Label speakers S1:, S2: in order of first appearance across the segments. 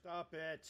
S1: Stop it.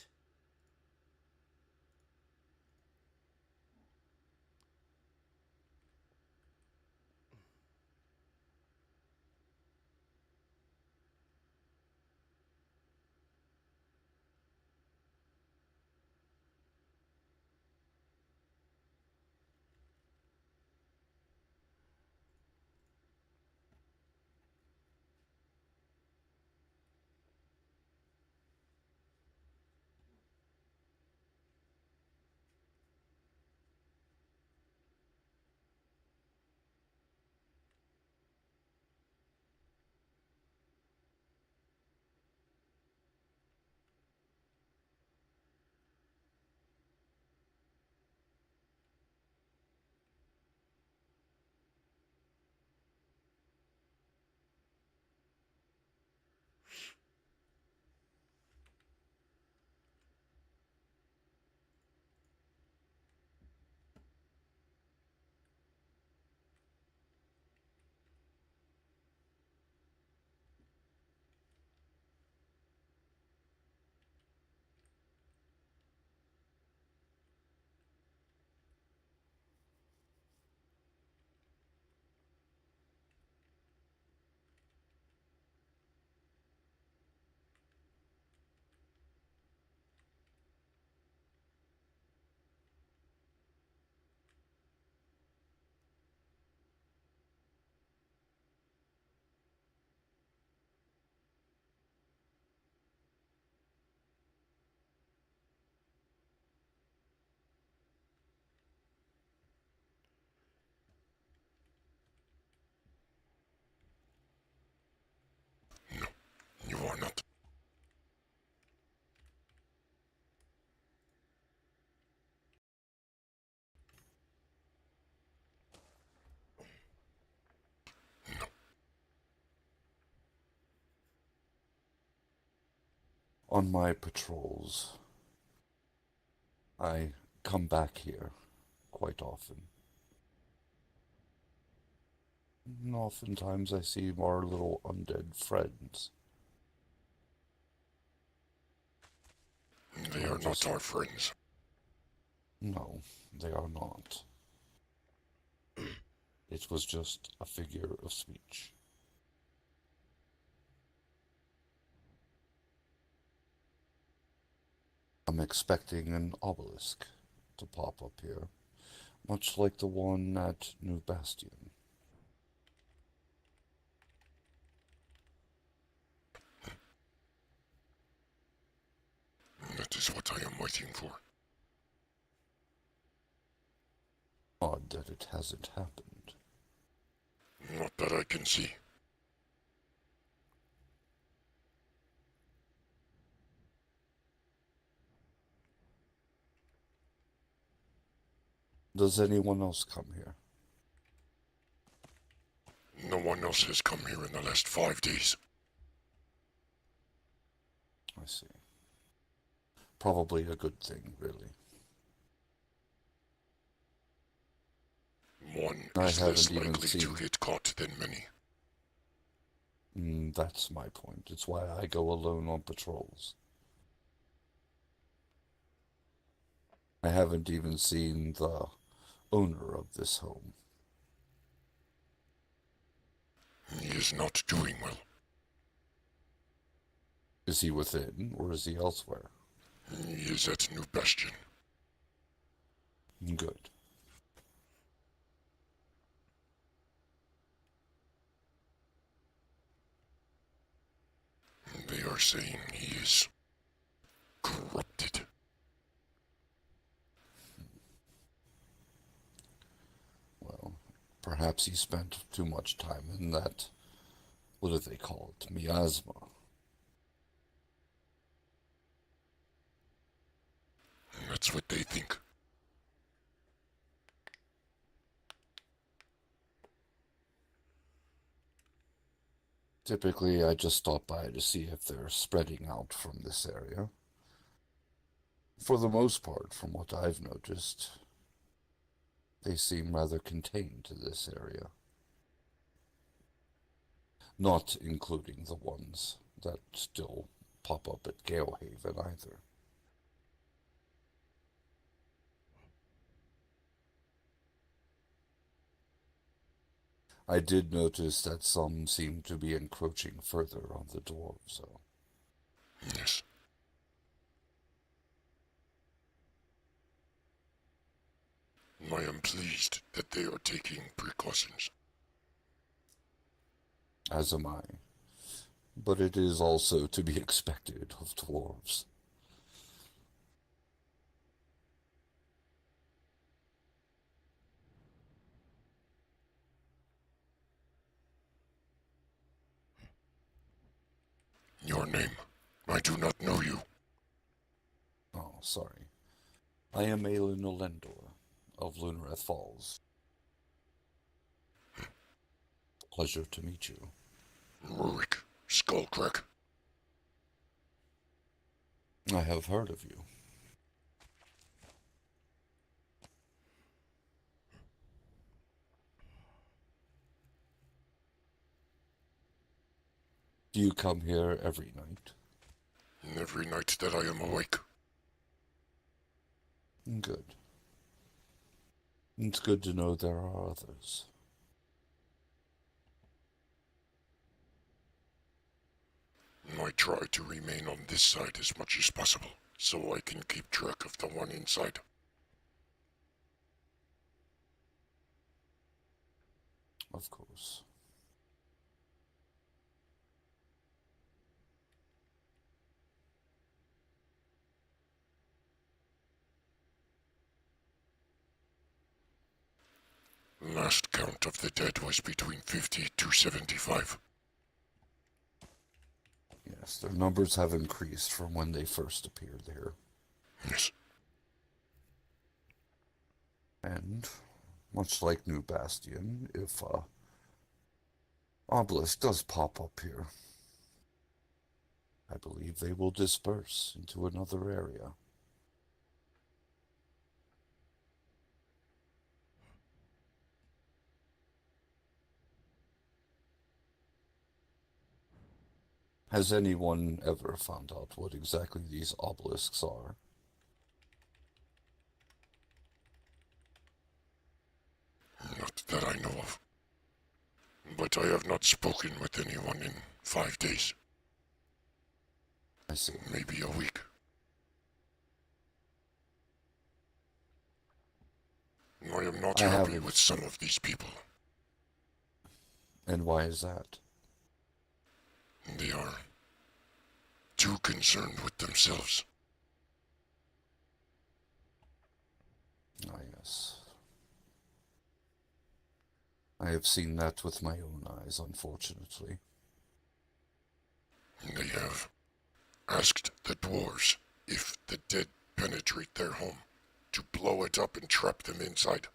S2: No, you are not. No.
S3: On my patrols, I come back here quite often. And oftentimes I see our little undead friends.
S2: They are not our friends.
S3: No, they are not. It was just a figure of speech. I'm expecting an obelisk to pop up here, much like the one at New Bastion.
S2: That is what I am waiting for.
S3: Odd that it hasn't happened.
S2: Not that I can see.
S3: Does anyone else come here?
S2: No one else has come here in the last 5 days.
S3: I see. Probably a good thing, really.
S2: One
S3: I
S2: is less
S3: haven't even
S2: likely to
S3: seen...
S2: get caught than many.
S3: That's my point. It's why I go alone on patrols. I haven't even seen the owner of this home.
S2: He is not doing well.
S3: Is he within, or is he elsewhere?
S2: He is at New Bastion.
S3: Good.
S2: They are saying he is corrupted.
S3: Well, perhaps he spent too much time in that, what do they call it, miasma.
S2: That's what they think.
S3: Typically, I just stop by to see if they're spreading out from this area. For the most part, from what I've noticed, they seem rather contained to this area. Not including the ones that still pop up at Galehaven either. I did notice that some seem to be encroaching further on the dwarves, though.
S2: Yes. I am pleased that they are taking precautions.
S3: As am I. But it is also to be expected of dwarves.
S2: Your name? I do not know you.
S3: Oh, sorry. I am Aelin Olendor of Lunareth Falls. Pleasure to meet you.
S2: Rurik, Skullcrack.
S3: I have heard of you. Do you come here every night?
S2: Every night that I am awake.
S3: Good. It's good to know there are others.
S2: I try to remain on this side as much as possible, so I can keep track of the one inside.
S3: Of course.
S2: Last count of the dead was between 50 to 75.
S3: Yes, their numbers have increased from when they first appeared here.
S2: Yes.
S3: And, much like New Bastion, if obelisk does pop up here, I believe they will disperse into another area. Has anyone ever found out what exactly these obelisks are?
S2: Not that I know of. But I have not spoken with anyone in 5 days.
S3: I see.
S2: Maybe a week. I am not happy with some of these people.
S3: And why is that?
S2: They are too concerned with themselves.
S3: Ah, yes. I have seen that with my own eyes, unfortunately.
S2: They have asked the dwarves if the dead penetrate their home to blow it up and trap them inside.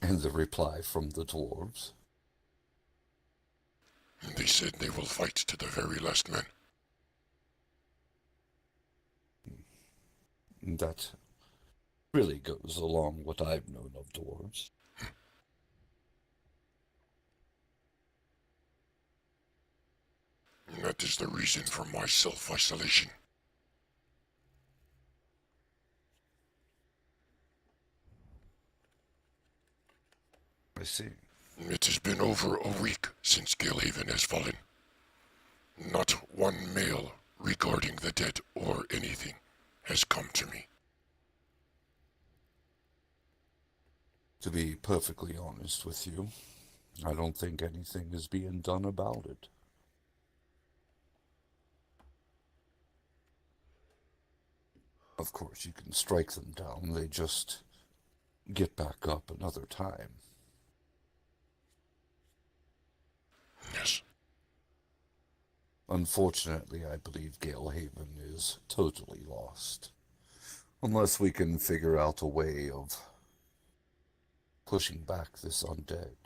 S3: And the reply from the dwarves?
S2: They said they will fight to the very last man.
S3: That really goes along what I've known of dwarves.
S2: That is the reason for my self-isolation.
S3: I see.
S2: It has been over a week since Galehaven has fallen. Not one mail regarding the dead or anything has come to me.
S3: To be perfectly honest with you, I don't think anything is being done about it. Of course, you can strike them down, they just get back up another time.
S2: Yes.
S3: Unfortunately, I believe Galehaven is totally lost. Unless we can figure out a way of pushing back this undead.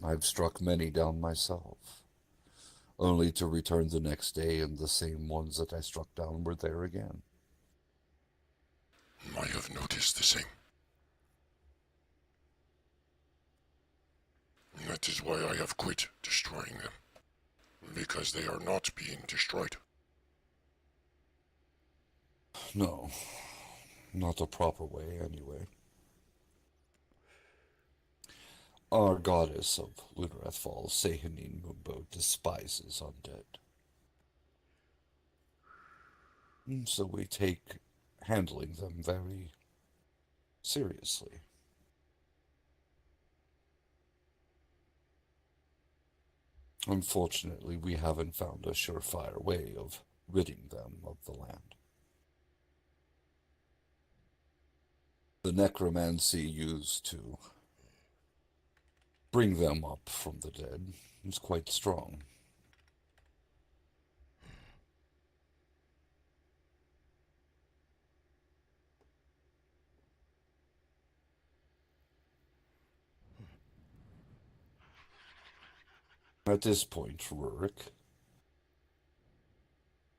S3: I've struck many down myself, only to return the next day and the same ones that I struck down were there again.
S2: I have noticed the same. That is why I have quit destroying them. Because they are not being destroyed.
S3: No, not the proper way, anyway. Our goddess of Lunareth Falls, Sehanin Mumbo, despises undead. So we take handling them very seriously. Unfortunately, we haven't found a surefire way of ridding them of the land. The necromancy used to bring them up from the dead is quite strong. At this point, Rurik,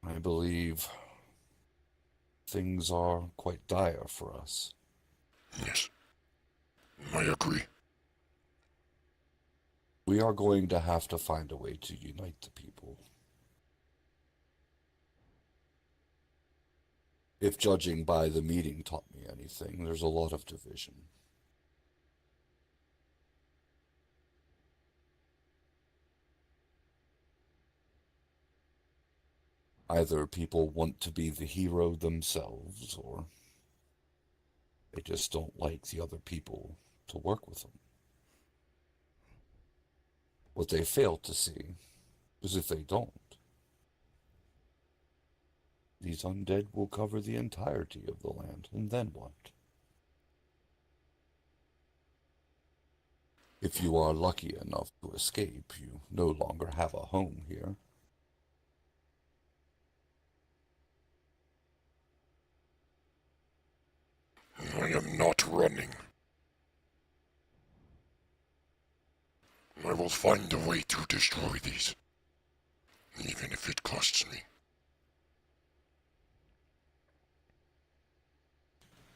S3: I believe things are quite dire for us.
S2: Yes, I agree.
S3: We are going to have to find a way to unite the people. If judging by the meeting taught me anything, there's a lot of division. Either people want to be the hero themselves, or they just don't like the other people to work with them. What they fail to see is if they don't, these undead will cover the entirety of the land, and then what? If you are lucky enough to escape, you no longer have a home here.
S2: I am not running. I will find a way to destroy these, even if it costs me.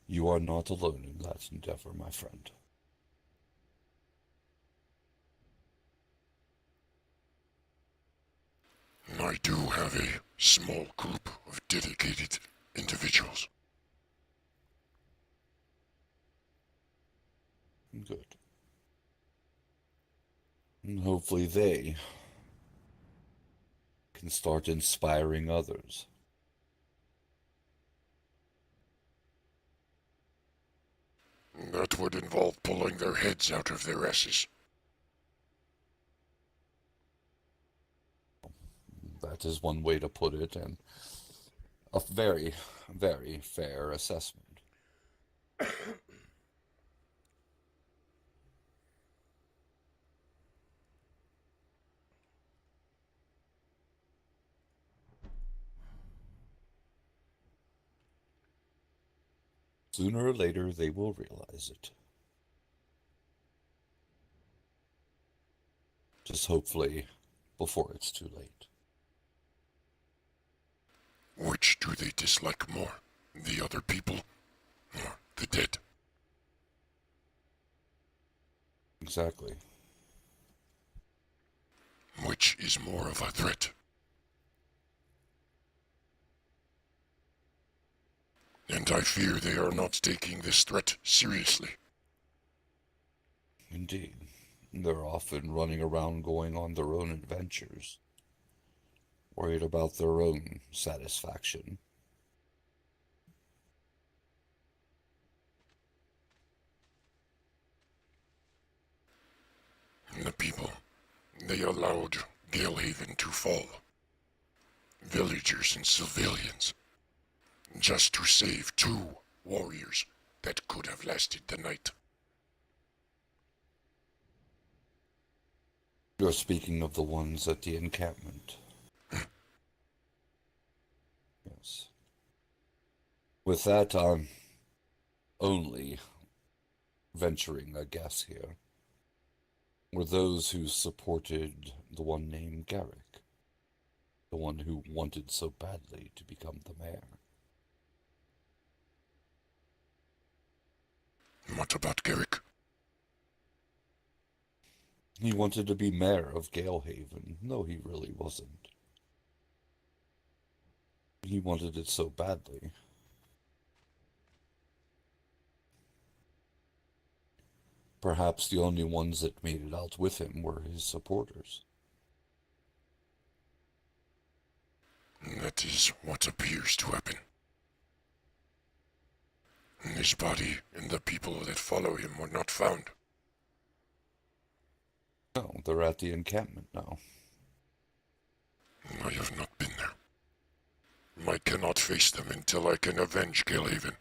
S3: You are not alone in that endeavor, my friend.
S2: I do have a small group of dedicated individuals.
S3: Good. And hopefully they can start inspiring others.
S2: That would involve pulling their heads out of their asses.
S3: That is one way to put it, and a very, very fair assessment. Sooner or later, they will realize it. Just hopefully before it's too late.
S2: Which do they dislike more? The other people or the dead?
S3: Exactly.
S2: Which is more of a threat? And I fear they are not taking this threat seriously.
S3: Indeed. They're often running around going on their own adventures, worried about their own satisfaction.
S2: The people, they allowed Galehaven to fall. Villagers and civilians. Just to save 2 warriors that could have lasted the night.
S3: You're speaking of the ones at the encampment. Yes. With that, I'm only venturing a guess here. Were those who supported the one named Garrick, the one who wanted so badly to become the mayor.
S2: What about Garrick?
S3: He wanted to be mayor of Galehaven. No, he really wasn't. He wanted it so badly. Perhaps the only ones that made it out with him were his supporters.
S2: That is what appears to happen. His body and the people that follow him were not found.
S3: No, they're at the encampment now.
S2: I have not been there. I cannot face them until I can avenge Galehaven.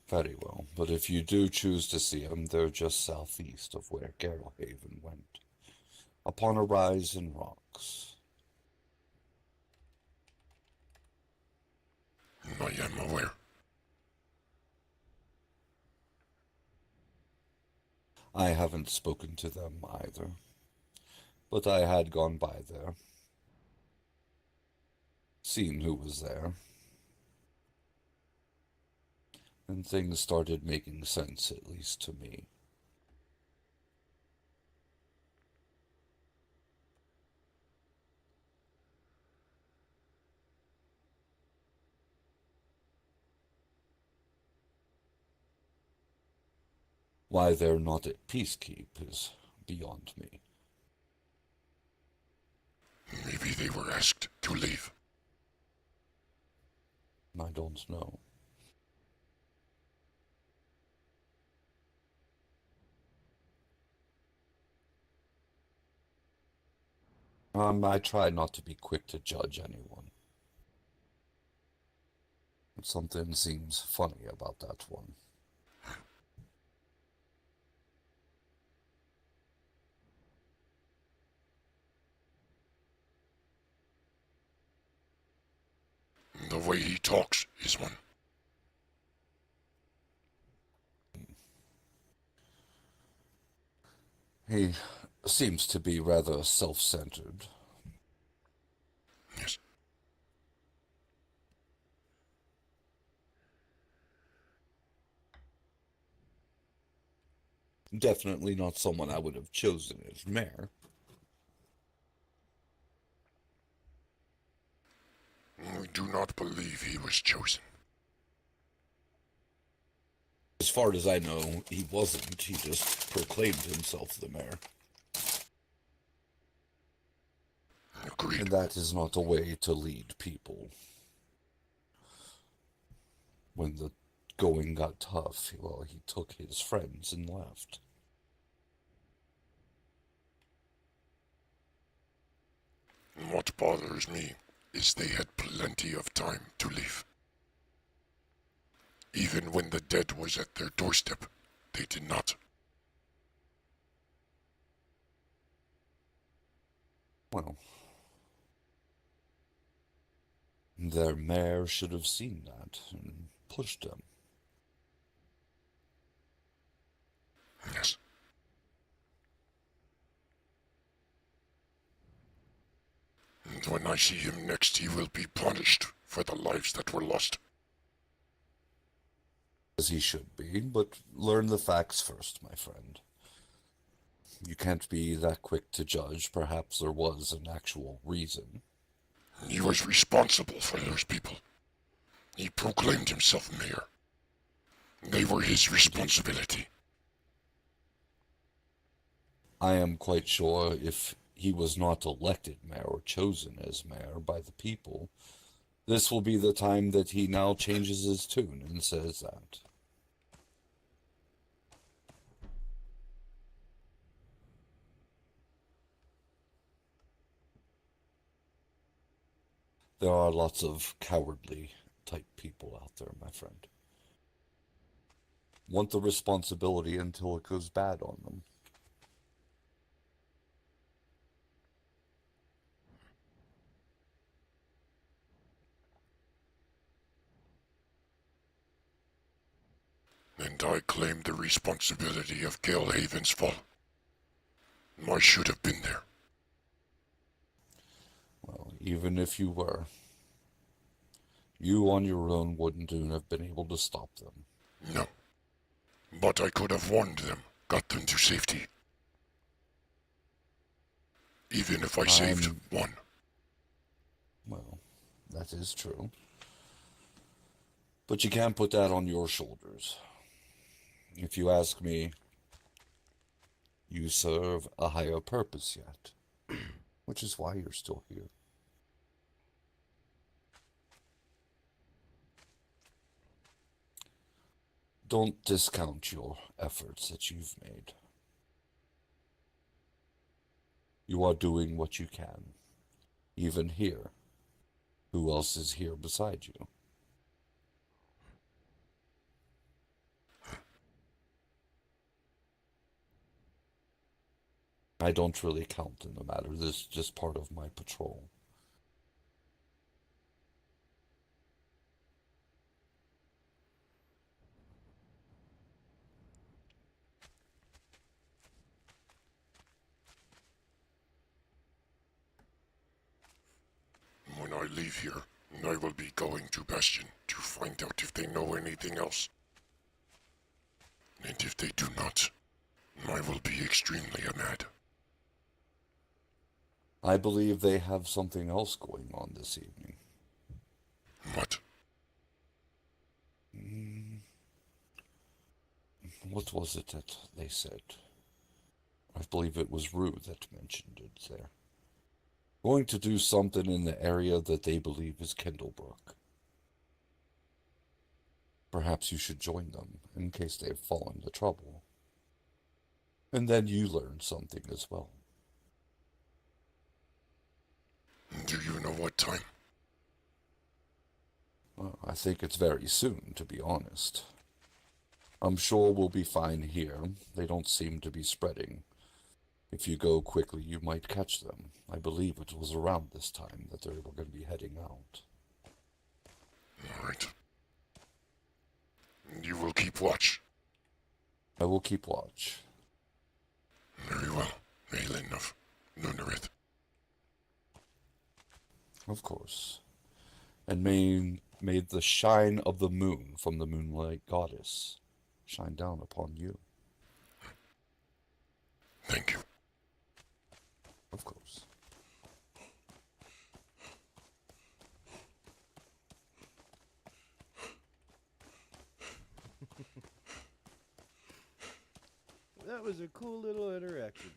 S3: Very well, but if you do choose to see them, they're just southeast of where Galehaven went, upon a rise in rocks.
S2: I am aware.
S3: I haven't spoken to them either, but I had gone by there, seen who was there, and things started making sense, at least to me. Why they're not at Peacekeep is beyond me.
S2: Maybe they were asked to leave.
S3: I don't know. I try not to be quick to judge anyone. Something seems funny about that one.
S2: The way he talks is one.
S3: He seems to be rather self-centered.
S2: Yes.
S3: Definitely not someone I would have chosen as mayor.
S2: I do not believe he was chosen.
S3: As far as I know, he wasn't. He just proclaimed himself the mayor.
S2: Agreed.
S3: And that is not a way to lead people. When the going got tough, well, he took his friends and left.
S2: What bothers me is they had plenty of time to leave. Even when the dead was at their doorstep, they did not.
S3: Well, their mayor should have seen that and pushed them.
S2: Yes. And when I see him next, he will be punished for the lives that were lost.
S3: As he should be, but learn the facts first, my friend. You can't be that quick to judge. Perhaps there was an actual reason.
S2: He was responsible for those people. He proclaimed himself mayor. They were his responsibility.
S3: I am quite sure if he was not elected mayor or chosen as mayor by the people, this will be the time that he now changes his tune and says that. There are lots of cowardly type people out there, my friend. Want the responsibility until it goes bad on them.
S2: And I claim the responsibility of Galehaven's fall. I should have been there.
S3: Well, even if you were, you on your own wouldn't have been able to stop them.
S2: No. But I could have warned them got them to safety. Even if I saved
S3: I'm-
S2: one.
S3: Well, that is true. But you can't put that on your shoulders. If you ask me, you serve a higher purpose yet, which is why you're still here. Don't discount your efforts that you've made. You are doing what you can, even here. Who else is here beside you? I don't really count in the matter. This is just part of my patrol.
S2: When I leave here, I will be going to Bastion to find out if they know anything else. And if they do not, I will be extremely mad.
S3: I believe they have something else going on this evening.
S2: What?
S3: What was it that they said? I believe it was Rue that mentioned it there. Going to do something in the area that they believe is Kindlebrook. Perhaps you should join them in case they have fallen into trouble. And then you learn something as well.
S2: Do you know what time?
S3: Well, I think it's very soon, to be honest. I'm sure we'll be fine here. They don't seem to be spreading. If you go quickly, you might catch them. I believe it was around this time that they were going to be heading out.
S2: All right. You will keep watch.
S3: I will keep watch.
S2: Very well. Aelin of Nunarith.
S3: Of course. And may the shine of the moon from the moonlight goddess shine down upon you.
S2: Thank you.
S3: Of course.
S1: That was a cool little interaction.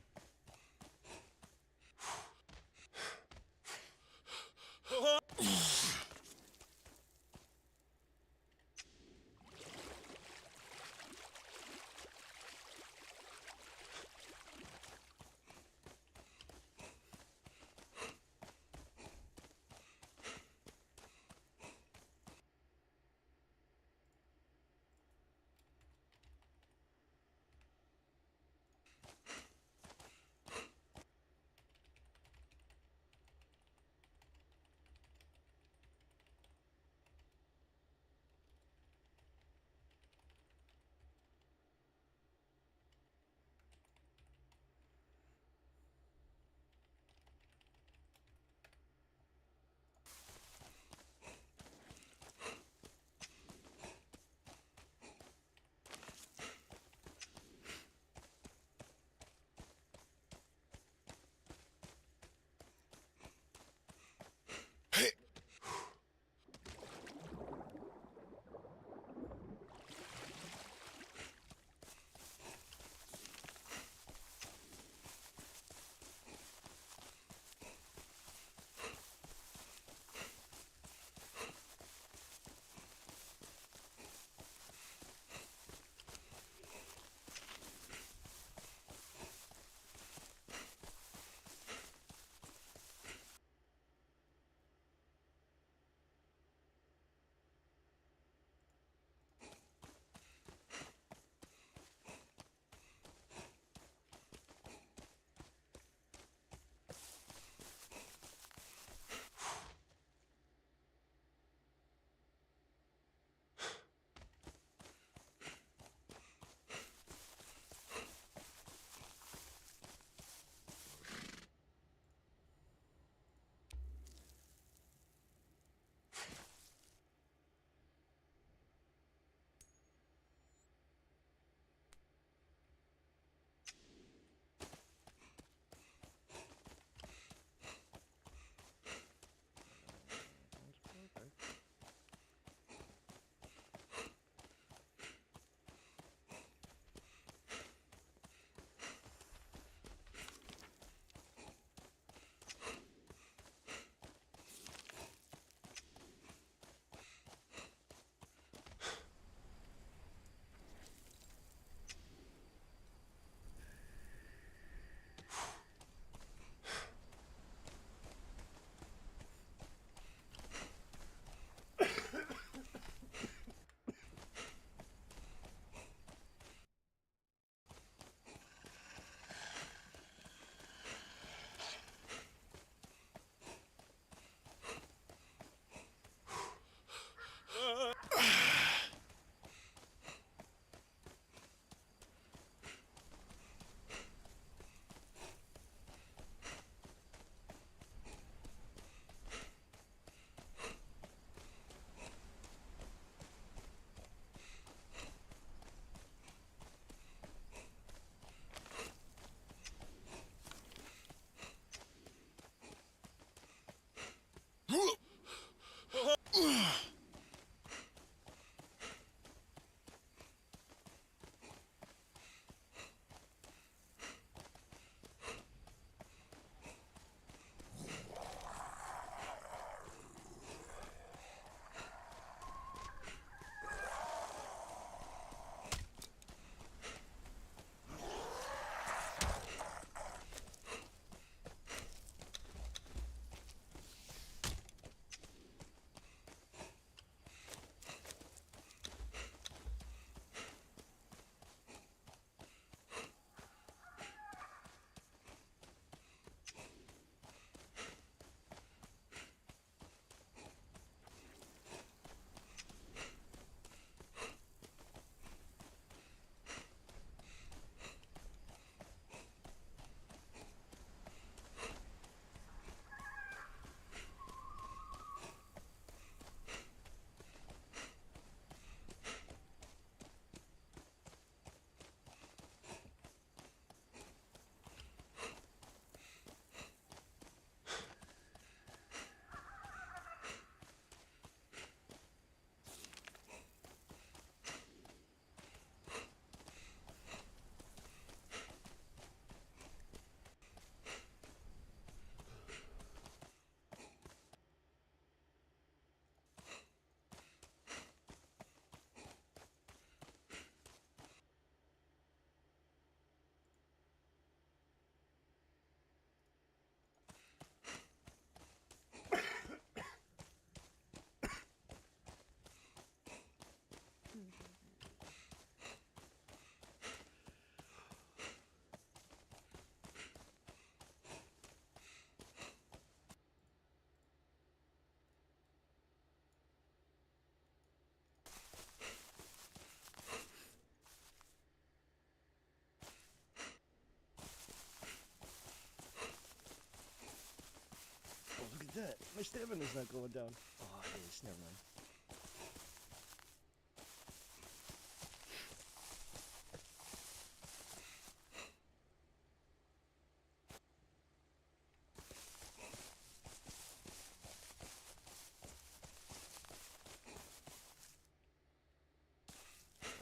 S1: My stamina's not going down. Oh, it is. Never mind.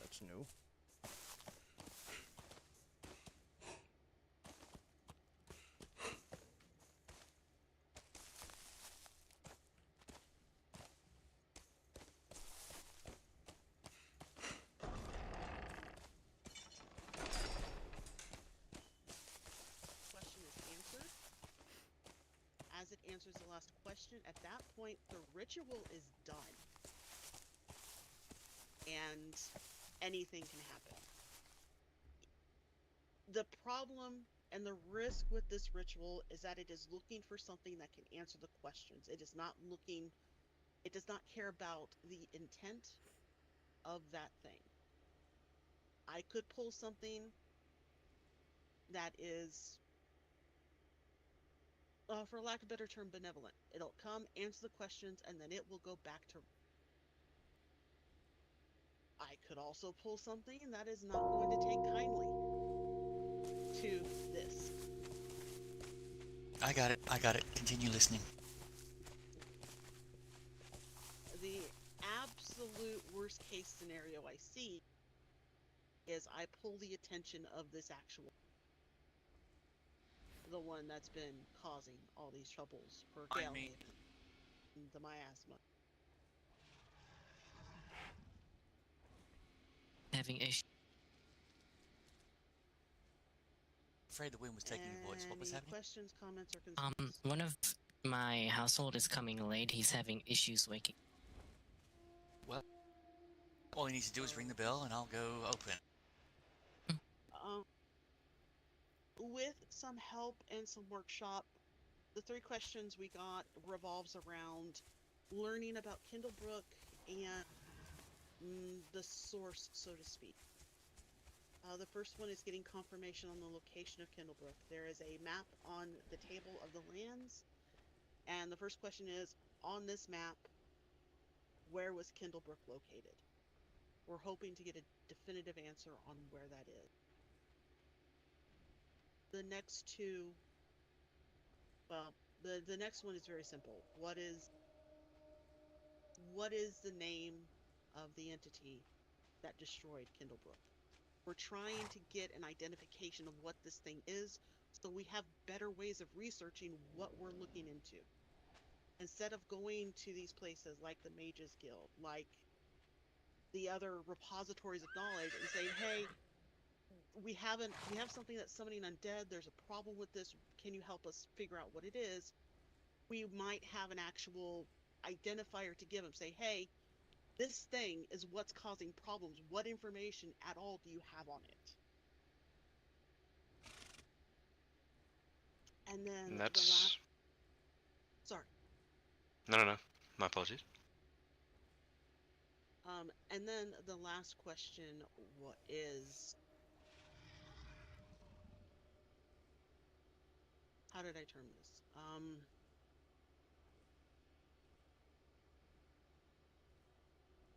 S1: That's new.
S4: Question is answered. As it answers the last question, at that point, the ritual is done. And anything can happen. The problem and the risk with this ritual is that it is looking for something that can answer the questions. It is not looking, it does not care about the intent of that thing. I could pull something that is, for lack of a better term, benevolent. It'll come, answer the questions, and then it will go back to. I could also pull something that is not going to take kindly to this.
S5: I got it. I got it. Continue listening.
S4: The absolute worst case scenario I see is I pull the attention of this actual, the one that's been causing all these troubles for Gale, the miasma.
S6: Having issues.
S5: Afraid the wind was taking your voice. What was
S4: Any
S5: happening?
S4: questions, comments, or concerns?
S6: One of my household is coming late. He's having issues waking.
S5: Well, all you need to do is ring the bell and I'll go open.
S4: With some help and some workshop, the 3 questions we got revolves around learning about Kindlebrook and the source, so to speak. The first one is getting confirmation on the location of Kindlebrook. There is a map on the table of the lands, and the first question is, on this map, where was Kindlebrook located? We're hoping to get a definitive answer on where that is. The next 2, well, the next one is very simple. What is the name of the entity that destroyed Kindlebrook? We're trying to get an identification of what this thing is, so we have better ways of researching what we're looking into. Instead of going to these places like the Mages Guild, like the other repositories of knowledge, and saying, hey, we have something that's summoning undead, there's a problem with this, can you help us figure out what it is? We might have an actual identifier to give them, say, hey, this thing is what's causing problems. What information at all do you have on it? And then
S7: That's...
S4: the last... Sorry.
S7: No. My apologies.
S4: And then the last question is... How did I term this?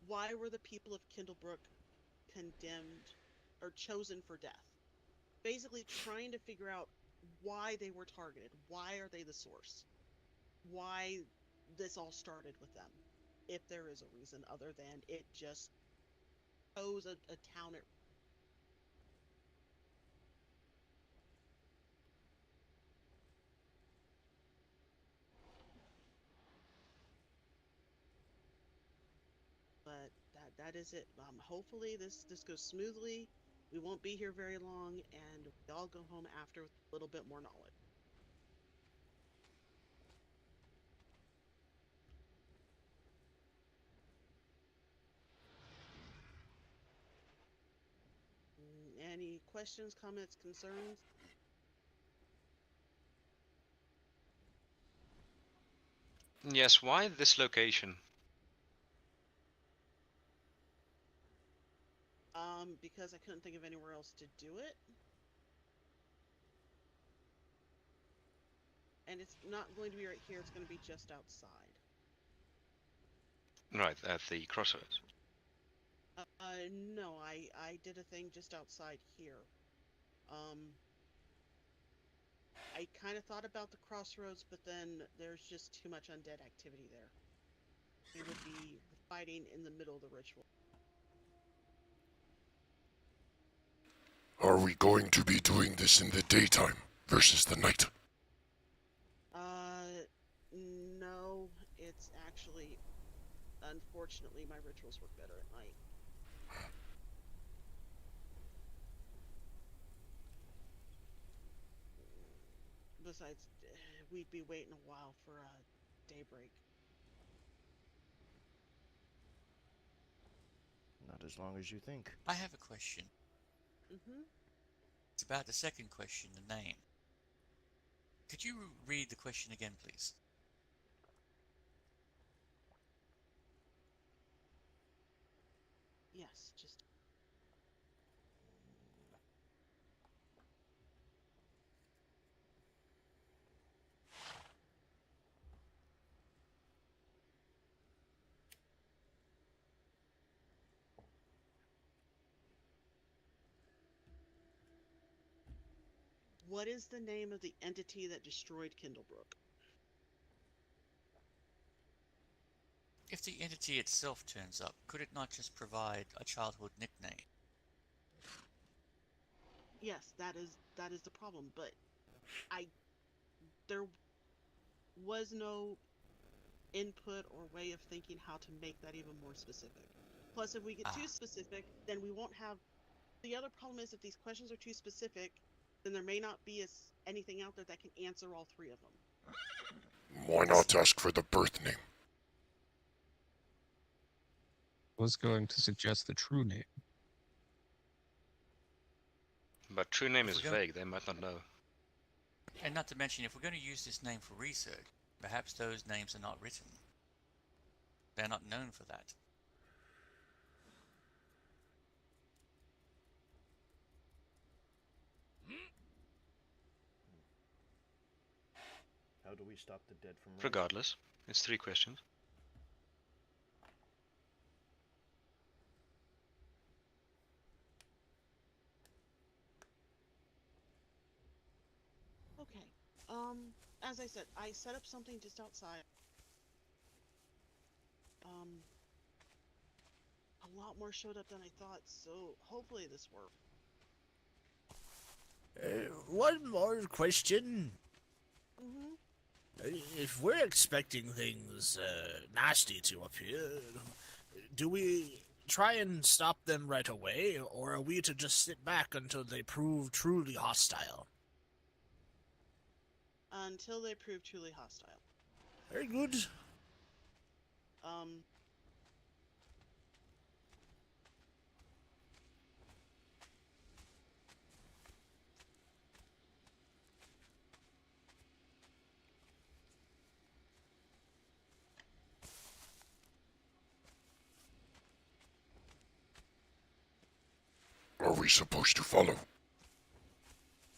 S4: Why were the people of Kindlebrook condemned or chosen for death? Basically trying to figure out why they were targeted. Why are they the source? Why this all started with them, if there is a reason other than it just chose a town. But that is it. Hopefully this goes smoothly. We won't be here very long, and we all go home after with a little bit more knowledge. Any questions, comments, concerns?
S7: Yes, why this location?
S4: Because I couldn't think of anywhere else to do it. And it's not going to be right here, it's going to be just outside.
S7: Right, at the crossroads.
S4: No, I did a thing just outside here. I kind of thought about the crossroads, but then there's just too much undead activity there. We would be fighting in the middle of the ritual.
S2: Are we going to be doing this in the daytime versus the night?
S4: No, it's actually, unfortunately, my rituals work better at night. Besides, we'd be waiting a while for daybreak.
S1: Not as long as you think.
S5: I have a question.
S4: Mm-hmm.
S5: It's about the second question, the name. Could you read the question again, please?
S4: Yes, just... What is the name of the entity that destroyed Kindlebrook?
S5: If the entity itself turns up, could it not just provide a childhood nickname?
S4: Yes, that is the problem, but there was no input or way of thinking how to make that even more specific. Plus, if we get too specific, then we won't have... The other problem is if these questions are too specific, then there may not be anything out there that can answer all three of them.
S2: Why not ask for the birth name?
S8: I was going to suggest the true name.
S7: But true name
S5: If
S7: is
S5: we're go-
S7: vague, they might not know.
S5: And not to mention, if we're going to use this name for research, perhaps those names are not written. They're not known for that.
S1: How do we stop the dead from rising?
S7: Regardless, it's 3 questions.
S4: Okay. As I said, I set up something just outside. A lot more showed up than I thought, so hopefully this works.
S9: One more question.
S4: Mm-hmm.
S9: If we're expecting things nasty to appear, do we try and stop them right away, or are we to just sit back until they prove truly hostile?
S4: Until they prove truly hostile.
S9: Very good.
S2: Are we supposed to follow?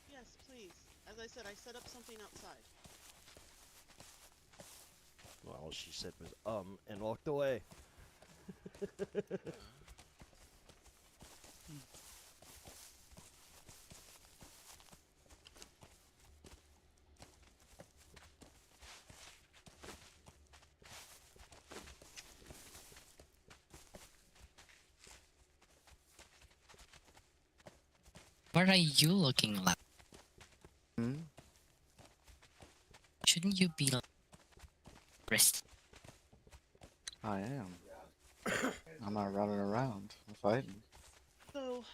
S4: Yes, please. As I said, I set up something outside.
S1: Well, all she said was and walked away.
S6: What are you looking like?
S1: Hmm?
S6: Shouldn't you be rest?
S10: I am. I'm not running around. I'm fighting.
S4: So,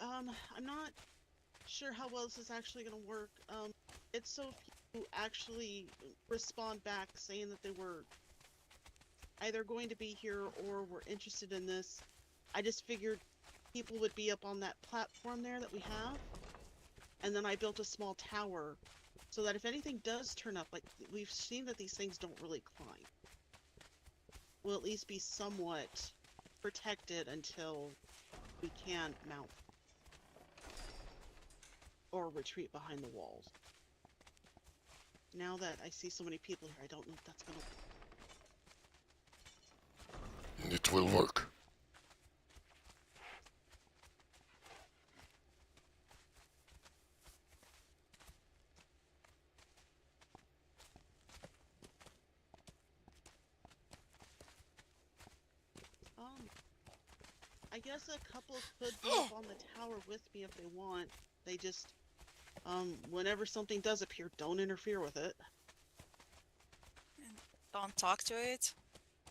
S4: I'm not sure how well this is actually going to work. It's so few actually respond back saying that they were either going to be here or were interested in this. I just figured people would be up on that platform there that we have, and then I built a small tower so that if anything does turn up, like we've seen that these things don't really climb, we'll at least be somewhat protected until we can mount or retreat behind the walls. Now that I see so many people here, I don't know if that's gonna.
S2: It will work.
S4: I guess a couple could be up on the tower with me if they want. They just, whenever something does appear, don't interfere with it.
S11: Don't talk to it.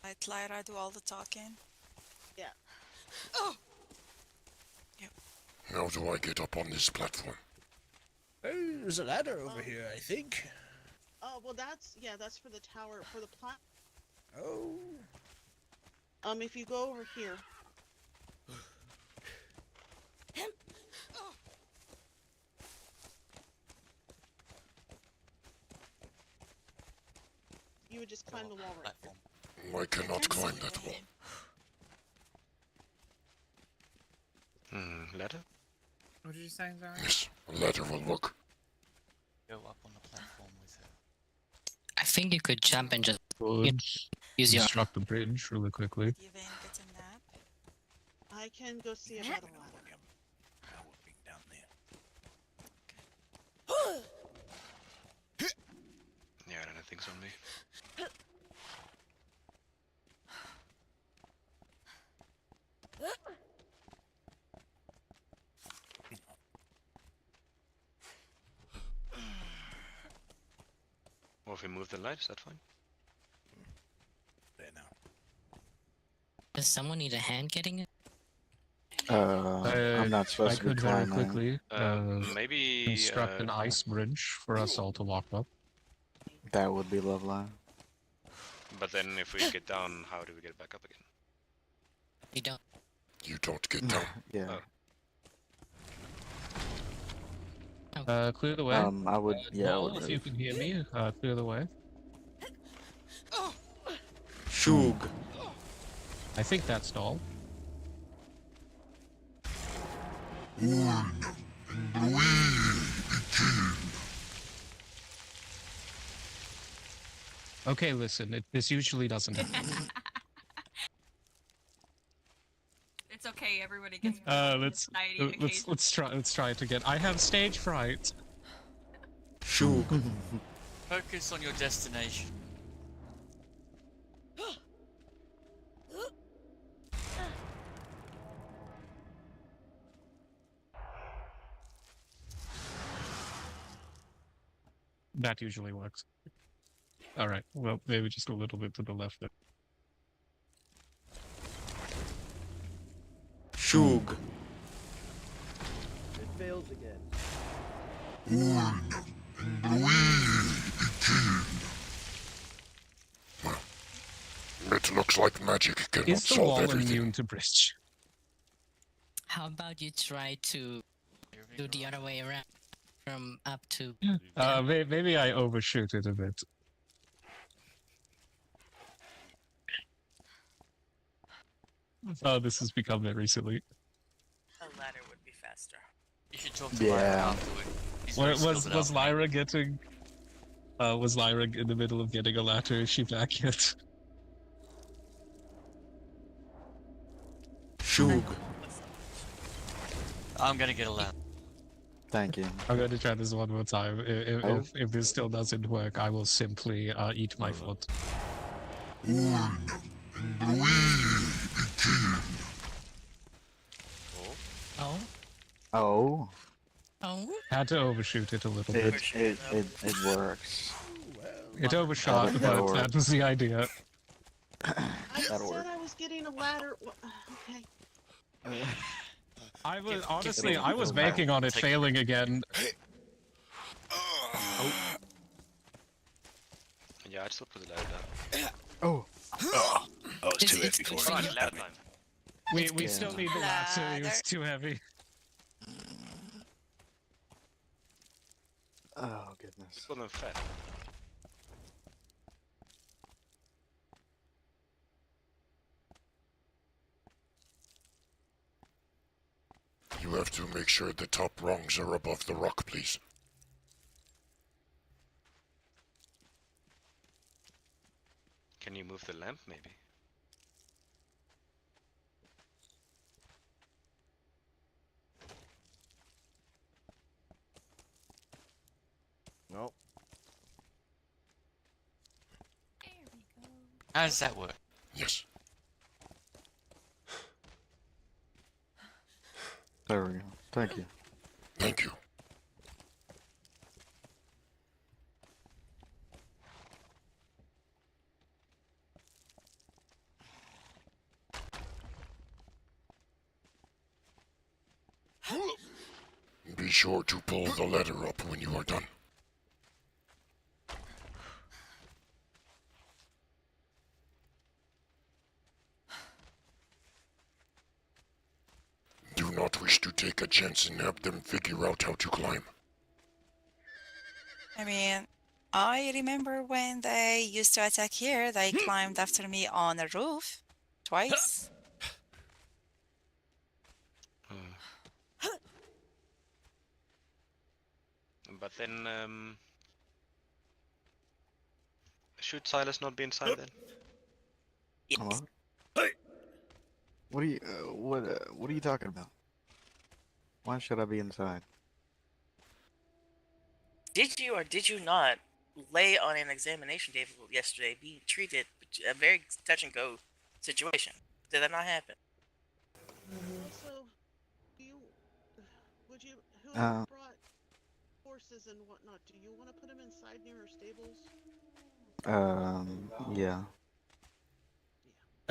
S11: Let Lyra do all the talking.
S4: Yeah.
S11: Oh!
S2: How do I get up on this platform?
S9: There's a ladder over here, I think.
S4: Oh, well that's for the tower, for the plat.
S9: Oh.
S4: If you go over here. You would just climb the wall right here.
S2: I cannot climb that wall.
S7: Ladder?
S12: What did you say, Zara?
S2: Yes, a ladder will work.
S5: Go up on the platform with her.
S6: I think you could jump and just
S8: Could
S6: use your.
S8: construct the bridge really quickly.
S11: Give in, get a nap.
S4: I can go see about a ladder.
S9: Down there.
S7: Yeah, I don't think so on me. Or if we move the light, is that fine?
S9: There now.
S6: Does someone need a hand getting it?
S10: I'm not
S8: I
S10: supposed to be
S8: could very
S10: climbing.
S8: quickly
S7: Maybe
S8: construct an ice bridge for us all to walk up.
S10: That would be lovely.
S7: But then if we get down, how do we get back up again?
S6: You don't.
S2: You don't get down.
S10: Yeah.
S8: Clear the way.
S10: I would. Yeah. I
S8: Wall,
S10: would
S8: if you can hear me, clear the way.
S10: Shug.
S8: I think that's stall. Okay, listen. This usually doesn't happen.
S12: It's okay. Everybody gets.
S8: Let's try it again. I have stage fright.
S10: Shug.
S5: Focus on your destination.
S8: That usually works. Alright, well, maybe just a little bit to the left there.
S10: Shug.
S1: It fails again.
S2: It looks like magic cannot
S8: Is the
S2: solve
S8: wall
S2: everything.
S8: immune to bridge?
S6: How about you try to do the other way around, from up to.
S8: Maybe I overshoot it a bit. Oh, this has become very silly.
S12: A ladder would be faster.
S5: You should talk to Lyra
S10: Yeah.
S5: afterward. He's very
S8: Was
S5: skilled at alchemy.
S8: Lyra getting? Was Lyra in the middle of getting a ladder? Is she back yet?
S10: Shug.
S5: I'm gonna get a ladder.
S10: Thank you.
S8: I'm going to try this one more time.
S10: Oh.
S8: If this still doesn't work, I will simply eat my foot.
S6: Oh?
S10: Oh.
S6: Oh?
S8: Had to overshoot it a little bit.
S10: It works.
S8: It overshot,
S10: That'll
S8: but
S10: work.
S8: that was the idea.
S4: I
S10: That'll
S4: said
S10: work.
S4: I was getting a ladder. Okay.
S8: I was
S5: Give-
S8: honestly,
S5: give it a
S8: I was
S5: little
S8: banking on it
S5: Take-
S8: failing again.
S7: Yeah, I just put the ladder down.
S10: Oh.
S9: Oh, it's too
S6: It's
S9: heavy
S6: good
S9: for
S6: for
S9: me.
S6: you.
S7: Lab time.
S8: We
S10: Yeah.
S8: still need the ladder. It was
S11: Ladder.
S8: too heavy.
S10: Oh goodness.
S7: Put them fat.
S2: You have to make sure the top rungs are above the rock, please.
S7: move the lamp, maybe?
S1: Nope.
S5: How does that work?
S2: Yes.
S10: There we go. Thank you.
S2: Thank you. Be sure to pull the ladder up when you are done. Do not wish to take a chance and help them figure out how to climb.
S11: I mean, I remember when they used to attack here, they climbed after me on a roof. Twice.
S7: But then, should Silas not be inside then?
S10: Hello? What are you? What are you talking about? Why should I be inside?
S12: Did you or did you not lay on an examination table yesterday, being treated a very touch and go situation? Did that not happen?
S4: Also, you would you
S10: Uh,
S4: brought horses and whatnot? Do you want to put them inside near our stables?
S10: Yeah.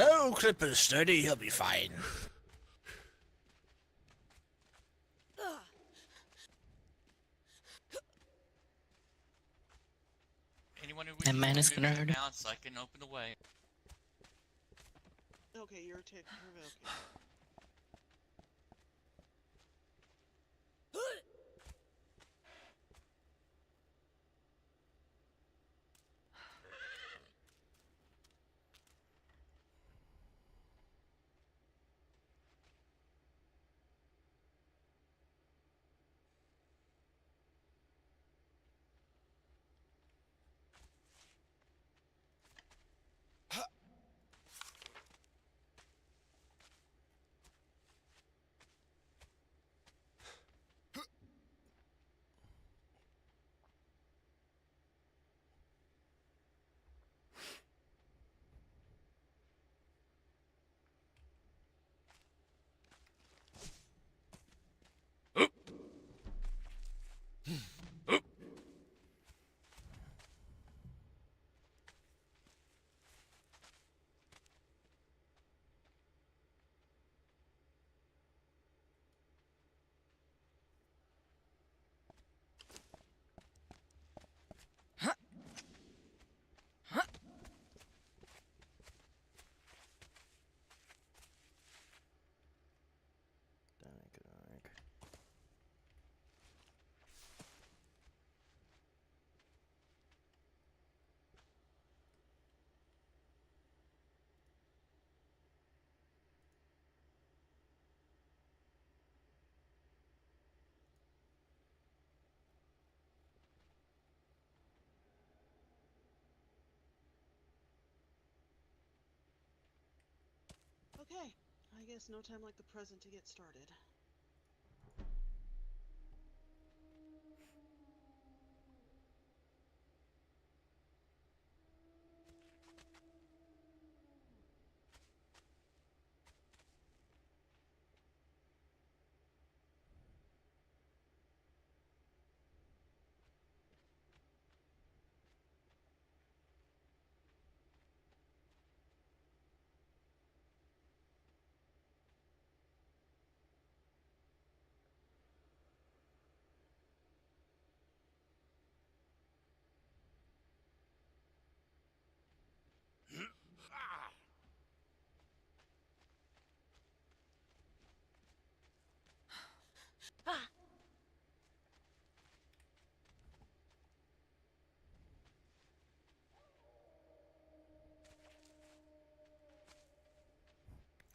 S9: Oh, Clipper's sturdy, he'll be fine.
S5: Anyone who
S6: That
S5: wishes
S6: man
S5: to
S6: is
S5: move
S6: gonna
S5: to
S6: hurt him.
S5: mounts, I can open the way.
S4: Okay, you're okay. Okay, I guess no time like the present to get started.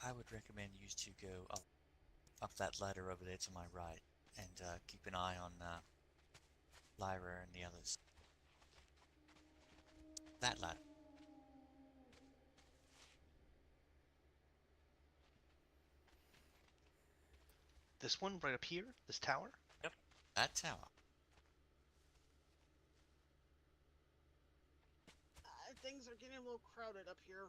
S5: I would recommend you to go up that ladder over there to my right, and keep an eye on Lyra and the others. That ladder.
S13: This one right up here? This tower?
S5: Yep, that tower.
S4: Things are getting a little crowded up here.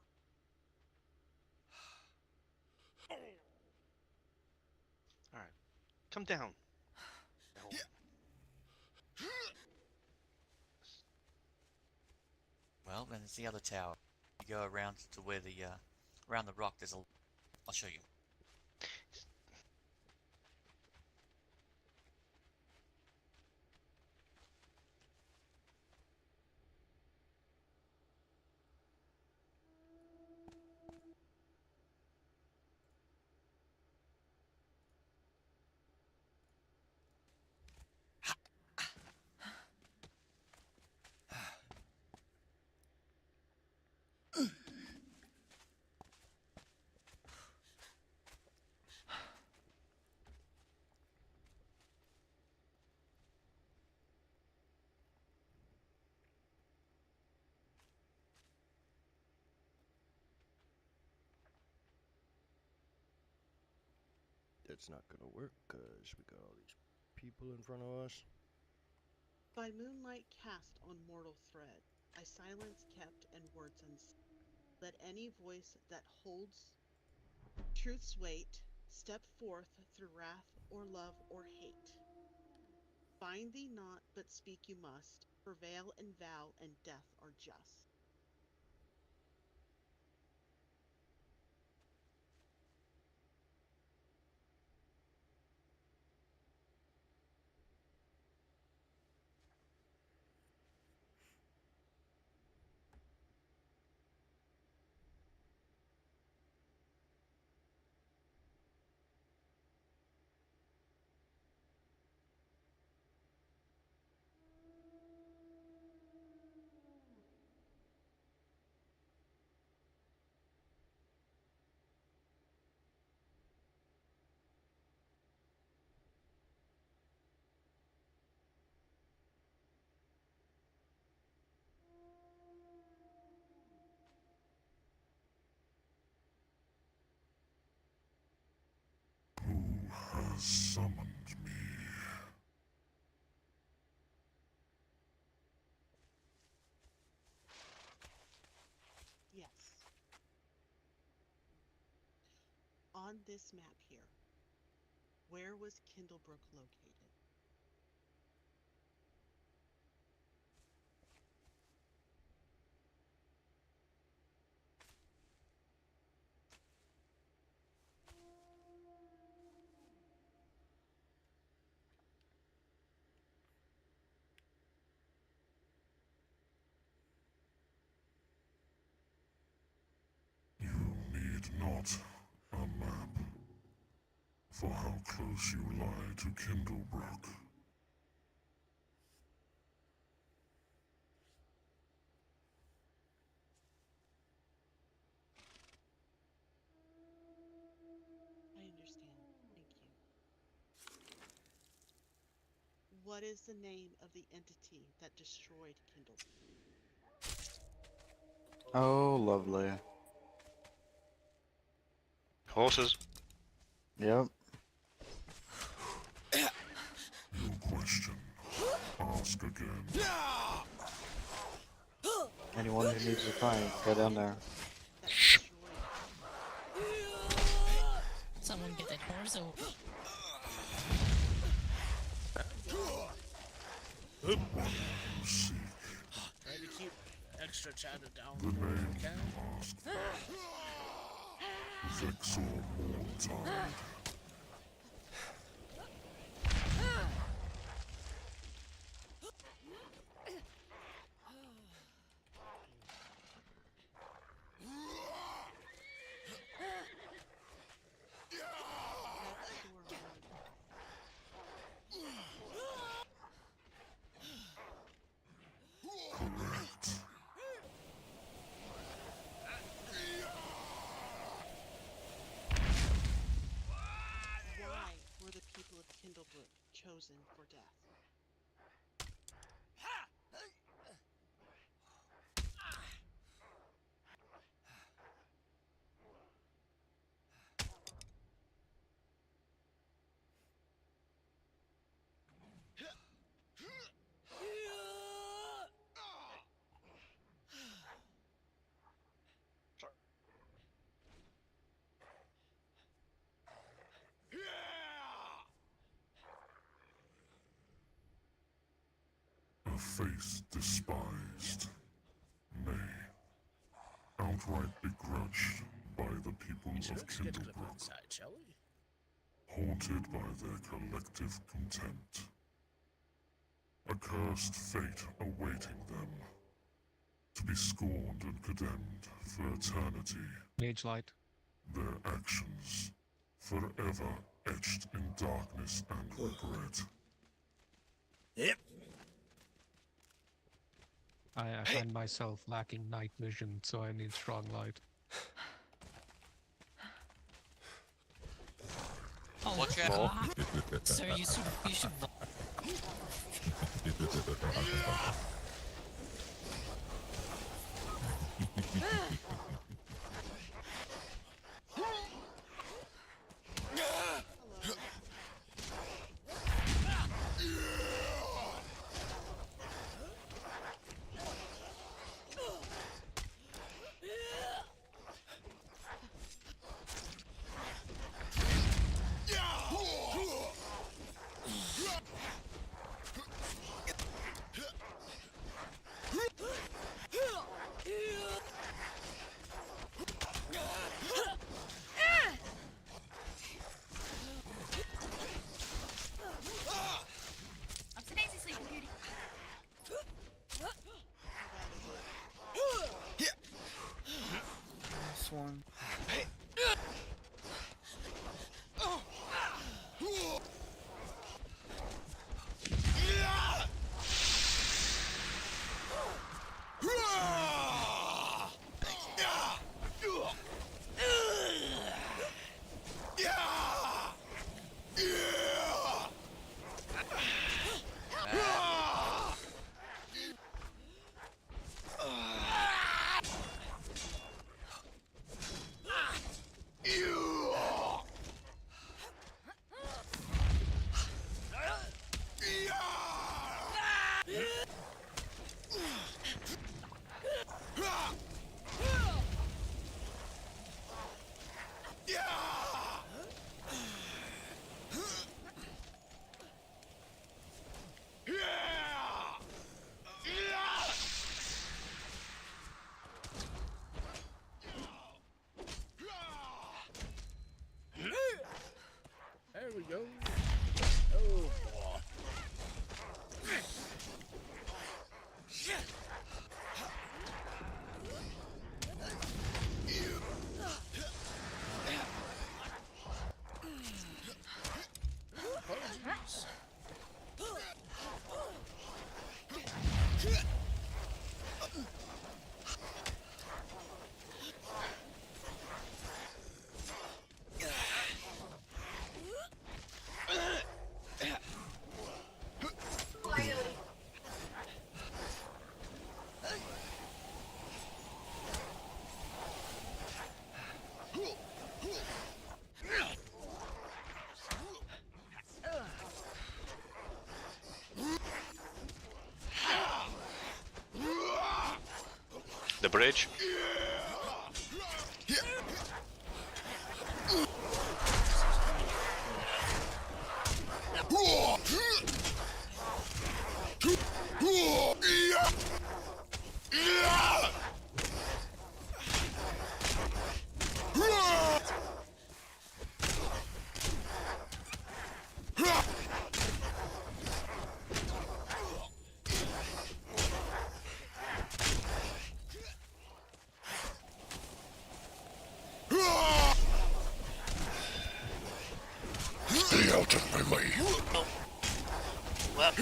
S13: Alright. Come down.
S5: Well, then it's the other tower. You go around to where the around the rock. There's a. I'll show you.
S1: It's not gonna work because we got all these people in front of us.
S4: By moonlight cast on mortal thread, I silence kept and words unsaid. Let any voice that holds truth's weight step forth through wrath or love or hate. Bind thee not, but speak you must. Prevail and vow, and death are just.
S2: Who has summoned me?
S4: Yes. On this map here, where was Kindlebrook located?
S2: You need not a map for how close you lie to Kindlebrook.
S4: I understand. Thank you. What is the name of the entity that destroyed Kindlebrook?
S10: Oh, lovely.
S7: Horses.
S10: Yep.
S2: You question. Ask again.
S10: Anyone who needs to fight, go down there.
S6: Someone get that horse over.
S2: Seek
S9: Try to keep extra chatter down
S2: the
S9: if you
S2: name
S9: can.
S2: you ask for. Vexor Mortard. Correct.
S4: Why were the people of Kindlebrook chosen for death?
S2: faith despised, nay, outright begrudged by the people of
S9: Let's get Clipper
S2: Kindlebrook,
S9: inside, shall we?
S2: haunted by their collective contempt. A cursed fate awaiting them, to be scorned and condemned for eternity.
S8: Mage light.
S2: Their actions forever etched in darkness and regret.
S9: Yep.
S8: I find myself lacking night vision, so I need strong light.
S6: Oh,
S5: Watch out.
S6: God. Sir, you should.
S10: One.
S9: There we go. Oh, boy. Apologies.
S7: The bridge.
S2: Stay out of my way.
S12: Well.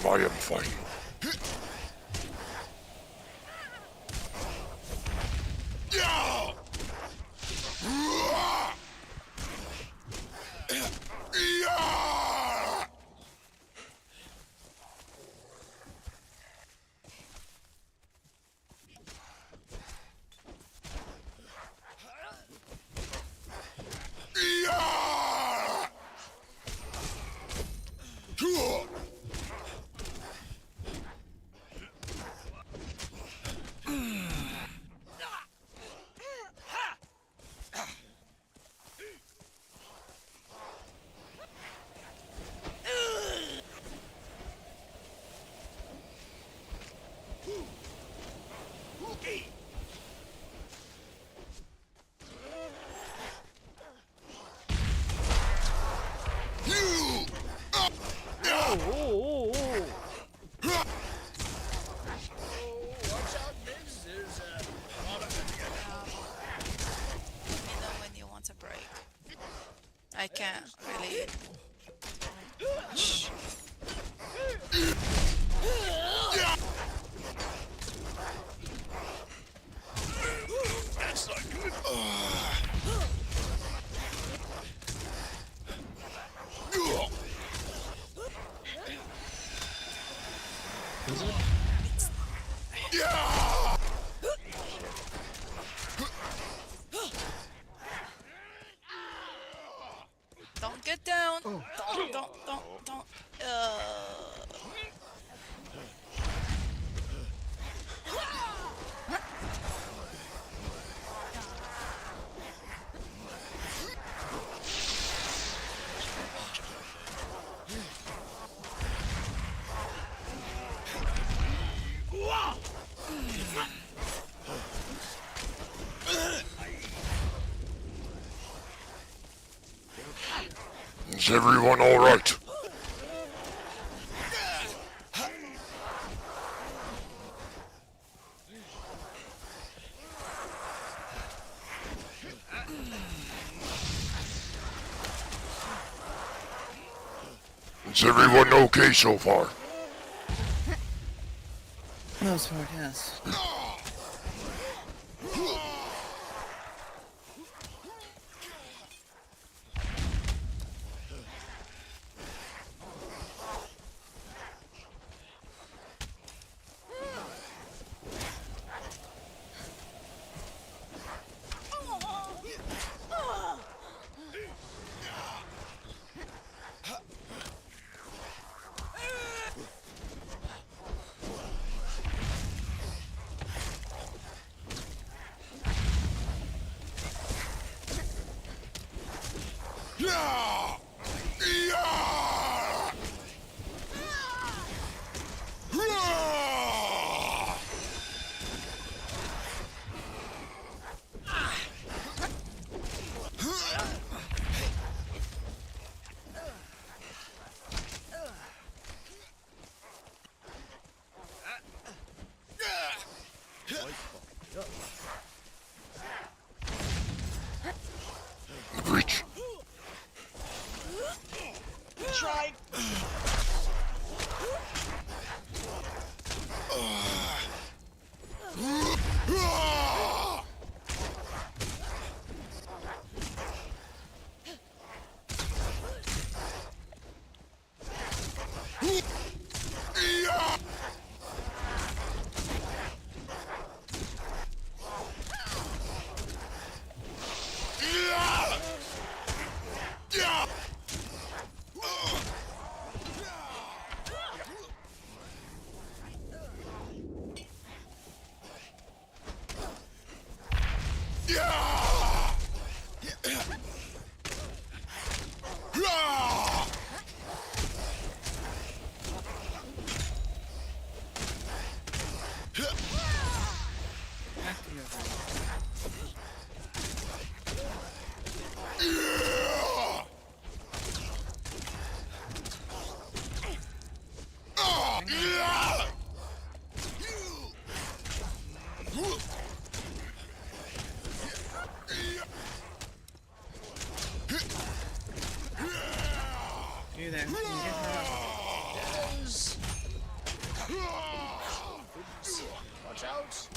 S2: I am fine. Is everyone alright? Is everyone okay so far?
S10: Most part, yes.
S2: The breach.
S4: Try.
S10: You there. You can get her up.
S9: Yes. Watch out.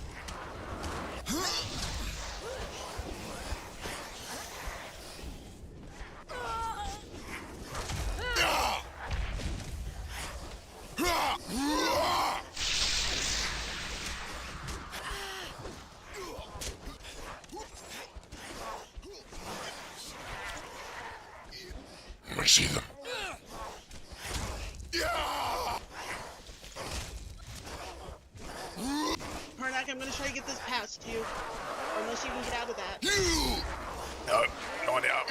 S2: I see them.
S4: Harnack, I'm gonna try to get this past you. Unless you can get out of that.
S2: No, not now.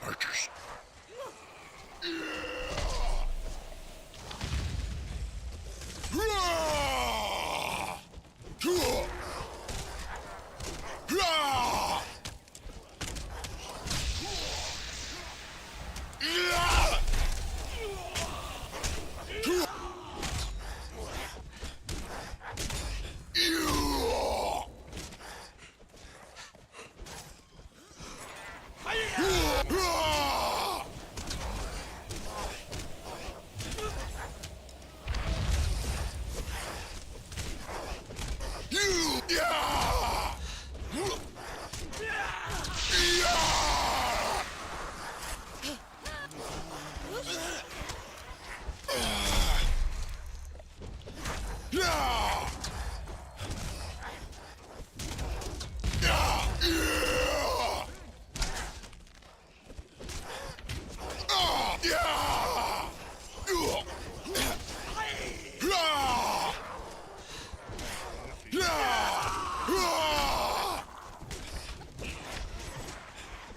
S2: Archers.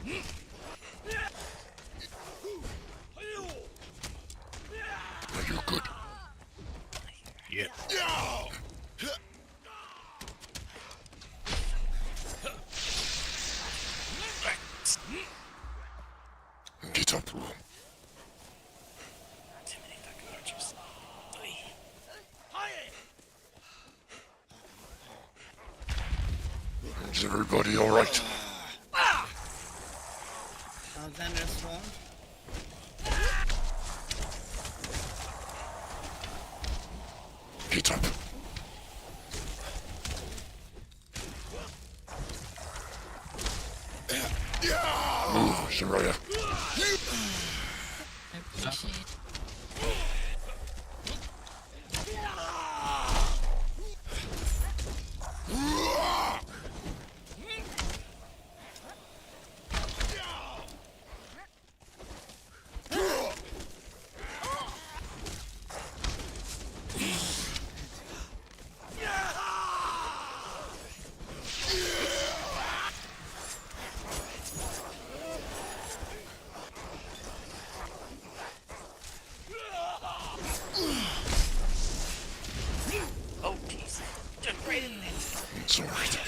S2: Are you good?
S9: Yeah.
S2: Get up, room. Is everybody alright?
S14: Alexander Swarm.
S2: Get up. Move, Soraya.
S6: I appreciate it.
S12: Oh, jeez. Jumped right in there.
S2: It's alright.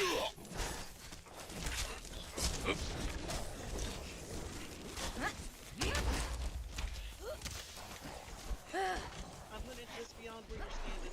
S4: I'm gonna just beyond where you're standing.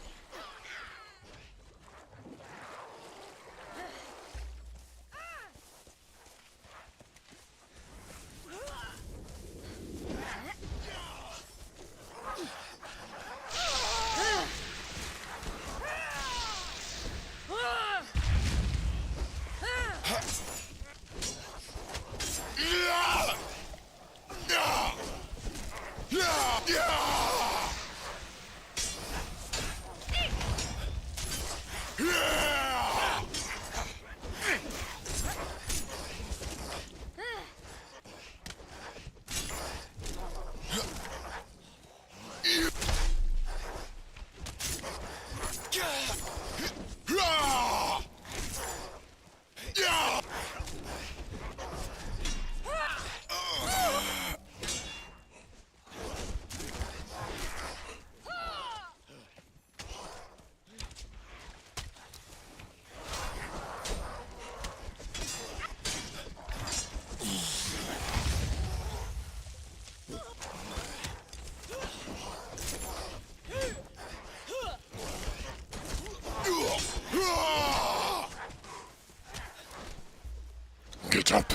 S2: Get up.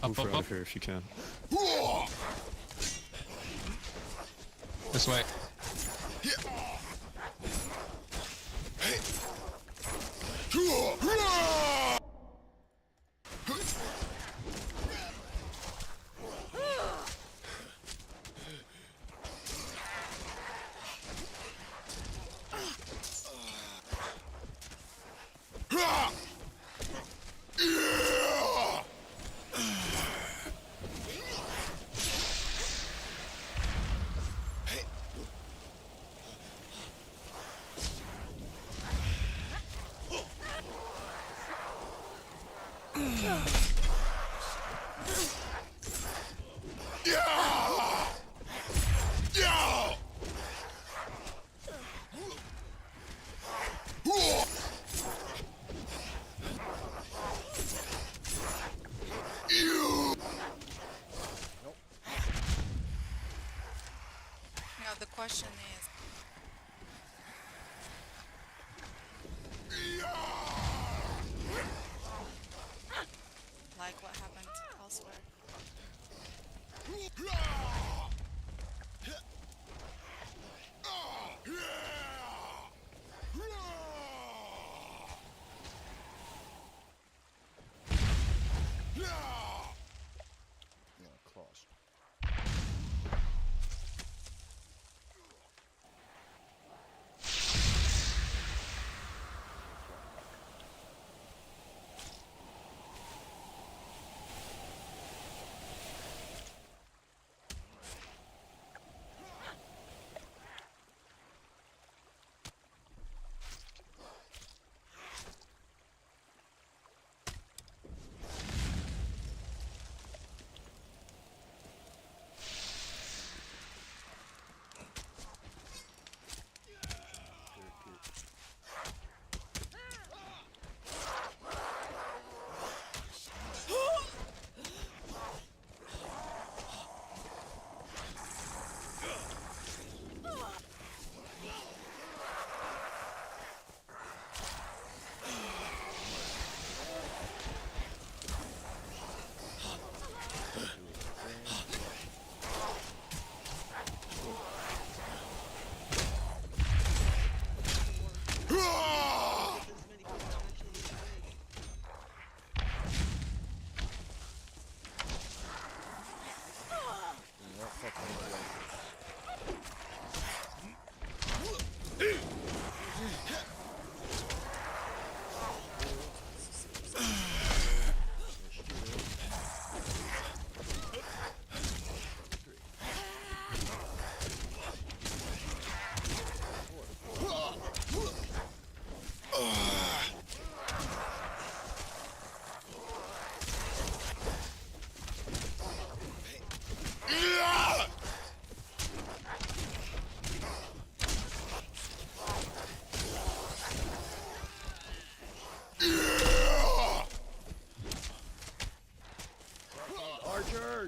S8: Up,
S15: Move out of here if you can.
S8: This way.
S11: Now the question is,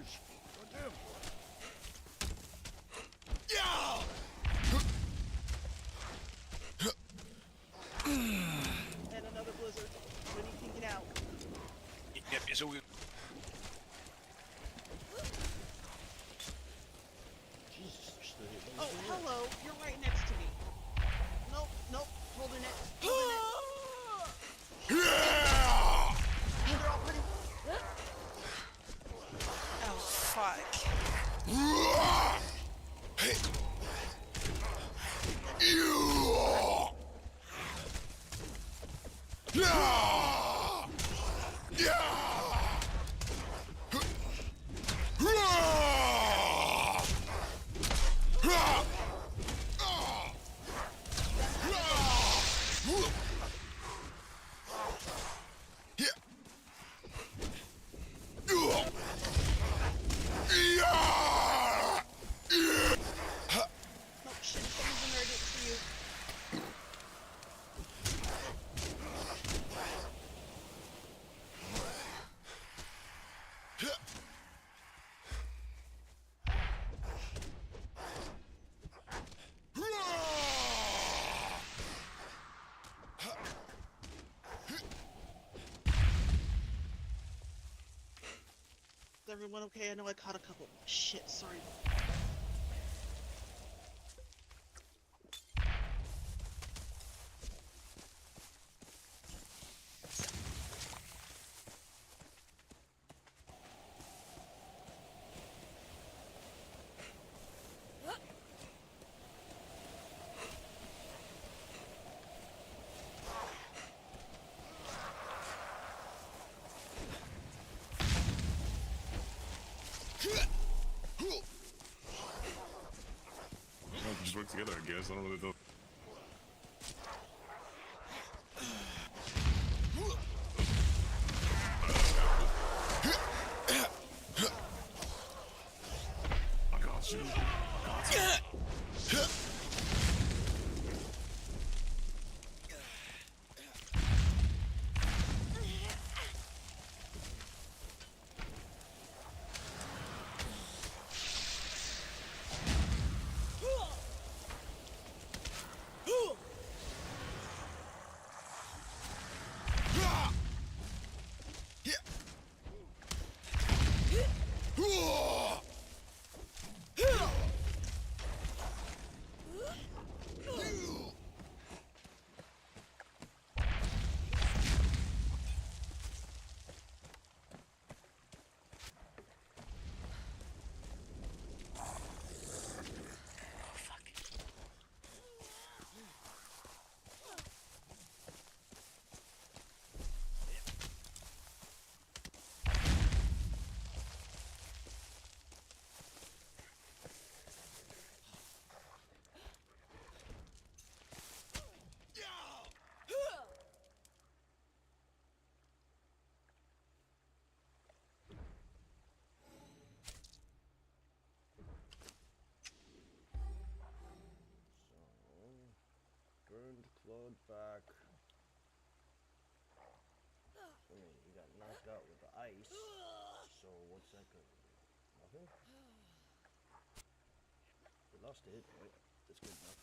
S1: Charge! Goddamn!
S2: Yeah!
S4: And another blizzard. When he can get out.
S2: Yep, so we...
S1: Jesus,
S4: Oh, hello. You're right next to me. Nope, nope. Holding it. Holding it. They're all pretty...
S11: Oh, fuck.
S4: Oh, shit. Someone's in there. I didn't see you. Is everyone okay? I know I caught a couple. Shit, sorry.
S15: Just work together, I guess. I don't really know. I got you. I got you.
S1: Burned, clawed back. I mean, you got knocked out with the ice. So what's that gonna do? Nothing? We lost it, right? That's good enough.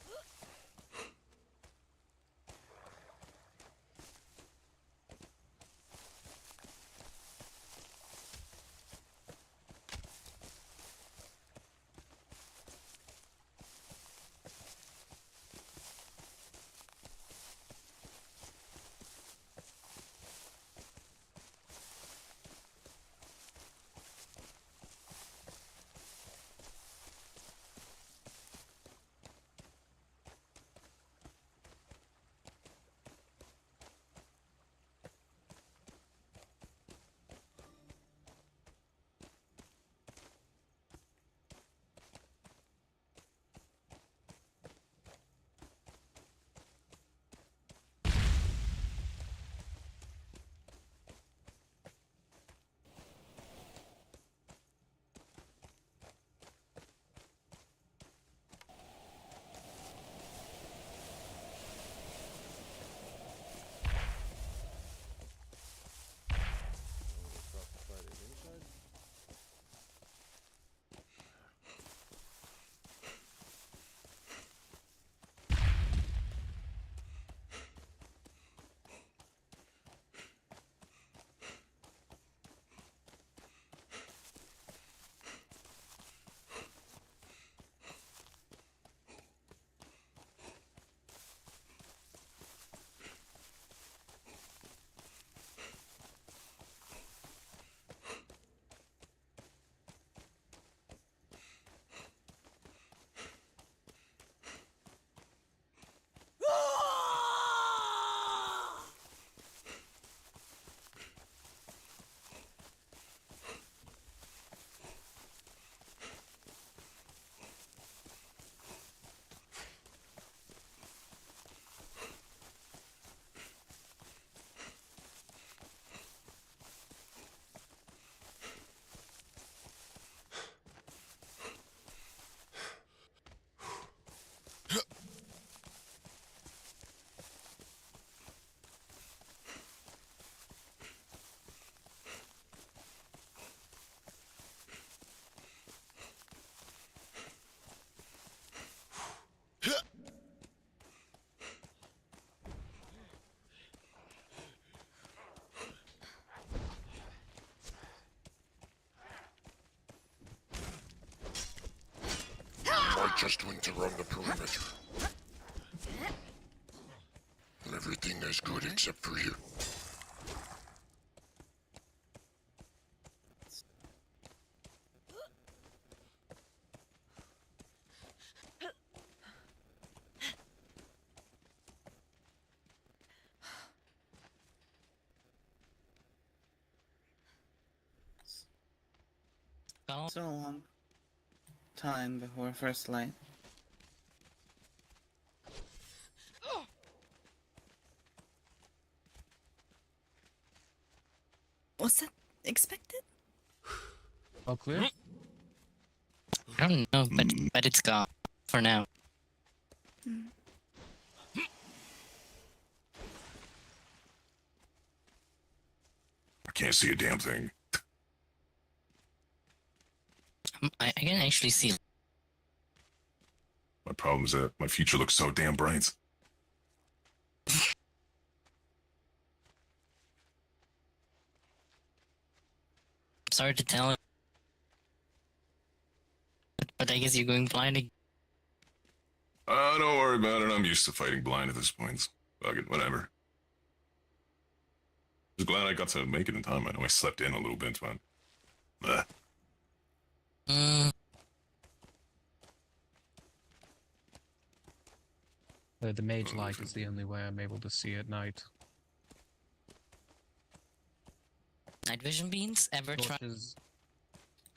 S2: just went around the perimeter. Everything is good except for you.
S14: So long time before first light.
S11: Was that expected?
S8: All clear?
S6: I don't know, but it's gone for now.
S15: I can't see a damn thing.
S6: I can actually see.
S15: My problem is that my future looks so damn bright.
S6: Sorry to tell, but I guess you're going blind again.
S15: Don't worry about it. I'm used to fighting blind at this point. Fuck it, whatever. Just glad I got to make it in time. I know I slept in a little bit, but...
S8: The mage light is the only way I'm able to see at night.
S6: Night vision beams? Ever tried?
S8: Torches,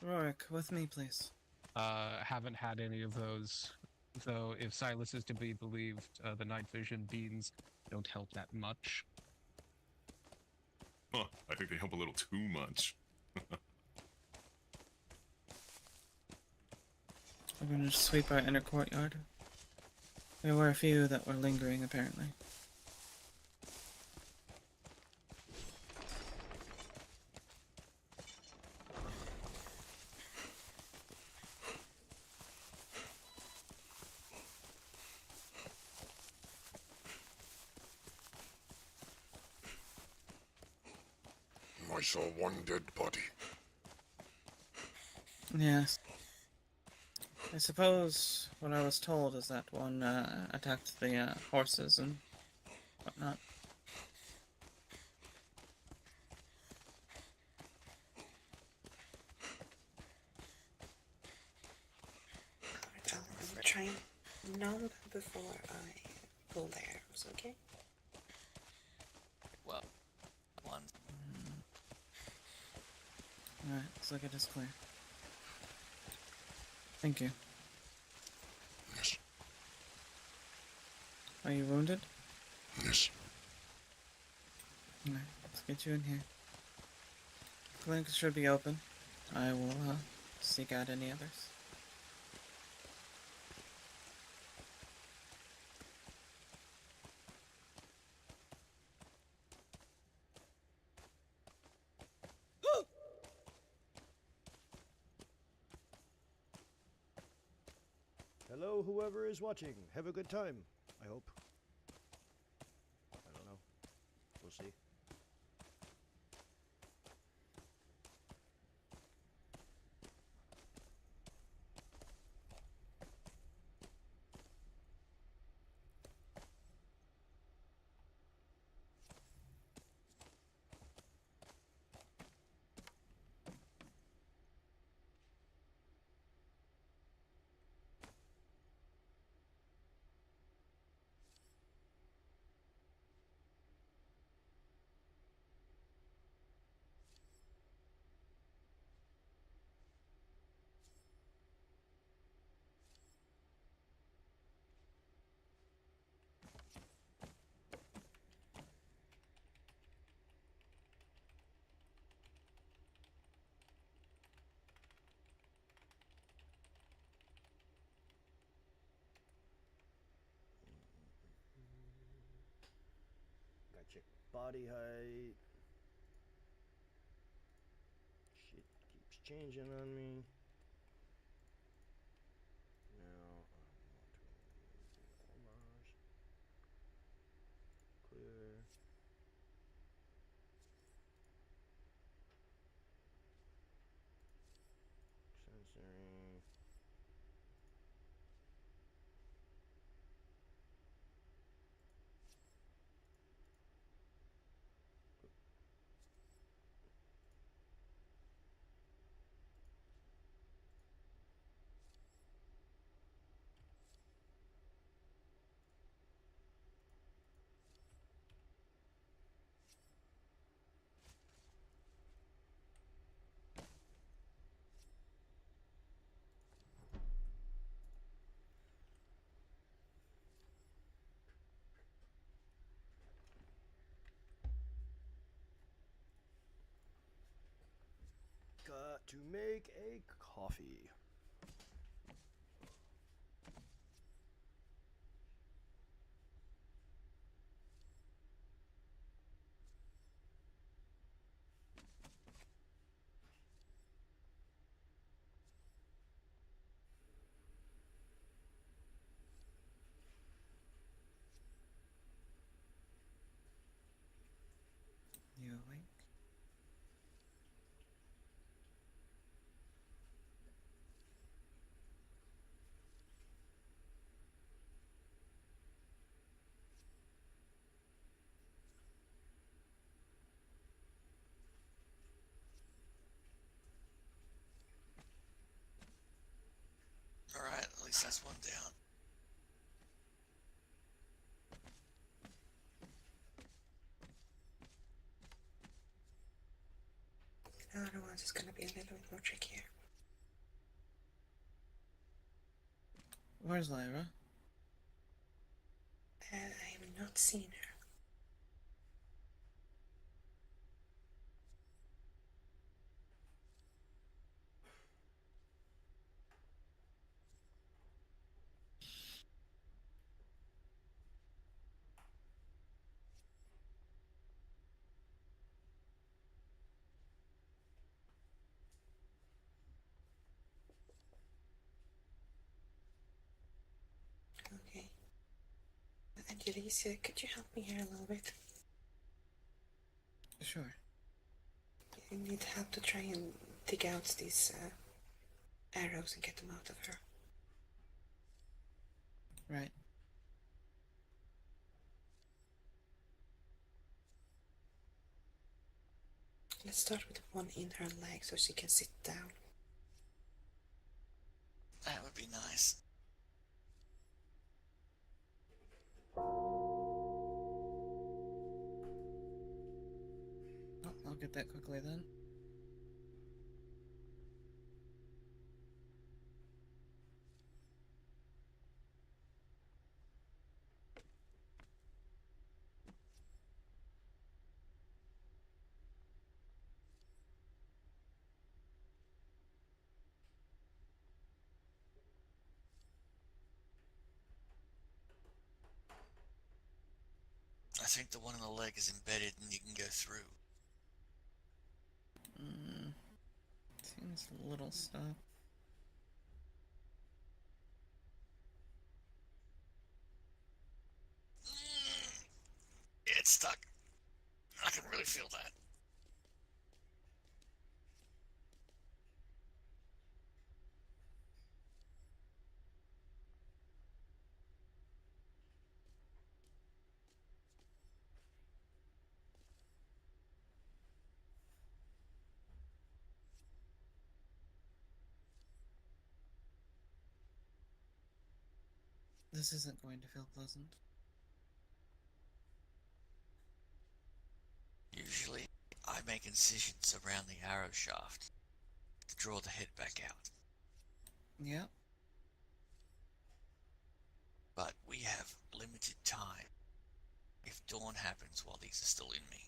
S14: Rurik, with me, please.
S8: haven't had any of those. Though, if Silas is to be believed, the night vision beams don't help that much.
S15: Huh, I think they help a little too much.
S14: We're gonna sweep our inner courtyard. There were a few that were lingering, apparently.
S2: I saw one dead body.
S14: Yes. I suppose what I was told is that one attacked the horses and whatnot.
S16: We're trying none before I pull the arrows, okay?
S5: Well, one.
S14: Alright, let's look at this clear. Thank you.
S2: Yes.
S14: Are you wounded?
S2: Yes.
S14: Alright, let's get you in here. Clinic should be open. I will seek out any others.
S1: Hello, whoever is watching. Have a good time, I hope. I don't know. We'll see. Check body height. Shit keeps changing on me. Now I want to do homage. Clear. Sensory. to make a coffee.
S14: You awake?
S5: Alright, at least that's one down.
S16: The other one's is gonna be a little bit more trickier.
S14: Where's Lyra?
S16: I have not seen her. Okay. Angelisa, could you help me here a little bit?
S14: Sure.
S16: I need help to try and dig out these arrows and get them out of her.
S14: Right.
S16: Let's start with one in her leg so she can sit down.
S5: That would be nice.
S14: Oh, I'll get that quickly then.
S5: I think the one on the leg is embedded and you can go through.
S14: Seems a little stuff.
S5: It's stuck. I can really feel that.
S14: This isn't going to feel pleasant.
S5: Usually, I make incisions around the arrow shaft to draw the head back out.
S14: Yeah.
S5: But we have limited time if dawn happens while these are still in me.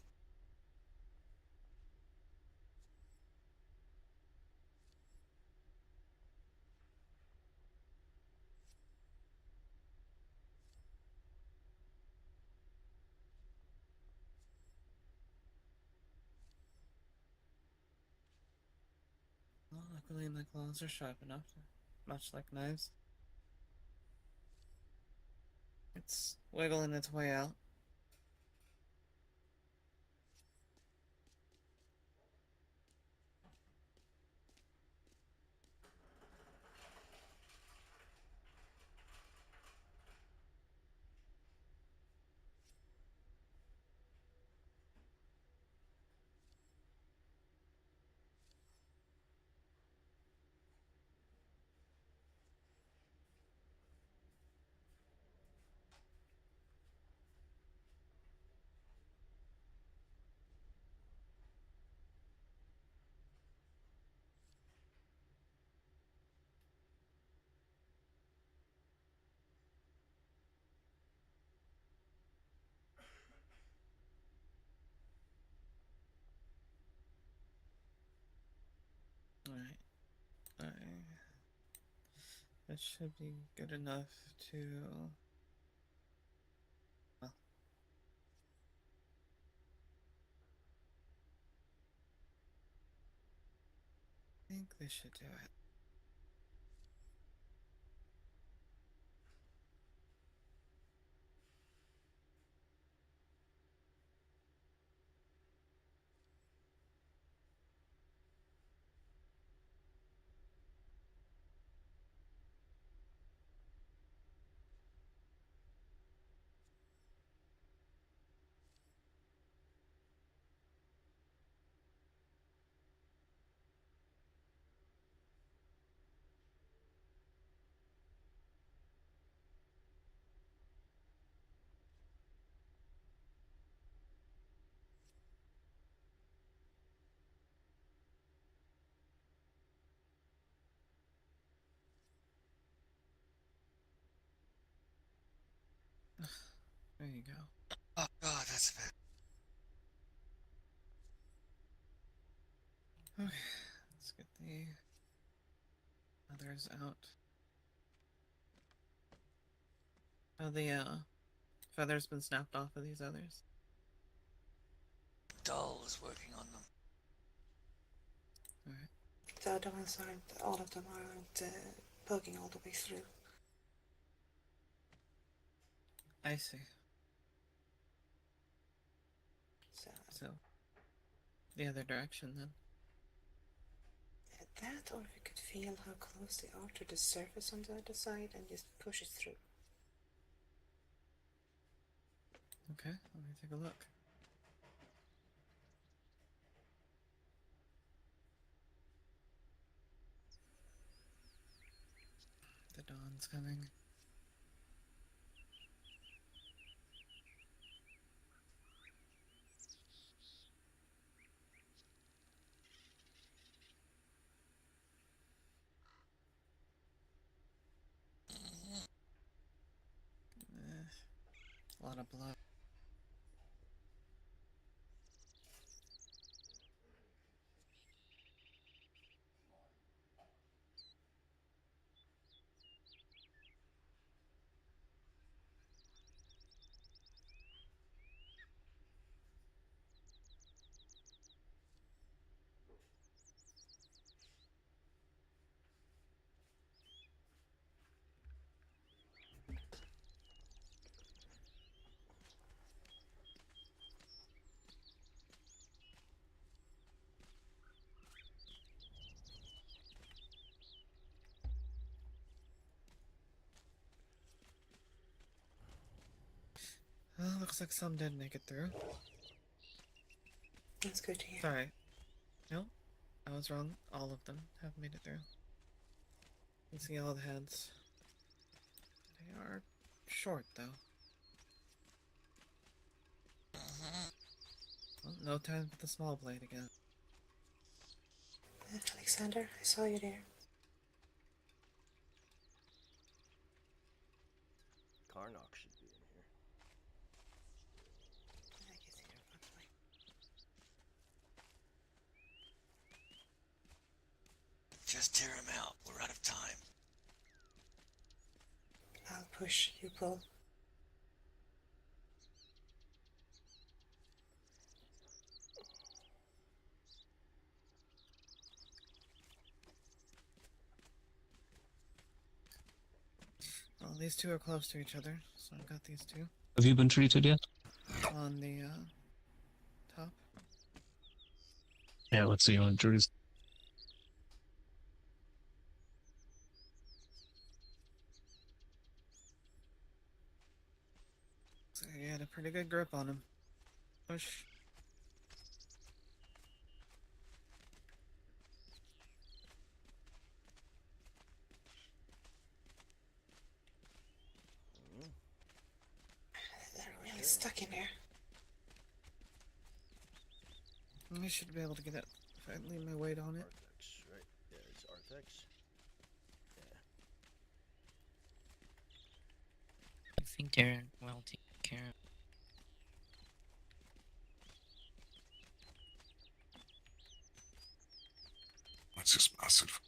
S14: Well, luckily my claws are sharp enough, much like knives. It's wiggling its way out. That should be good enough to. Well. I think this should do it. There you go.
S5: Oh god, that's bad.
S14: Okay, let's get the others out. Oh, the feather's been snapped off of these others.
S5: Doll is working on them.
S14: Alright.
S16: The other ones aren't, all of them aren't poking all the way through.
S14: I see.
S16: So
S14: the other direction then.
S16: that, or if you could feel how close they are to the surface on the other side and just push it through.
S14: Okay, let me take a look. The dawn's coming. A lot of blood. Well, looks like some did make it through.
S16: That's good to hear.
S14: Sorry. No, I was wrong. All of them have made it through. You can see all the heads. They are short, though. Well, no time for the small blade again.
S16: Alexander, I saw you there.
S1: Karnak should be in here.
S16: I can see her properly.
S5: Just tear him out. We're out of time.
S16: I'll push, you pull.
S14: Well, these two are close to each other, so I've got these two.
S8: Have you been treated yet?
S14: On the, top.
S8: Yeah, let's see your injuries.
S14: So you had a pretty good grip on him. Push.
S16: They're really stuck in there.
S14: I should be able to get it if I leave my weight on it.
S1: Arthex, right? Yeah, it's Arthex. Yeah.
S6: I think they're well taken care of.
S15: That's just massive.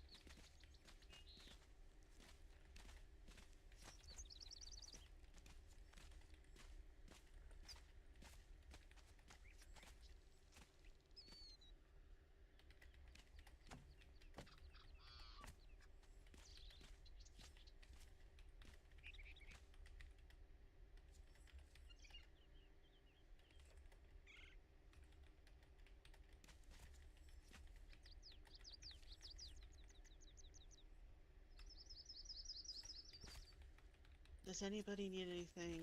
S4: Does anybody need anything,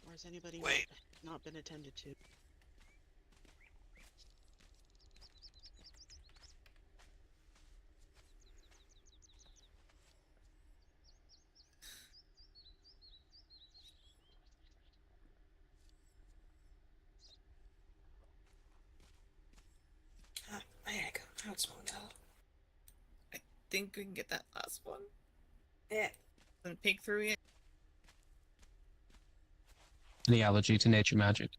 S4: or has anybody not been attended to?
S16: Ah, there you go. Now it's motel.
S14: I think we can get that last one.
S16: Yeah.
S14: And peek through it.
S8: The allergy to nature magic.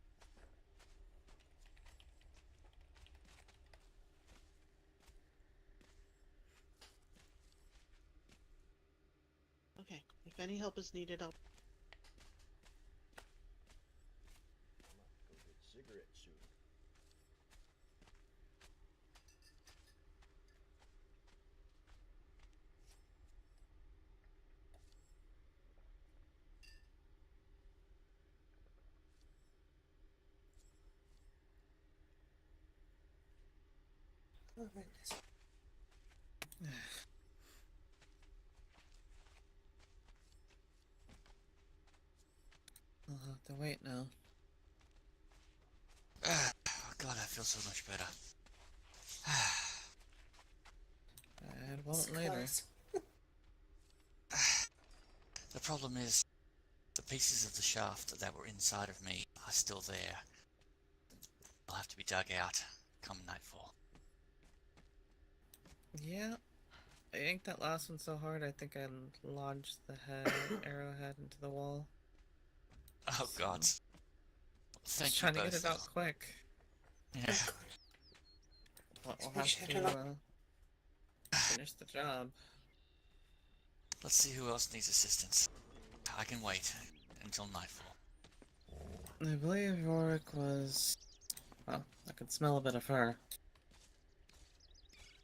S4: Okay, if any help is needed, I'll...
S1: Go get cigarettes soon.
S16: Oh, goodness.
S14: I'll have to wait now.
S5: Oh God, I feel so much better.
S14: And won't later.
S5: The problem is, the pieces of the shaft that were inside of me are still there. They'll have to be dug out come nightfall.
S14: Yeah. I yanked that last one so hard I think I lodged the head arrowhead into the wall.
S5: Oh God. Thank
S14: Just
S5: you
S14: trying to
S5: both.
S14: get it out quick.
S5: Yeah.
S14: But we'll have to finish the job.
S5: Let's see who else needs assistance. I can wait until nightfall.
S14: I believe Rurik was... Well, I could smell a bit of fur.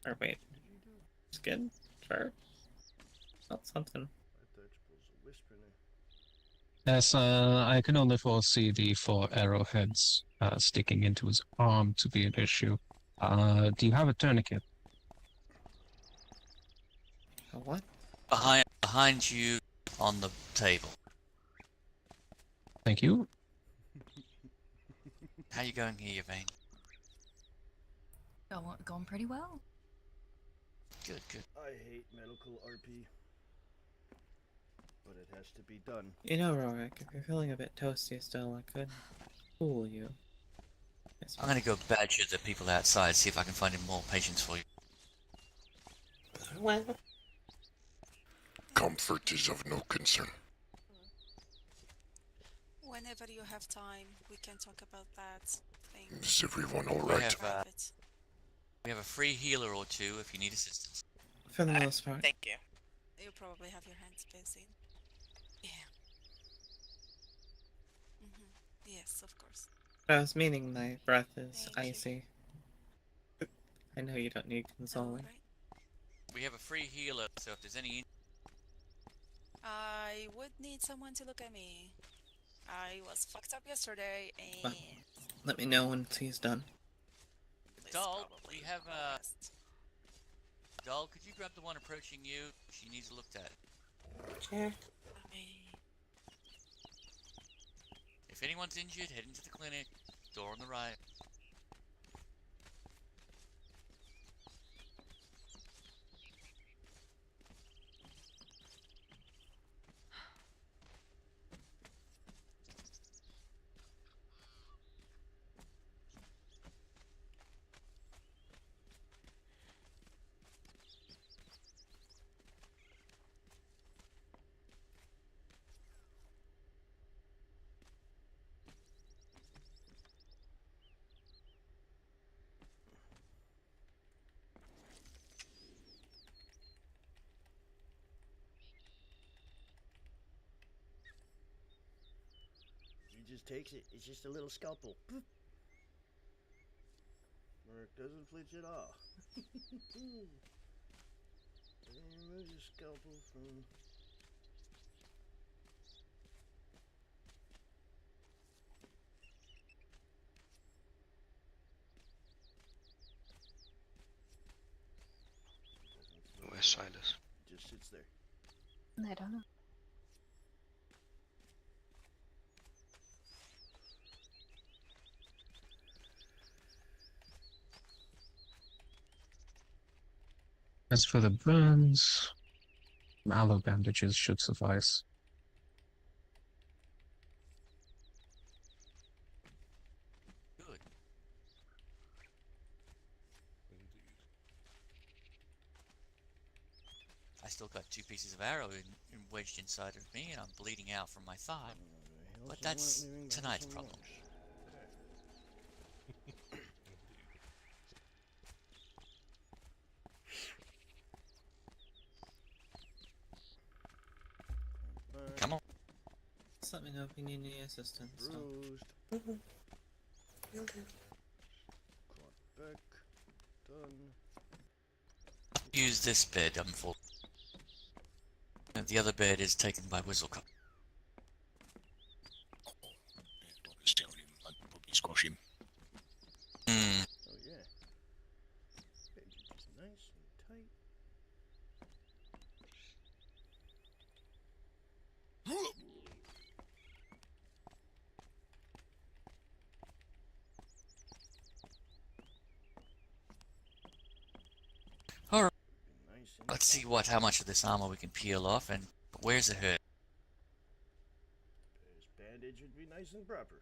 S14: Or wait. Skin? Fur? Smelled something.
S8: Yes, I can only foresee the 4 arrowheads sticking into his arm to be an issue. Do you have a tourniquet?
S14: A what?
S5: Behind you on the table.
S8: Thank you.
S5: How you going here, Yvain?
S17: Going pretty well.
S5: Good, good.
S1: I hate medical RP, but it has to be done.
S14: You know, Rurik, if you're feeling a bit toasty still, I could fool you.
S5: I'm gonna go badger the people outside, see if I can find more patients for you.
S16: Well,
S2: Comfort is of no concern.
S11: Whenever you have time, we can talk about that thing.
S2: Is everyone alright?
S5: We have a free healer or two if you need assistance.
S14: For the most part.
S12: Thank you.
S11: You probably have your hands busy. Yeah. Yes, of course.
S14: I was meaning my breath is icy. I know you don't need consoling.
S5: We have a free healer, so if there's any...
S11: I would need someone to look at me. I was fucked up yesterday and...
S14: Let me know once he's done.
S5: Doll, we have a... Doll, could you grab the one approaching you? She needs looked at.
S16: Sure.
S5: If anyone's injured, head into the clinic. Door on the right.
S1: He just takes it. It's just a little scalpel. Or it doesn't flinch at all. There's a scalpel from...
S7: Where's Silas?
S1: Just sits there.
S17: I don't know.
S8: As for the burns, aloe bandages should suffice.
S5: Good. I still got 2 pieces of arrow wedged inside of me, and I'm bleeding out from my thigh. But that's tonight's problem. Come on.
S14: Just let me know if you need any assistance.
S1: Bruised.
S16: Will do.
S1: Back. Done.
S5: Use this bed, unfortunately. The other bed is taken by Whizzlecup.
S9: Still him. I'd probably squash him.
S5: Hmm.
S1: Oh yeah. It's nice and tight.
S5: Alright. Let's see how much of this armor we can peel off, and where's it hurt?
S1: This bandage would be nice and proper.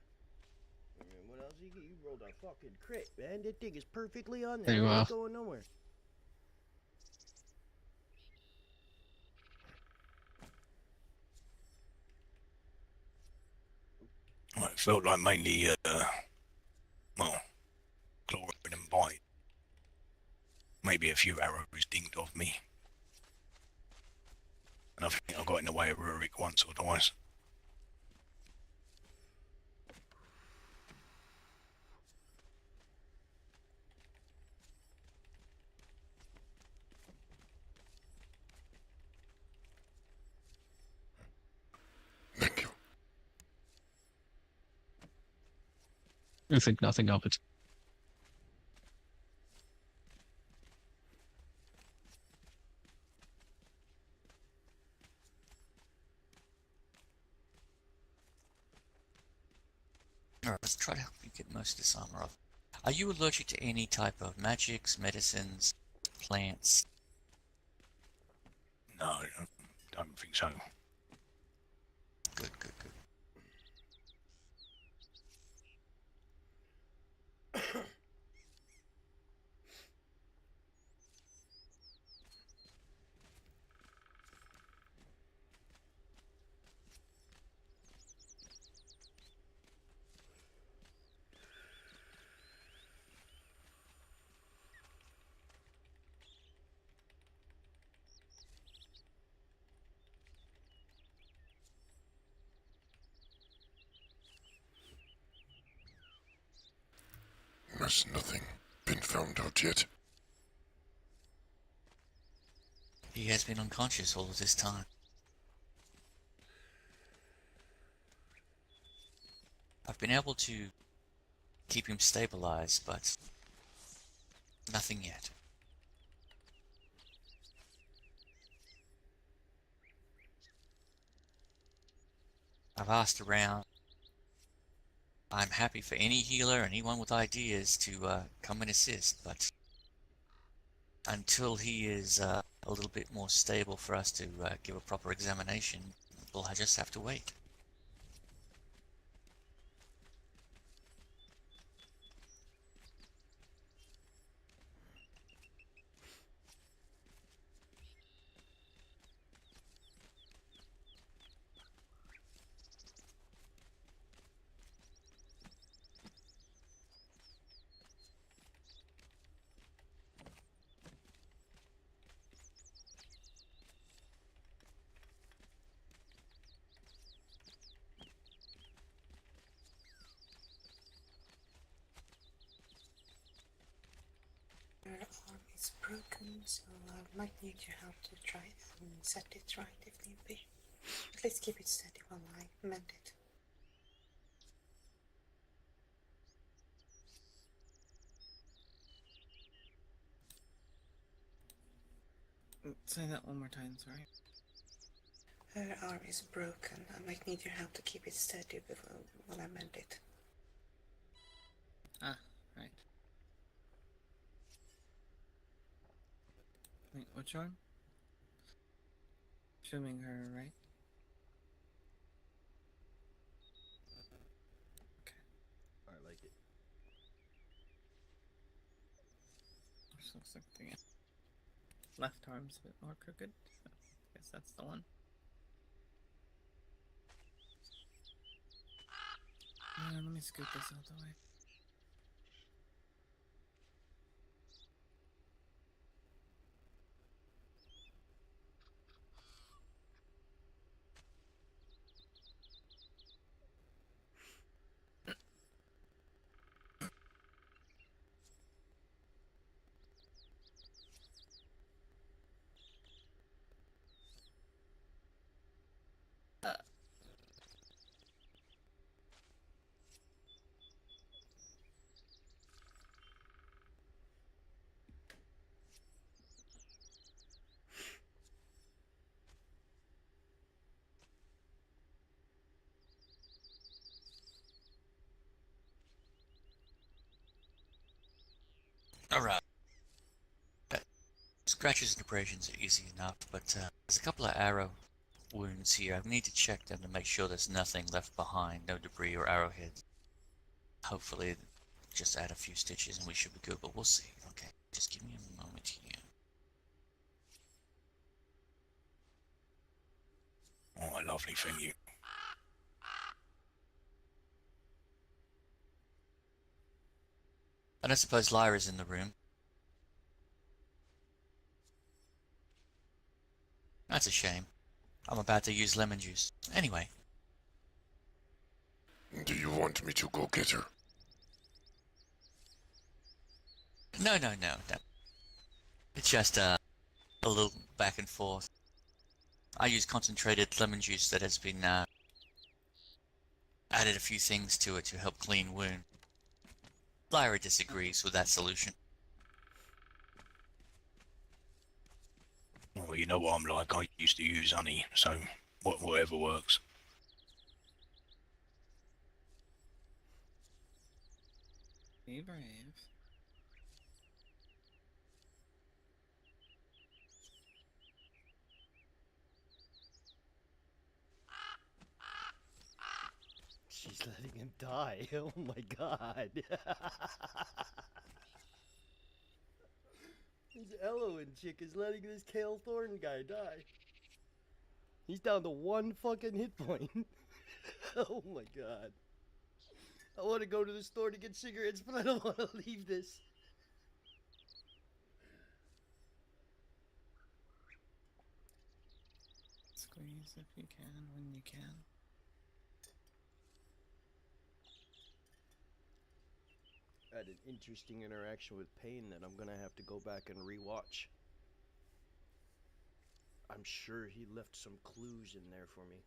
S1: And what else you get? You rolled a fucking crit, man. That thing is perfectly on there.
S8: There you
S1: It
S8: are.
S1: ain't going nowhere.
S9: Well, it felt like mainly, well, clawing and bite. Maybe a few arrows dinged off me. And I think I got in the way of Rurik once or twice.
S2: Thank you.
S8: You think nothing of it.
S5: Alright, let's try to help you get most of this armor off. Are you allergic to any type of magics, medicines, plants?
S9: No, I don't think so.
S5: Good, good, good.
S2: Has nothing been found out yet?
S5: He has been unconscious all of this time. I've been able to keep him stabilized, but nothing yet. I've asked around. I'm happy for any healer, anyone with ideas to come and assist, but until he is a little bit more stable for us to give a proper examination, we'll just have to wait.
S16: Your arm is broken, so I might need your help to try and set it right if need be. At least keep it steady while I mend it.
S14: Say that one more time, sorry.
S16: Her arm is broken. I might need your help to keep it steady while I mend it.
S14: Ah, right. Wait, which one? Assuming her, right?
S1: I like it.
S14: This looks like the left arm's a bit more crooked. So I guess that's the one. Let me scoot this out the way.
S5: Alright. Scratches and abrasions are easy enough, but there's a couple of arrow wounds here. I need to check them to make sure there's nothing left behind, no debris or arrowheads. Hopefully, just add a few stitches and we should be good, but we'll see. Okay, just give me a moment here.
S17: Oh, lovely, thank you.
S5: I don't suppose Lyra's in the room. That's a shame. I'm about to use lemon juice. Anyway.
S2: Do you want me to go get her?
S5: No. It's just a little back and forth. I use concentrated lemon juice that has been added a few things to it to help clean wound. Lyra disagrees with that solution.
S17: Well, you know what I'm like. I used to use honey, so whatever works.
S14: Be brave.
S1: She's letting him die. Oh my god. This Eloin chick is letting this Kale Thorn guy die. He's down to 1 fucking hit point. Oh my god. I want to go to the store to get cigarettes, but I don't want to leave this.
S14: Squeeze if you can, when you can.
S1: I had an interesting interaction with Pain that I'm gonna have to go back and rewatch. I'm sure he left some clues in there for me.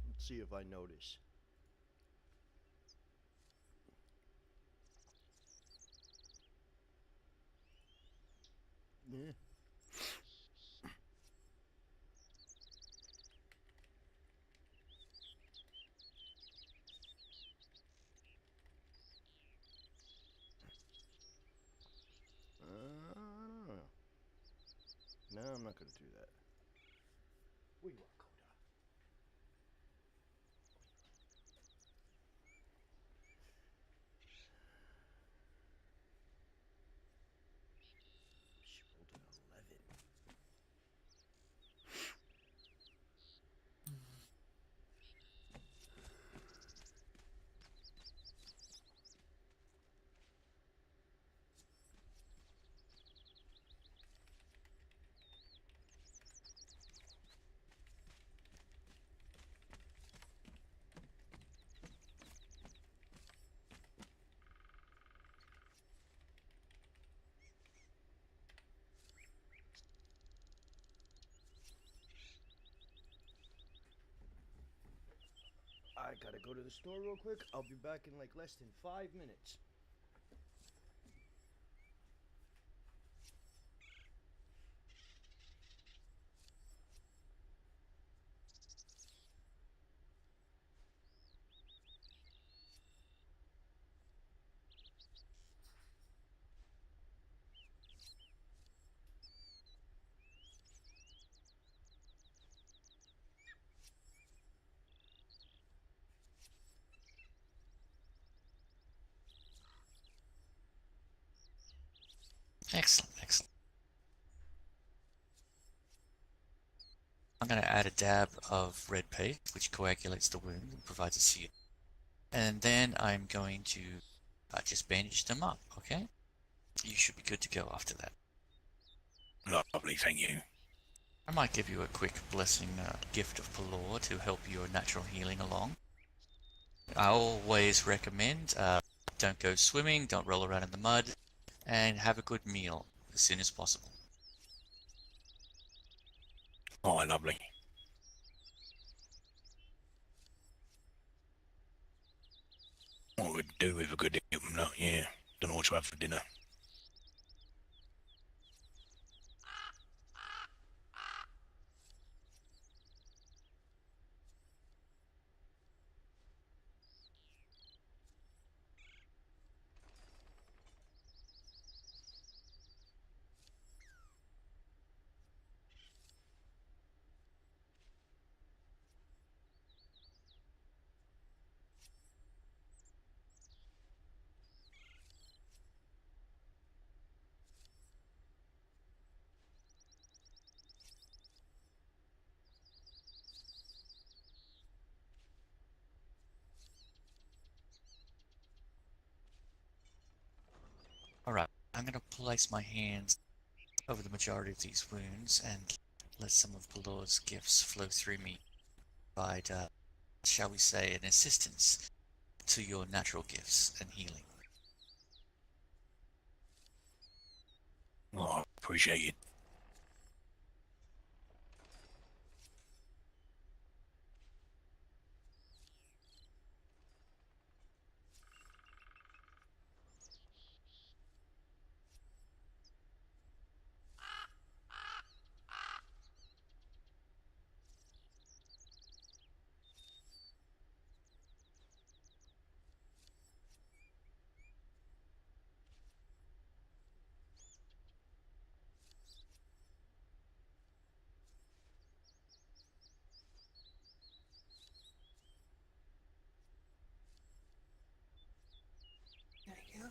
S1: Let's see if I notice. Yeah. I don't know. No, I'm not gonna do that. We want Coda. She rolled an 11. I gotta go to the store real quick. I'll be back in like less than 5 minutes.
S5: Excellent, excellent. I'm going to add a dab of red paste, which coagulates the wound and provides a seal. And then I'm going to just bandage them up, okay? You should be good to go after that.
S17: Lovely, thank you.
S5: I might give you a quick blessing gift of Palor to help your natural healing along. I always recommend don't go swimming, don't roll around in the mud, and have a good meal as soon as possible.
S17: Oh, lovely. What would do with a good nut, yeah. Don't know what to have for dinner.
S5: Alright, I'm going to place my hands over the majority of these wounds and let some of Palor's gifts flow through me, provide, shall we say, an assistance to your natural gifts and healing.
S17: Oh, I appreciate it.
S16: There we go.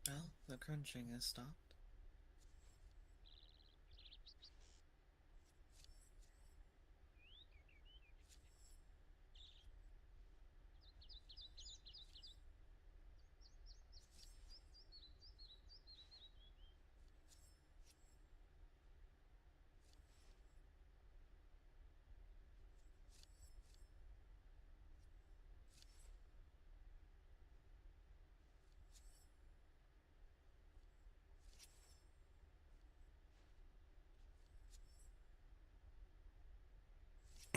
S14: Well, the crunching has stopped.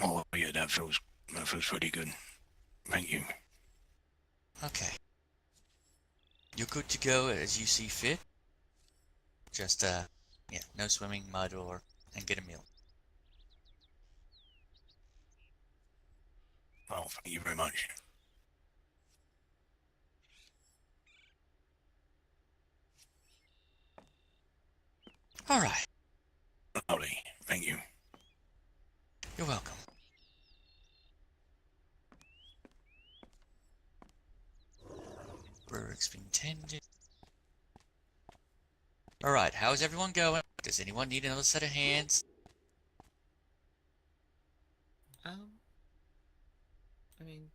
S17: Oh, yeah, that feels pretty good. Thank you.
S5: Okay. You're good to go as you see fit. Just, yeah, no swimming, mud, and get a meal.
S17: Oh, thank you very much.
S5: Alright.
S17: Lovely, thank you.
S5: You're welcome. Rurik's been tended. Alright, how's everyone going? Does anyone need another set of hands?
S14: I mean,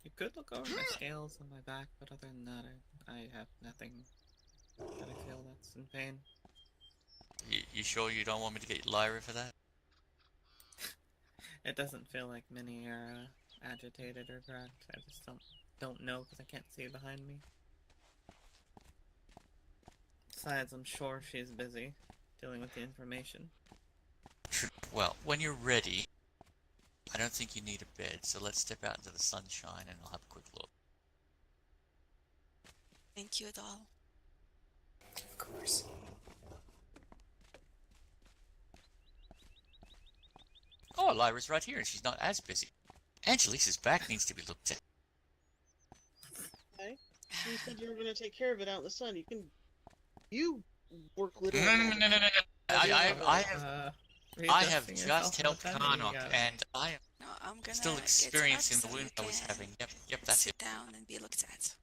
S14: you could look over my scales on my back, but other than that, I have nothing that I feel that's in pain.
S5: You sure you don't want me to get Lyra for that?
S14: It doesn't feel like many are agitated or cracked. I just don't know because I can't see behind me. Besides, I'm sure she's busy dealing with the information.
S5: Well, when you're ready, I don't think you need a bed, so let's step out into the sunshine and I'll have a quick look.
S11: Thank you, doll.
S16: Of course.
S5: Oh, Lyra's right here and she's not as busy. Angelisa's back needs to be looked at.
S4: Okay. You said you were going to take care of it out in the sun. You work literally.
S5: No. I have just helped Karnok, and I am
S11: No, I'm gonna
S5: still
S11: get
S5: experiencing
S11: up
S5: the
S11: so
S5: wound
S11: you
S5: I was
S11: can
S5: having. Yep, that's
S11: sit
S5: it.
S11: down and be looked at.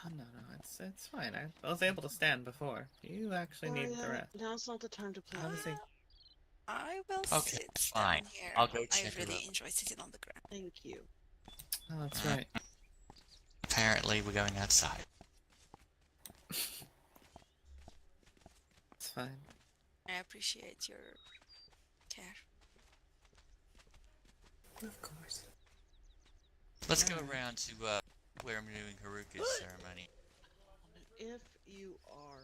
S14: Oh no, it's fine. I was able to stand before. You actually need the rest.
S4: Now's not the time to play.
S14: Honestly,
S11: I will
S5: Okay,
S11: sit
S5: fine.
S11: down here.
S5: I'll go
S11: I
S5: check her
S11: really
S5: out.
S11: enjoy sitting on the ground.
S4: Thank you.
S14: oh, that's right.
S5: Apparently, we're going outside.
S14: It's fine.
S11: I appreciate your care.
S16: Of course.
S5: Let's go around to where I'm doing Haruka's ceremony.
S4: If you are...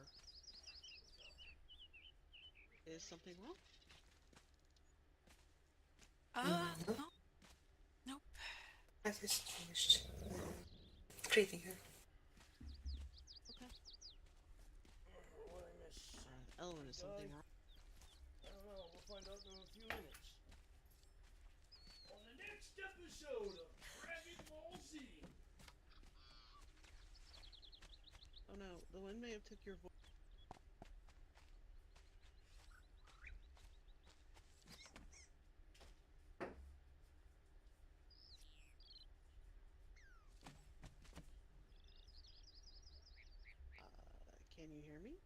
S4: Is something wrong?
S16: No.
S11: Nope.
S16: I just finished greeting her.
S4: Okay. Ellen, is something wrong?
S1: I don't know. We'll find out in a few minutes. On the next episode of Dragon Ball Z.
S4: Oh no, the wind may have took your voice. Can you hear me?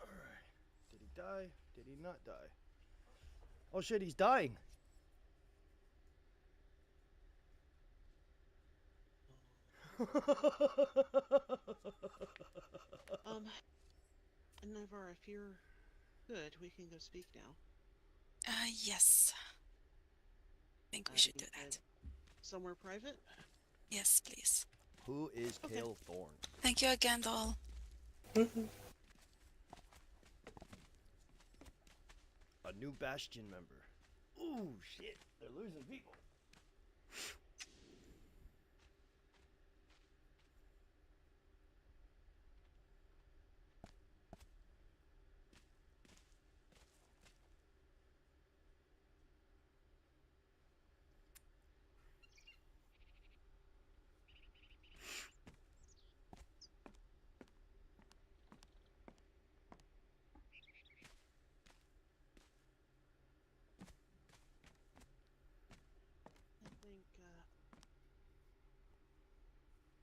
S1: Alright. Did he die? Did he not die? Oh shit, he's dying!
S4: Never, if you're good, we can go speak now.
S11: Yes. I think we should do that.
S4: Somewhere private?
S11: Yes, please.
S1: Who is Kale Thorn?
S11: Thank you again, doll.
S1: A new Bastion member. Ooh, shit. They're losing people.
S4: I think,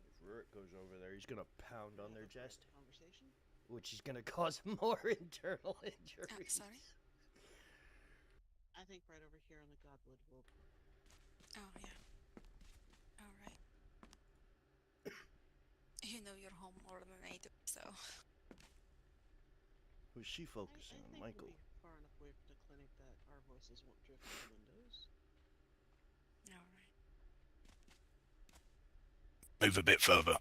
S1: If Rurik goes over there, he's gonna pound on their chest.
S4: Conversation?
S1: Which is gonna cause more internal injuries.
S11: Sorry?
S4: I think right over here on the Godwood will...
S11: Oh, yeah. Alright. You know your home more than I do, so...
S1: Who's she focusing on?
S4: I think
S1: Michael.
S4: we'll be far enough away from the clinic that our voices won't drift through the windows.
S11: Alright.
S17: Move a bit further.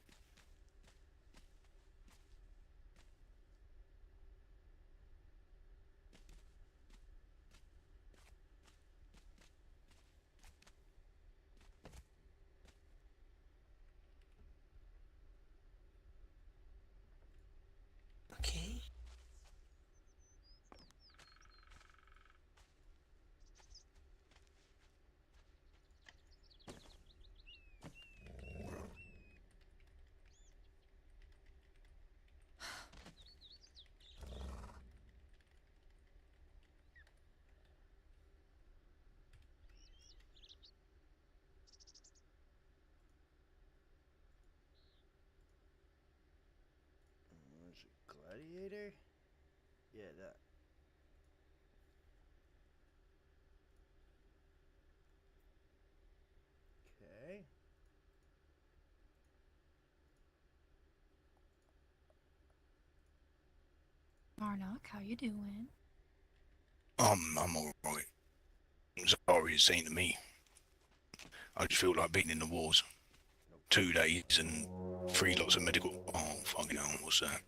S16: Okay.
S1: elevator? Yeah, that. Okay.
S18: Marnock, how you doing?
S17: I'm alright. Sorry it seemed to me. I just feel like being in the wars. 2 days and 3 lots of medical. Oh, fucking hell, what's that?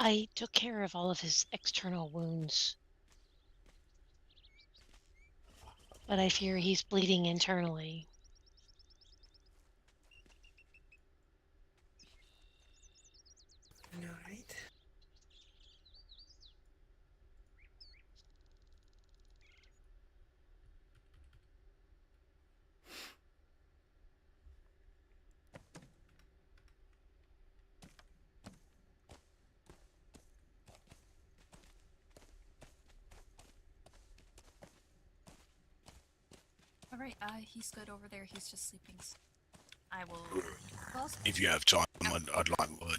S19: I took care of all of his external wounds. But I fear he's bleeding internally.
S16: Alright.
S18: Alright, he's good over there. He's just sleeping. I will.
S17: If you have time, I'd like a word.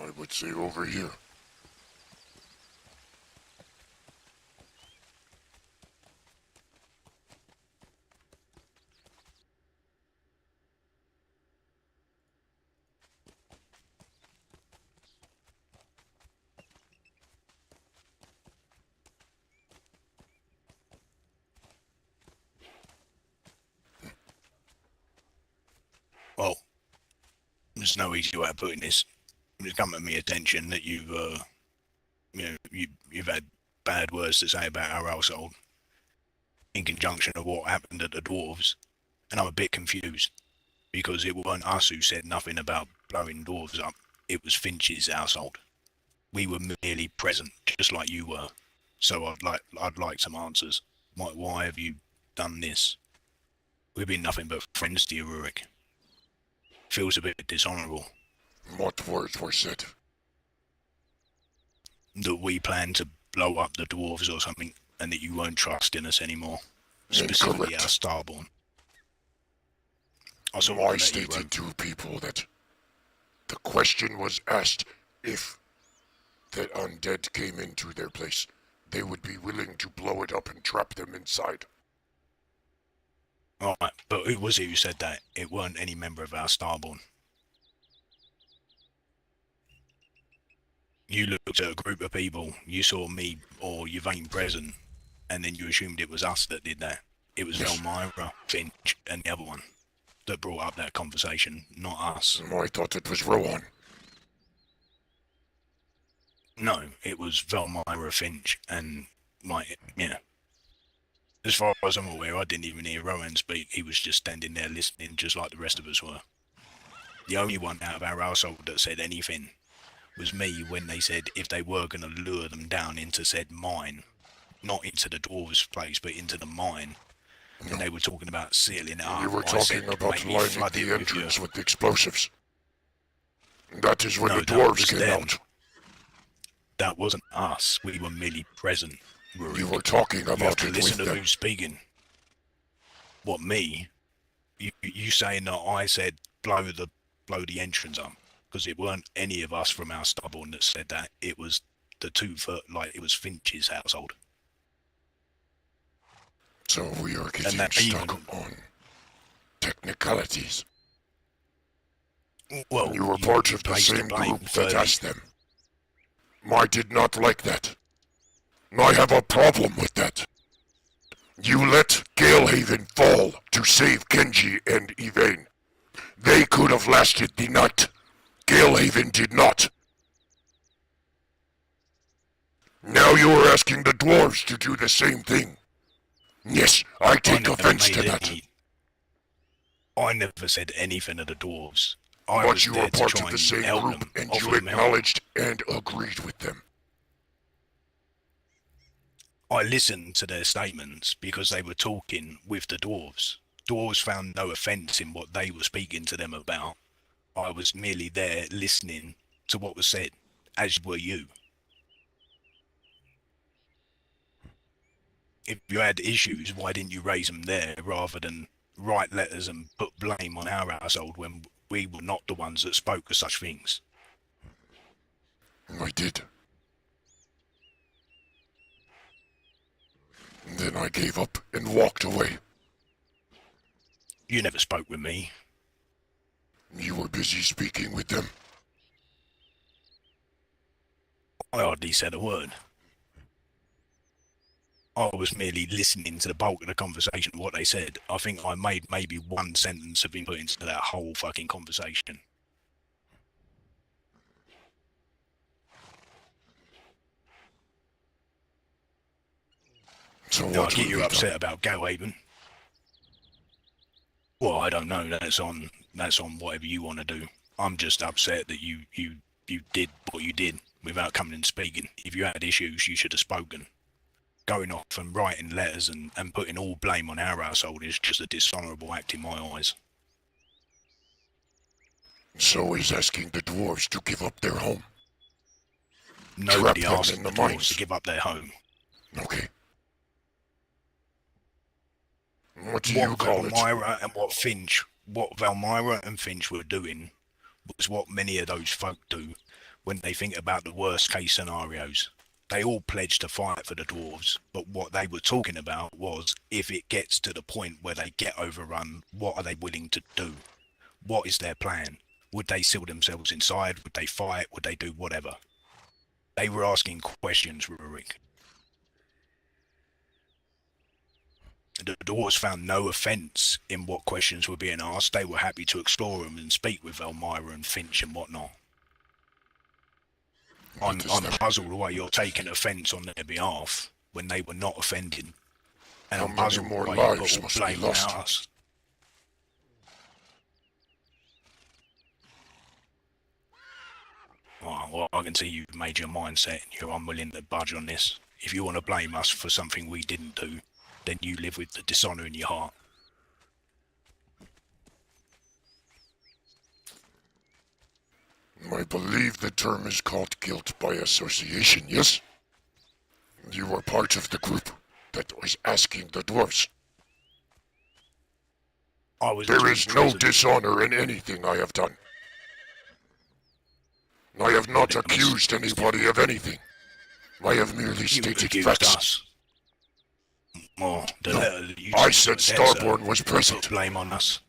S2: I would say over here.
S17: Well, there's no easy way of putting this. It's come to my attention that you've had bad words to say about our household in conjunction of what happened at the dwarves, and I'm a bit confused because it wasn't us who said nothing about blowing dwarves up. It was Finch's household. We were merely present, just like you were. So I'd like some answers. Why have you done this? We've been nothing but friends to you, Rurik. Feels a bit dishonourable.
S2: What words were said?
S17: That we plan to blow up the dwarves or something, and that you won't trust in us anymore. Specifically our Starborn.
S2: I stated to people that the question was asked if that undead came into their place, they would be willing to blow it up and trap them inside.
S17: Alright, but who was it who said that? It weren't any member of our Starborn. You looked at a group of people, you saw me or Yvain present, and then you assumed it was us that did that. It was Velmyra, Finch, and the other one that brought up that conversation, not us.
S2: I thought it was Rowan.
S17: No, it was Velmyra, Finch, and as far as I'm aware, I didn't even hear Rowan speak. He was just standing there listening, just like the rest of us were. The only one out of our household that said anything was me when they said if they were going to lure them down into said mine, not into the dwarves' place, but into the mine, and they were talking about sealing it up.
S2: You were talking about lining the entrance with explosives. That is when the dwarves came out.
S17: That wasn't us. We were merely present. Rurik.
S2: You were talking about
S17: you have to
S2: it
S17: listen
S2: with
S17: to
S2: them.
S17: who's speaking. What, me? You saying that I said blow the entrance up? Because it weren't any of us from our Starborn that said that. It was the it was Finch's household.
S2: So we are getting stuck on technicalities.
S17: Well,
S2: you were part of the
S17: placed
S2: same
S17: the blame
S2: group that
S17: further.
S2: asked them. I did not like that. I have a problem with that. You let Galehaven fall to save Kenji and Yvain. They could have lasted the night. Galehaven did not. Now you are asking the dwarves to do the same thing. Yes, I take offense to that.
S17: I never said anything to the dwarves. I
S2: But
S17: was
S2: you
S17: there
S2: are
S17: to
S2: part
S17: try
S2: of the
S17: and
S2: same
S17: help
S2: group,
S17: them,
S2: and
S17: offer
S2: you
S17: them help.
S2: acknowledged and agreed with them.
S17: I listened to their statements because they were talking with the dwarves. Dwarves found no offence in what they were speaking to them about. I was merely there listening to what was said, as were you. If you had issues, why didn't you raise them there rather than write letters and put blame on our household when we were not the ones that spoke of such things?
S2: I did. Then I gave up and walked away.
S17: You never spoke with me.
S2: You were busy speaking with them.
S17: I hardly said a word. I was merely listening to the bulk of the conversation, what they said. I think I made maybe one sentence of input into that whole fucking conversation.
S2: So
S17: Now, I
S2: what
S17: get
S2: will
S17: you
S2: be
S17: upset
S2: done?
S17: about Galhaven. Well, I don't know. That's on whatever you want to do. I'm just upset that you did what you did without coming and speaking. If you had issues, you should have spoken. Going off and writing letters and putting all blame on our household is just a dishonourable act in my eyes.
S2: So is asking the dwarves to give up their home.
S17: Nobody
S2: Trap them
S17: asked
S2: in
S17: the
S2: the
S17: dwarves
S2: mines.
S17: to give up their home.
S2: Okay. What do you call it?
S17: What Valmyra and Finch were doing was what many of those folk do when they think about the worst case scenarios. They all pledged to fight for the dwarves, but what they were talking about was if it gets to the point where they get overrun, what are they willing to do? What is their plan? Would they seal themselves inside? Would they fight? Would they do whatever? They were asking questions, Rurik. The dwarves found no offence in what questions were being asked. They were happy to explore them and speak with Elmira and Finch and whatnot. I'm puzzled why you're taking offence on their behalf when they were not offending. And
S2: How
S17: I'm
S2: many
S17: puzzled
S2: more
S17: why you
S2: lives
S17: put all
S2: must be
S17: blame on
S2: lost?
S17: us. Well, I can see you've made your mind set and you're unwilling to budge on this. If you want to blame us for something we didn't do, then you live with the dishonour in your heart.
S2: I believe the term is called guilt by association, yes? You were part of the group that was asking the dwarves. There is no dishonor in anything I have done. I have not accused anybody of anything. I have merely stated
S17: accused
S2: facts.
S17: us. Well, the
S2: No,
S17: letter that you
S2: I
S17: sent
S2: said
S17: to Odessa
S2: Starborn was present.
S17: put blame on us.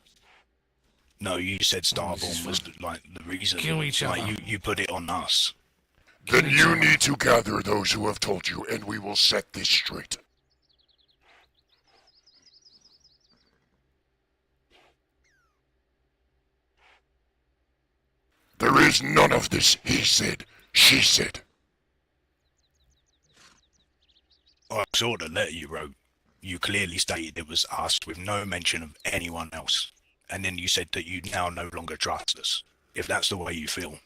S17: No, you said Starborn was like the reason.
S2: Kill each
S17: like,
S2: other.
S17: You put it on us.
S2: Then you need to gather those who have told you, and we will set this straight. There is none of this he said, she said.
S17: I saw the letter you wrote. You clearly stated it was us with no mention of anyone else. And then you said that you now no longer trust us. If that's the way you feel,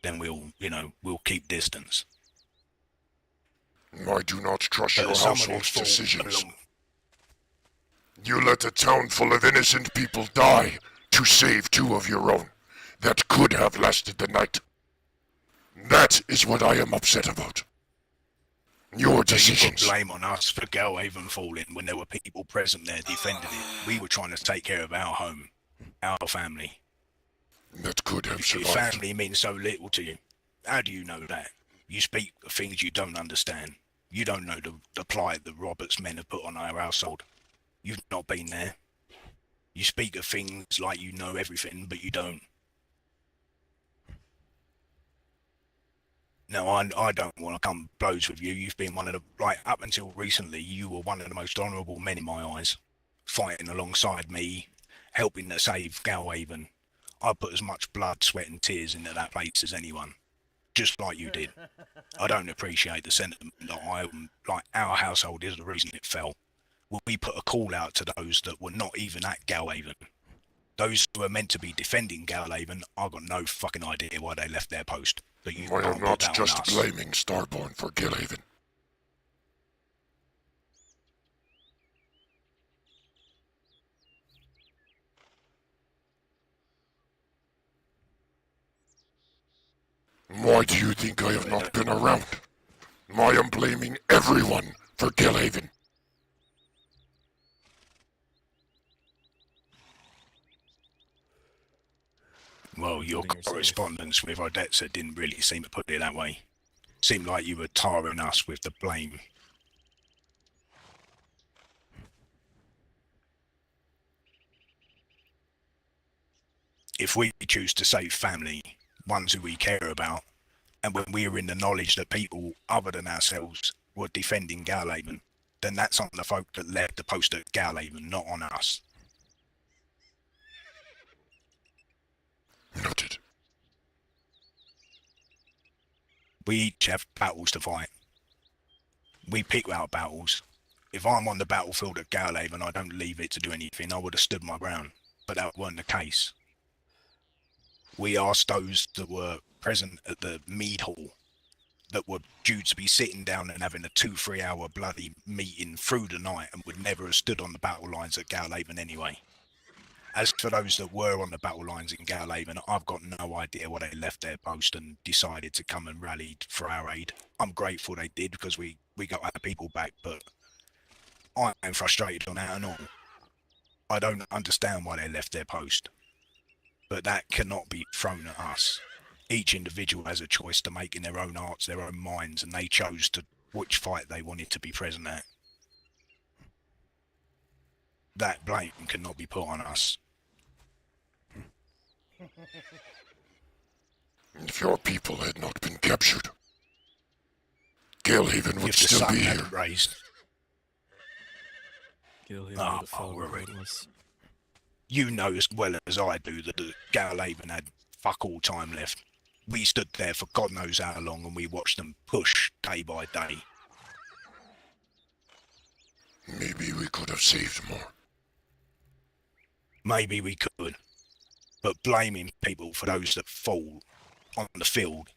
S17: then we'll keep distance.
S2: I do not trust
S17: But
S2: your
S17: some of
S2: household's
S17: this falls
S2: decisions.
S17: along-
S2: You let a town full of innocent people die to save two of your own that could have lasted the night. That is what I am upset about. Your
S17: So you
S2: decisions.
S17: put blame on us for Galhaven falling when there were people present there defending it. We were trying to take care of our home, our family.
S2: That could have
S17: Your
S2: survived.
S17: family means so little to you. How do you know that? You speak of things you don't understand. You don't know the plight that Robert's men have put on our household. You've not been there. You speak of things like you know everything, but you don't. No, I don't want to come blows with you. You've been one of the, like, up until recently, you were one of the most honourable men in my eyes, fighting alongside me, helping to save Galhaven. I put as much blood, sweat and tears into that place as anyone, just like you did. I don't appreciate the sentiment that like, our household is the reason it fell. We put a call out to those that were not even at Galhaven. Those who were meant to be defending Galhaven, I've got no fucking idea why they left their post. But you
S2: I
S17: can't
S2: am
S17: put
S2: not
S17: that on
S2: just
S17: us.
S2: blaming Starborn for Gilhaven. Why do you think I have not been around? I am blaming everyone for Gilhaven.
S17: Well, your correspondence with Odetsa didn't really seem to put it that way. Seemed like you were tarring us with the blame. If we choose to save family, ones who we care about, and when we are in the knowledge that people other than ourselves were defending Galhaven, then that's on the folk that left the post at Galhaven, not on us.
S2: Noted.
S17: We each have battles to fight. We pick our battles. If I'm on the battlefield at Galhaven, I don't leave it to do anything. I would have stood my ground, but that wasn't the case. We asked those that were present at the mead hall, that were due to be sitting down and having a 2-3 hour bloody meeting through the night and would never have stood on the battle lines at Galhaven anyway. As for those that were on the battle lines in Galhaven, I've got no idea why they left their post and decided to come and rally for our aid. I'm grateful they did because we got our people back, but I am frustrated on that and all. I don't understand why they left their post, but that cannot be thrown at us. Each individual has a choice to make in their own hearts, their own minds, and they chose to which fight they wanted to be present at. That blame cannot be put on us.
S2: If your people had not been captured, Gilhaven would
S17: If the
S2: still
S17: sun
S2: be here.
S17: hadn't raised.
S20: Rurik.
S17: You know as well as I do that the Galhaven had fuck all time left. We stood there for God knows how long and we watched them push day by day.
S2: Maybe we could have saved more.
S17: Maybe we could, but blaming people for those that fall on the field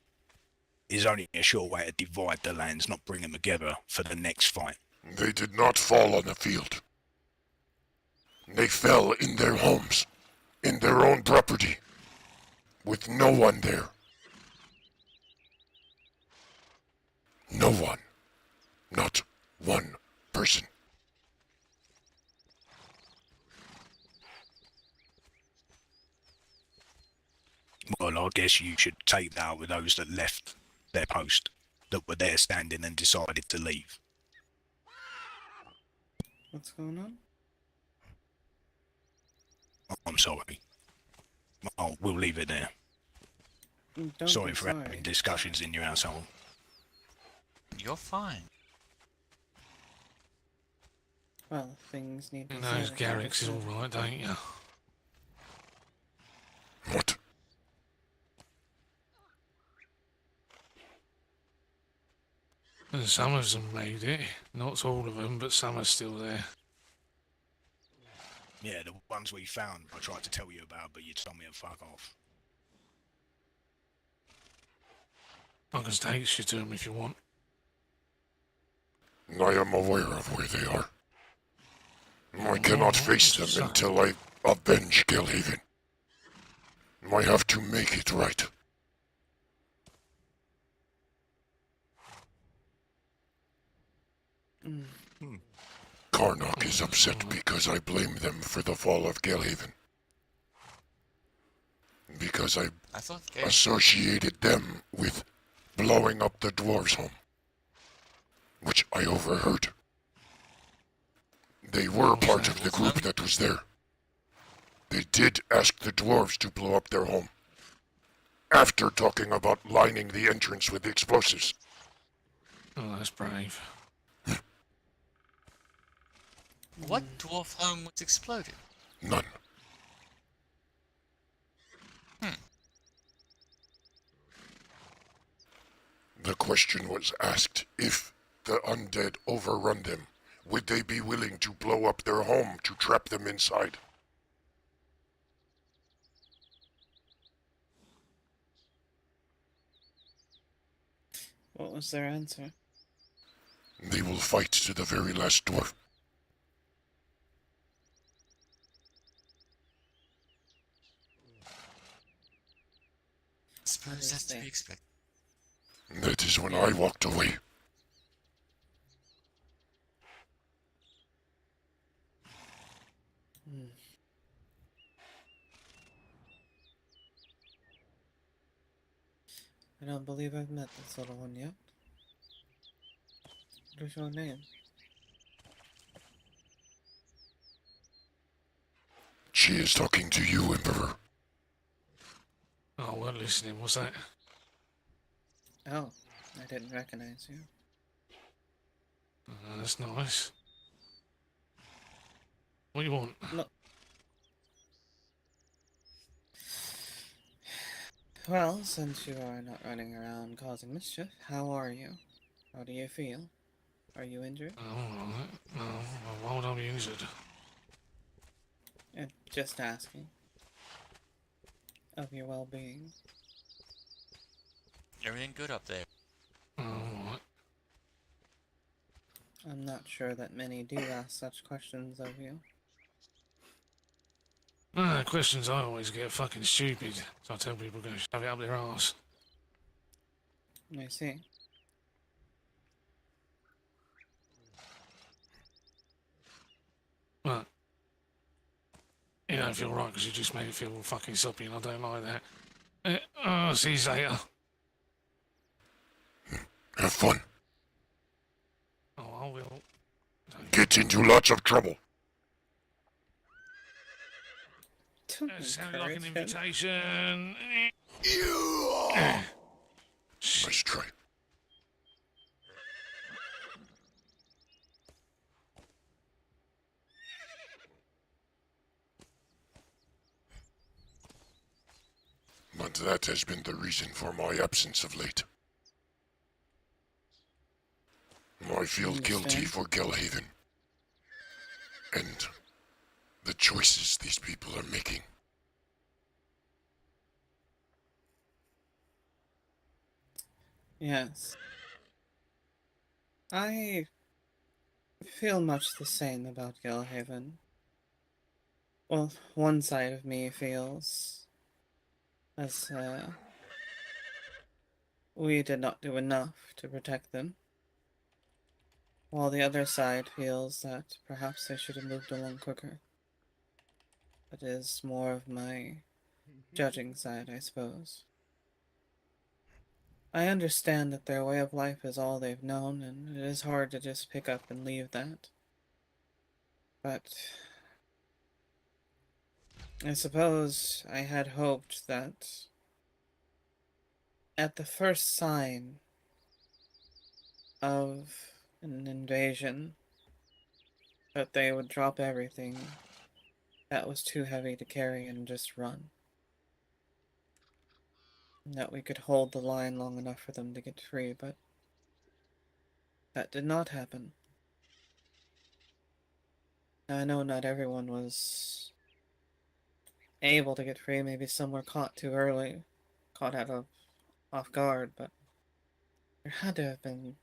S17: is only a sure way to divide the lands, not bring them together for the next fight.
S2: They did not fall on the field. They fell in their homes, in their own property, with no one there. No one. Not one person.
S17: Well, I guess you should take that out with those that left their post, that were there standing and decided to leave.
S14: What's going on?
S17: I'm sorry. Oh, we'll leave it there.
S14: Don't
S17: Sorry
S14: be
S17: for having discussions in your household.
S5: You're fine.
S14: Well, things need to
S20: You
S14: be
S20: know,
S14: said,
S20: Garrick's is
S14: obviously.
S20: alright, don't you?
S2: What?
S20: And some of them made it. Not all of them, but some are still there.
S17: Yeah, the ones we found I tried to tell you about, but you told me to fuck off.
S20: I can take you to them if you want.
S2: I am aware of where they are. I cannot face them until I avenge Gilhaven. I have to make it right. Karnak is upset because I blame them for the fall of Gilhaven. Because I associated them with blowing up the dwarves' home, which I overheard. They were part of the group that was there. They did ask the dwarves to blow up their home. after talking about lining the entrance with explosives.
S20: Oh, that's brave.
S5: What dwarf home was exploded?
S2: None. The question was asked if the undead overrun them, would they be willing to blow up their home to trap them inside?
S14: What was their answer?
S2: They will fight to the very last dwarf.
S5: I suppose that's to be expected.
S2: That is when I walked away.
S14: I don't believe I've met this little one yet. What is your name?
S2: She is talking to you, Emperor.
S20: Oh, I weren't listening. What's that?
S14: Oh, I didn't recognize you.
S20: That's nice. What do you want?
S14: No. Well, since you are not running around causing mischief, how are you? How do you feel? Are you injured?
S20: Alright. No, why would I be injured?
S14: Just asking. Of your well-being.
S5: Everything good up there?
S20: Alright.
S14: I'm not sure that many do ask such questions of you.
S20: The questions I always get are fucking stupid, so I tell people go shove it up their arse.
S14: I see.
S20: But you don't feel right because you just made it feel fucking soppy, and I don't like that. See you later.
S2: Have fun.
S20: Oh, I will.
S2: Get into lots of trouble.
S20: That sounded like an invitation.
S2: Nice try. But that has been the reason for my absence of late. I feel guilty for Gelhaven. And the choices these people are making.
S14: Yes. I feel much the same about Gelhaven. Well, one side of me feels as we did not do enough to protect them, while the other side feels that perhaps they should have moved along quicker. That is more of my judging side, I suppose. I understand that their way of life is all they've known, and it is hard to just pick up and leave that. But I suppose I had hoped that at the first sign of an invasion, that they would drop everything that was too heavy to carry and just run. And that we could hold the line long enough for them to get free, but that did not happen. I know not everyone was able to get free. Maybe some were caught too early, caught off guard, but there had to have been,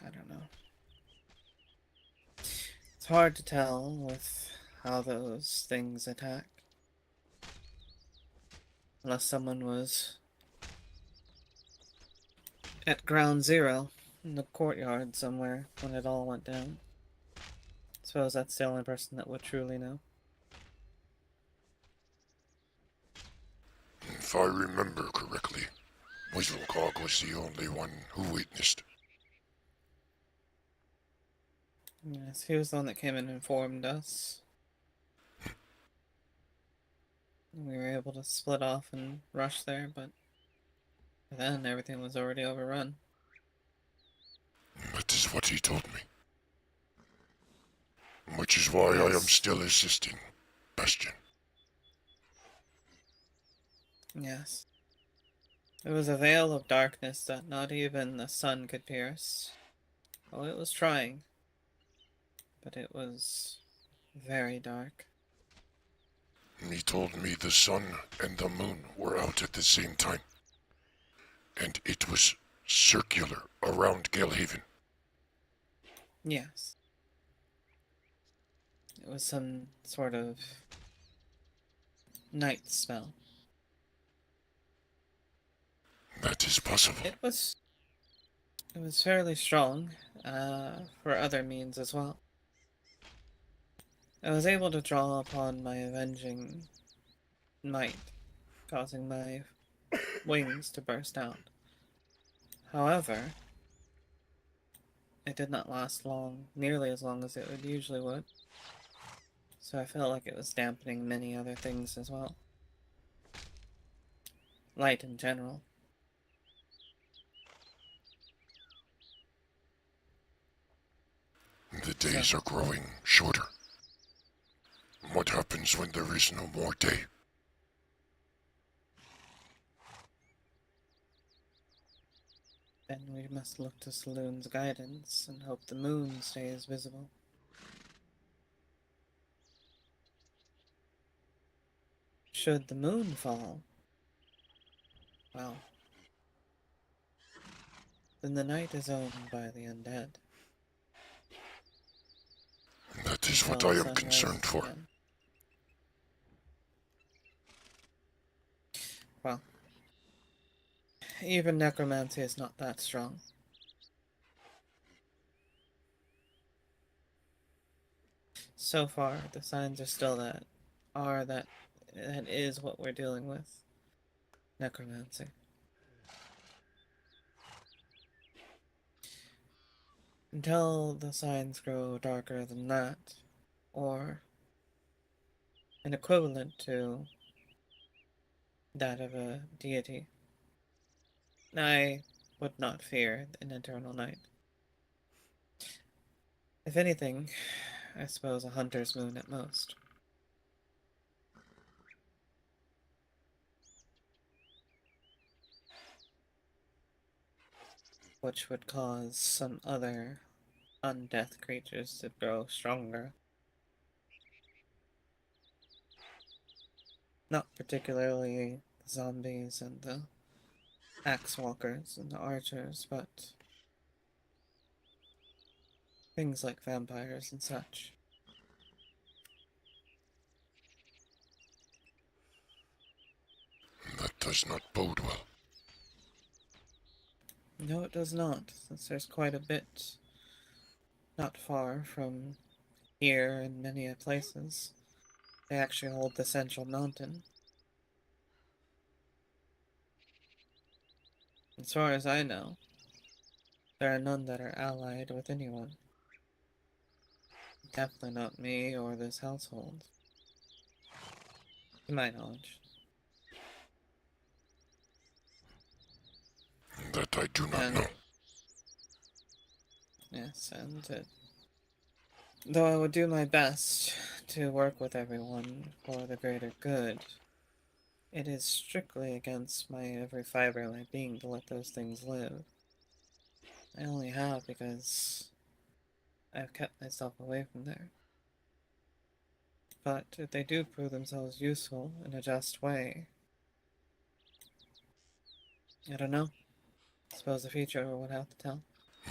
S14: I don't know. It's hard to tell with how those things attack. Unless someone was at ground zero in the courtyard somewhere when it all went down. Suppose that's the only person that would truly know.
S2: If I remember correctly, Weaselcog was the only one who witnessed.
S14: Yes, he was the one that came and informed us. We were able to split off and rush there, but by then everything was already overrun.
S2: That is what he told me. Which is why I am still assisting Bastion.
S14: Yes. It was a veil of darkness that not even the sun could pierce. Oh, it was trying, but it was very dark.
S2: He told me the sun and the moon were out at the same time. And it was circular around Galehaven.
S14: Yes. It was some sort of night spell.
S2: That is possible.
S14: It was fairly strong, for other means as well. I was able to draw upon my avenging might, causing my wings to burst out. However, it did not last long, nearly as long as it usually would. So I felt like it was dampening many other things as well. Light in general.
S2: The days are growing shorter. What happens when there is no more day?
S14: Then we must look to Saloon's guidance and hope the moon stays visible. Should the moon fall, well, then the night is owned by the undead.
S2: That is what I am concerned for.
S14: Again. Well, even necromancy is not that strong. So far, the signs are still that is what we're dealing with. Necromancy. Until the signs grow darker than that, or an equivalent to that of a deity, I would not fear an eternal night. If anything, I suppose a hunter's moon at most. Which would cause some other undeath creatures to grow stronger. Not particularly the zombies and the axe walkers and the archers, but things like vampires and such.
S2: That does not bode well.
S14: No, it does not, since there's quite a bit not far from here in many places. They actually hold the Central Mountain. As far as I know, there are none that are allied with anyone. Definitely not me or this household. To my knowledge.
S2: That I do not know.
S14: Yes, and though I would do my best to work with everyone for the greater good, it is strictly against my every fiber of my being to let those things live. I only have because I've kept myself away from there. But if they do prove themselves useful in a just way, I don't know. I suppose the future would have to tell.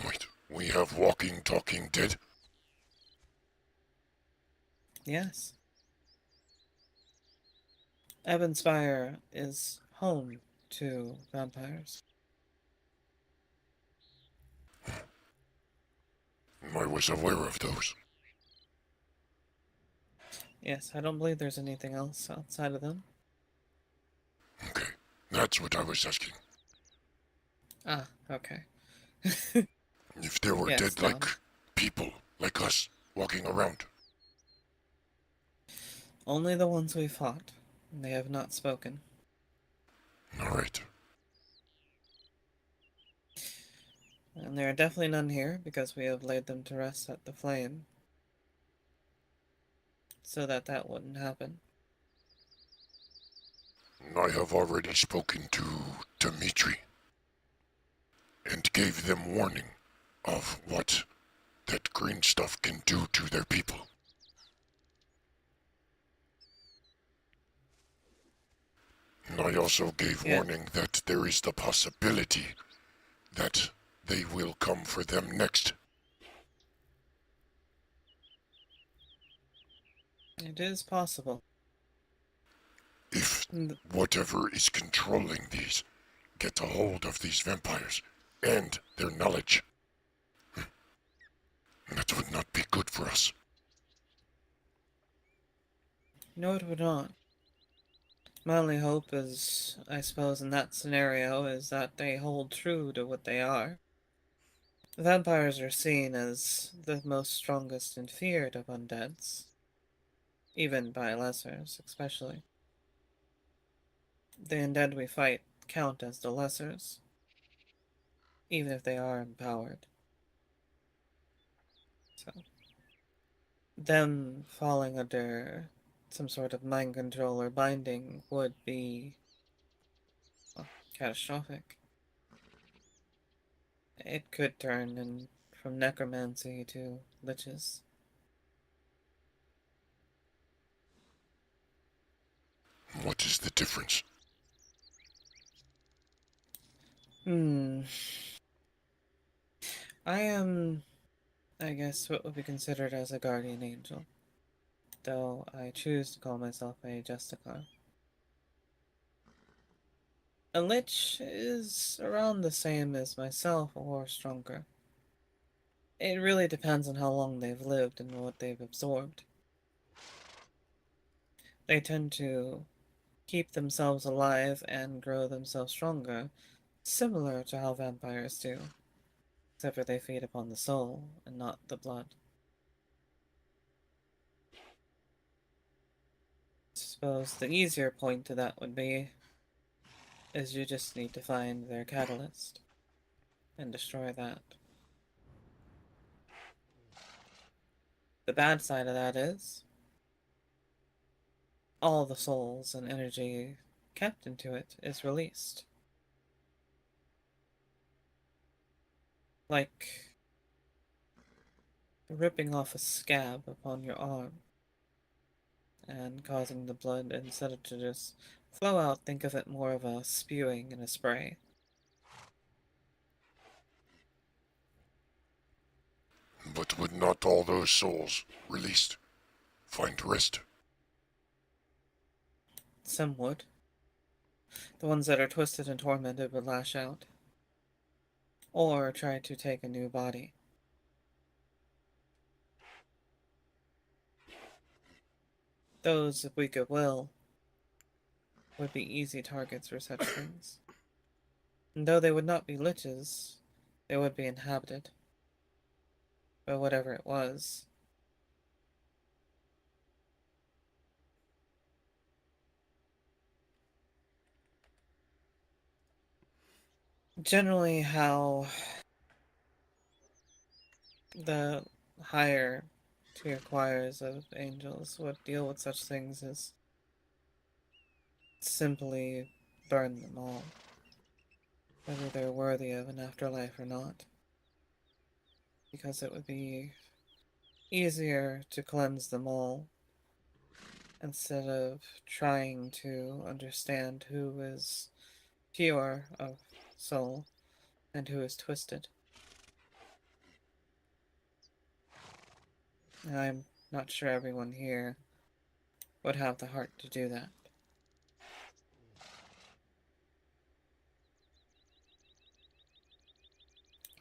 S2: Wait, we have walking, talking dead?
S14: Yes. Evanspire is home to vampires.
S2: I was aware of those.
S14: Yes, I don't believe there's anything else outside of them.
S2: Okay, that's what I was asking.
S14: Ah, okay.
S2: If there were
S14: Yes,
S2: dead like people, like us, walking around.
S14: Only the ones we fought. They have not spoken.
S2: All right.
S14: And there are definitely none here because we have laid them to rest at the flame. So that wouldn't happen.
S2: I have already spoken to Dimitri and gave them warning of what that green stuff can do to their people. And I also gave warning that there is the possibility that they will come for them next.
S14: It is possible.
S2: If whatever is controlling these get a hold of these vampires and their knowledge, that would not be good for us.
S14: No, it would not. My only hope is, I suppose, in that scenario, is that they hold true to what they are. Vampires are seen as the most strongest and feared of undeads, even by lessers, especially. The undead we fight count as the lessers, even if they are empowered. So, them falling under some sort of mind control or binding would be, well, catastrophic. It could turn from necromancy to liches.
S2: What is the difference?
S14: I am, I guess, what would be considered as a guardian angel, though I choose to call myself a Justicar. A lich is around the same as myself or stronger. It really depends on how long they've lived and what they've absorbed. They tend to keep themselves alive and grow themselves stronger, similar to how vampires do, except for they feed upon the soul and not the blood. I suppose the easier point to that would be is you just need to find their catalyst and destroy that. The bad side of that is all the souls and energy kept into it is released. Like ripping off a scab upon your arm and causing the blood, instead of to just flow out, think of it more of a spewing in a spray.
S2: But would not all those souls released find rest?
S14: Some would. The ones that are twisted and tormented would lash out. Or try to take a new body. Those of weak of will would be easy targets for such things. And though they would not be liches, they would be inhabited by whatever it was. Generally, how the higher tier choirs of angels would deal with such things is simply burn them all, whether they're worthy of an afterlife or not, because it would be easier to cleanse them all instead of trying to understand who is pure of soul and who is twisted. And I'm not sure everyone here would have the heart to do that.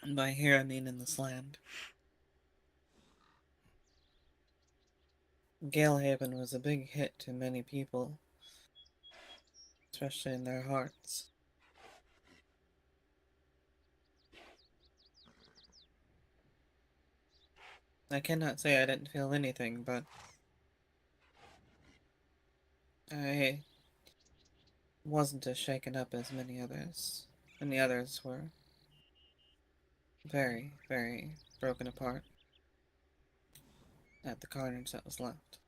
S14: And by here I mean in this land. Galehaven was a big hit to many people, especially in their hearts. I cannot say I didn't feel anything, but I wasn't as shaken up as many others, and the others were very, very broken apart at the carnage that was left.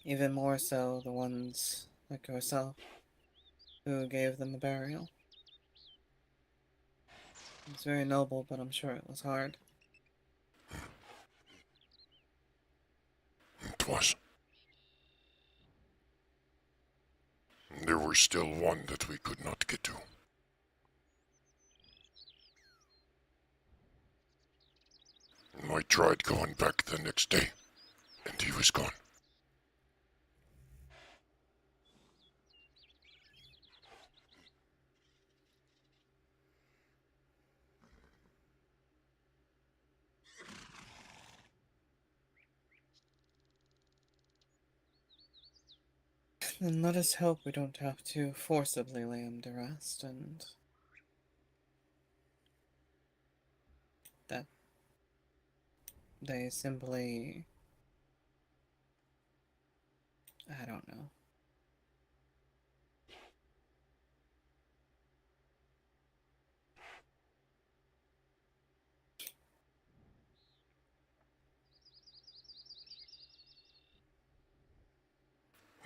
S14: Even more so the ones like yourself who gave them a burial. It's very noble, but I'm sure it was hard.
S2: It was. There was still one that we could not get to. I tried going back the next day, and he was gone.
S14: Then let us hope we don't have to forcibly lay him to rest, and that they simply... I don't know.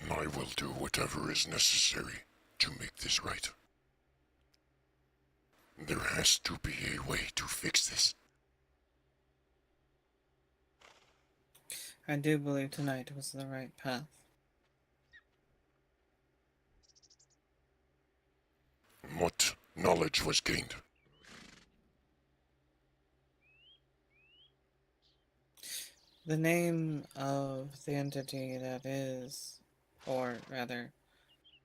S2: I will do whatever is necessary to make this right. There has to be a way to fix this.
S14: I do believe tonight was the right path.
S2: What knowledge was gained?
S14: The name of the entity that is, or rather,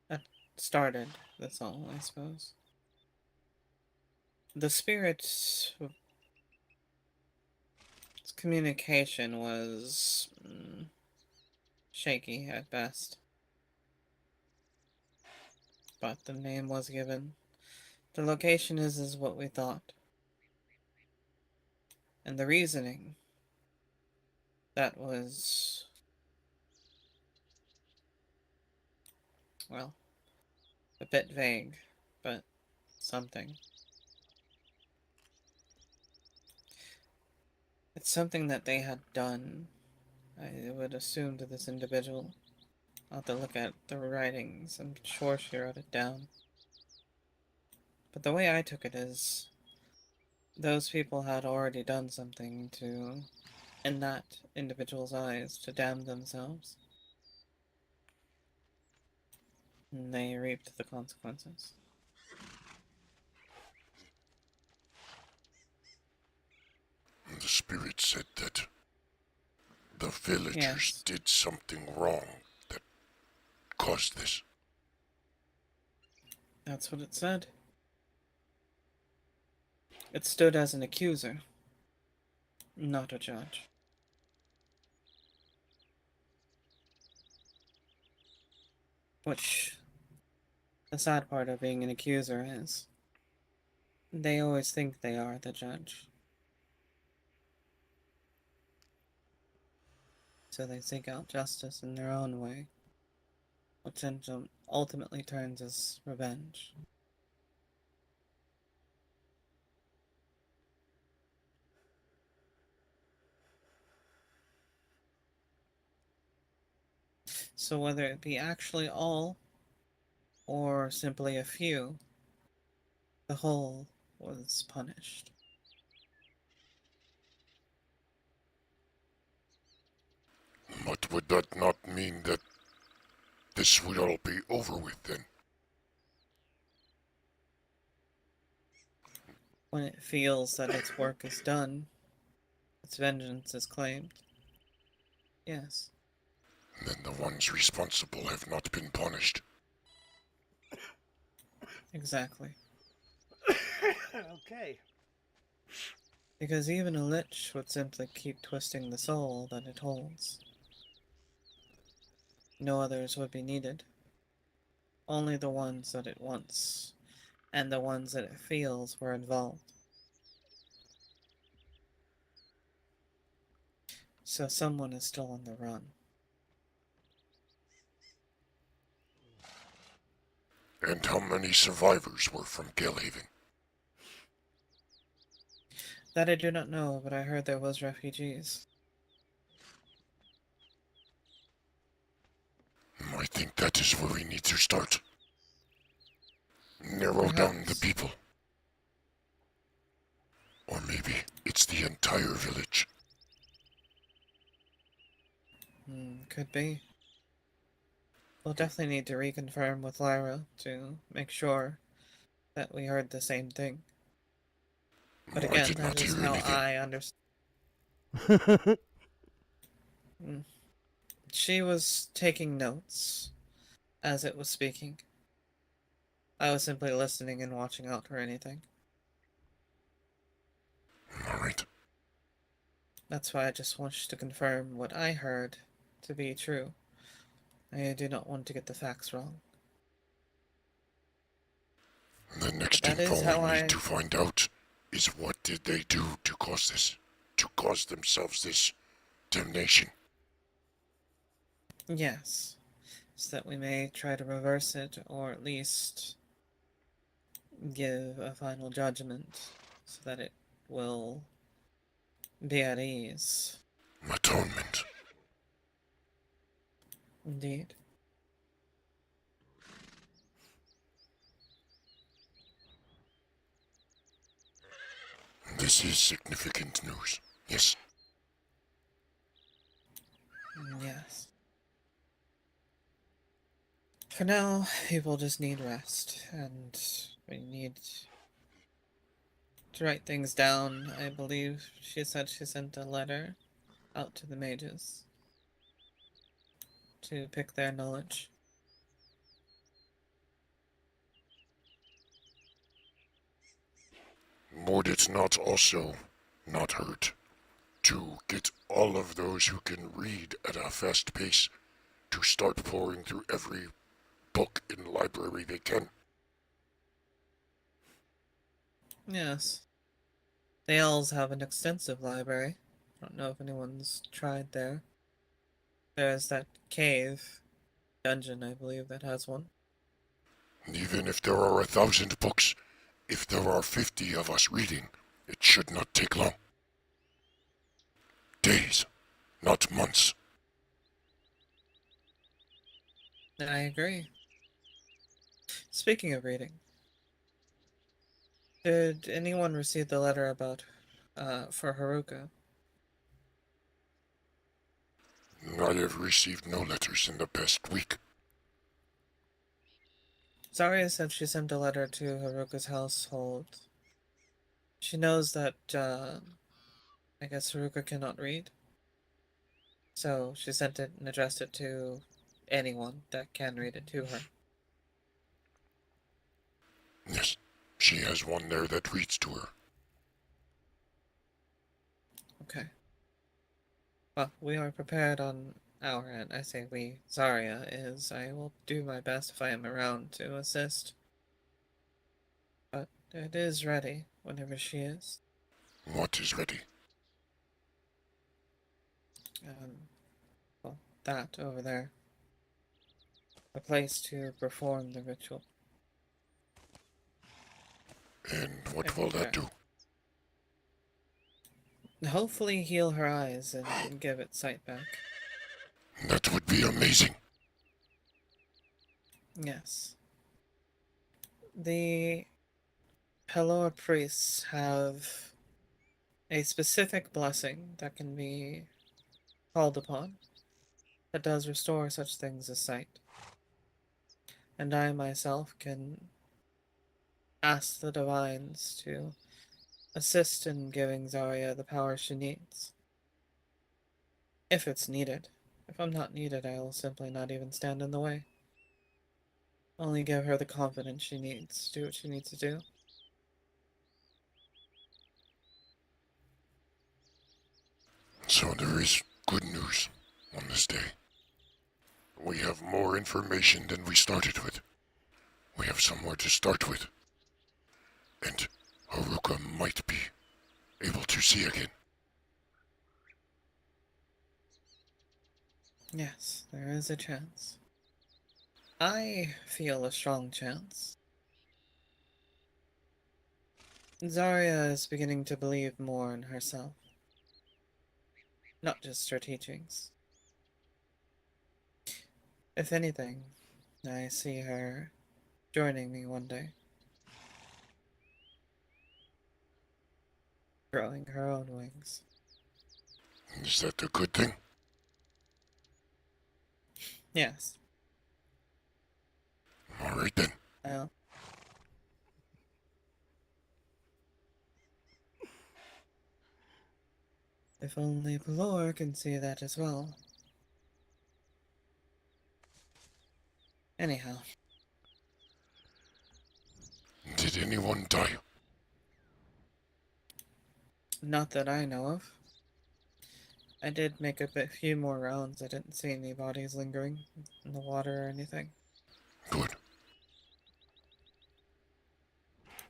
S14: that started this all, I suppose. The spirit's communication was shaky at best. But the name was given. The location is what we thought. And the reasoning, that was, well, a bit vague, but something. It's something that they had done, I would assume, to this individual. I'll have to look at the writings. I'm sure she wrote it down. But the way I took it is, those people had already done something to, in that individual's eyes, to damn themselves. And they reaped the consequences.
S2: The spirit said that the villagers did something wrong that caused this.
S14: That's what it said. It stood as an accuser, not a judge. Which, the sad part of being an accuser is, they always think they are the judge. So they seek out justice in their own way, which ultimately turns as revenge. So whether it be actually all, or simply a few, the whole was punished.
S2: But would that not mean that this would all be over with then?
S14: When it feels that its work is done, its vengeance is claimed. Yes.
S2: Then the ones responsible have not been punished.
S14: Exactly.
S1: Okay.
S14: Because even a lich would simply keep twisting the soul that it holds. No others would be needed. Only the ones that it wants, and the ones that it feels were involved. So someone is still on the run.
S2: And how many survivors were from Galehaven?
S14: That I do not know, but I heard there was refugees.
S2: I think that is where we need to start. Narrow down the people. Or maybe it's the entire village.
S14: Could be. We'll definitely need to reconfirm with Lyra to make sure that we heard the same thing. But
S2: I
S14: again,
S2: did
S14: that
S2: not
S14: is
S2: hear
S14: how
S2: anything.
S14: I understand. She was taking notes as it was speaking. I was simply listening and watching out for anything.
S2: Alright.
S14: That's why I just want you to confirm what I heard to be true. I do not want to get the facts wrong.
S2: The next
S14: That is
S2: info
S14: how
S2: we
S14: I...
S2: need to find out is what did they do to cause this? To cause themselves this damnation?
S14: Yes. So that we may try to reverse it, or at least give a final judgment, so that it will be at ease.
S2: Atonement.
S14: Indeed.
S2: This is significant news. Yes.
S14: Yes. For now, people just need rest, and we need to write things down. I believe she said she sent a letter out to the mages to pick their knowledge.
S2: Would it not also not hurt to get all of those who can read at a fast pace to start pouring through every book in the library they can?
S14: Yes. The elves have an extensive library. I don't know if anyone's tried there. There's that cave dungeon, I believe, that has one.
S2: Even if there are 1,000 books, if there are 50 of us reading, it should not take long. Days, not months.
S14: I agree. Speaking of reading, did anyone receive the letter about, for Haruka?
S2: I have received no letters in the past week.
S14: Zarya said she sent a letter to Haruka's household. She knows that, I guess Haruka cannot read. So she sent it and addressed it to anyone that can read it to her.
S2: Yes, she has one there that reads to her.
S14: Okay. Well, we are prepared on our end. I say we. Zarya is. I will do my best if I am around to assist. But it is ready whenever she is.
S2: What is ready?
S14: Well, that over there. A place to perform the ritual.
S2: And what will that do?
S14: Hopefully heal her eyes and give it sight back.
S2: That would be amazing.
S14: Yes. The Pelor priests have a specific blessing that can be called upon that does restore such things as sight. And I myself can ask the divines to assist in giving Zarya the power she needs. If it's needed. If I'm not needed, I will simply not even stand in the way. Only give her the confidence she needs to do what she needs to do.
S2: So there is good news on this day. We have more information than we started with. We have somewhere to start with. And Haruka might be able to see again.
S14: Yes, there is a chance. I feel a strong chance. Zarya is beginning to believe more in herself. Not just her teachings. If anything, I see her joining me one day. Growing her own wings.
S2: Is that a good thing?
S14: Yes.
S2: Alright then.
S14: Well. If only Pelor can see that as well. Anyhow.
S2: Did anyone die?
S14: Not that I know of. I did make a few more rounds. I didn't see any bodies lingering in the water or anything.
S2: Good.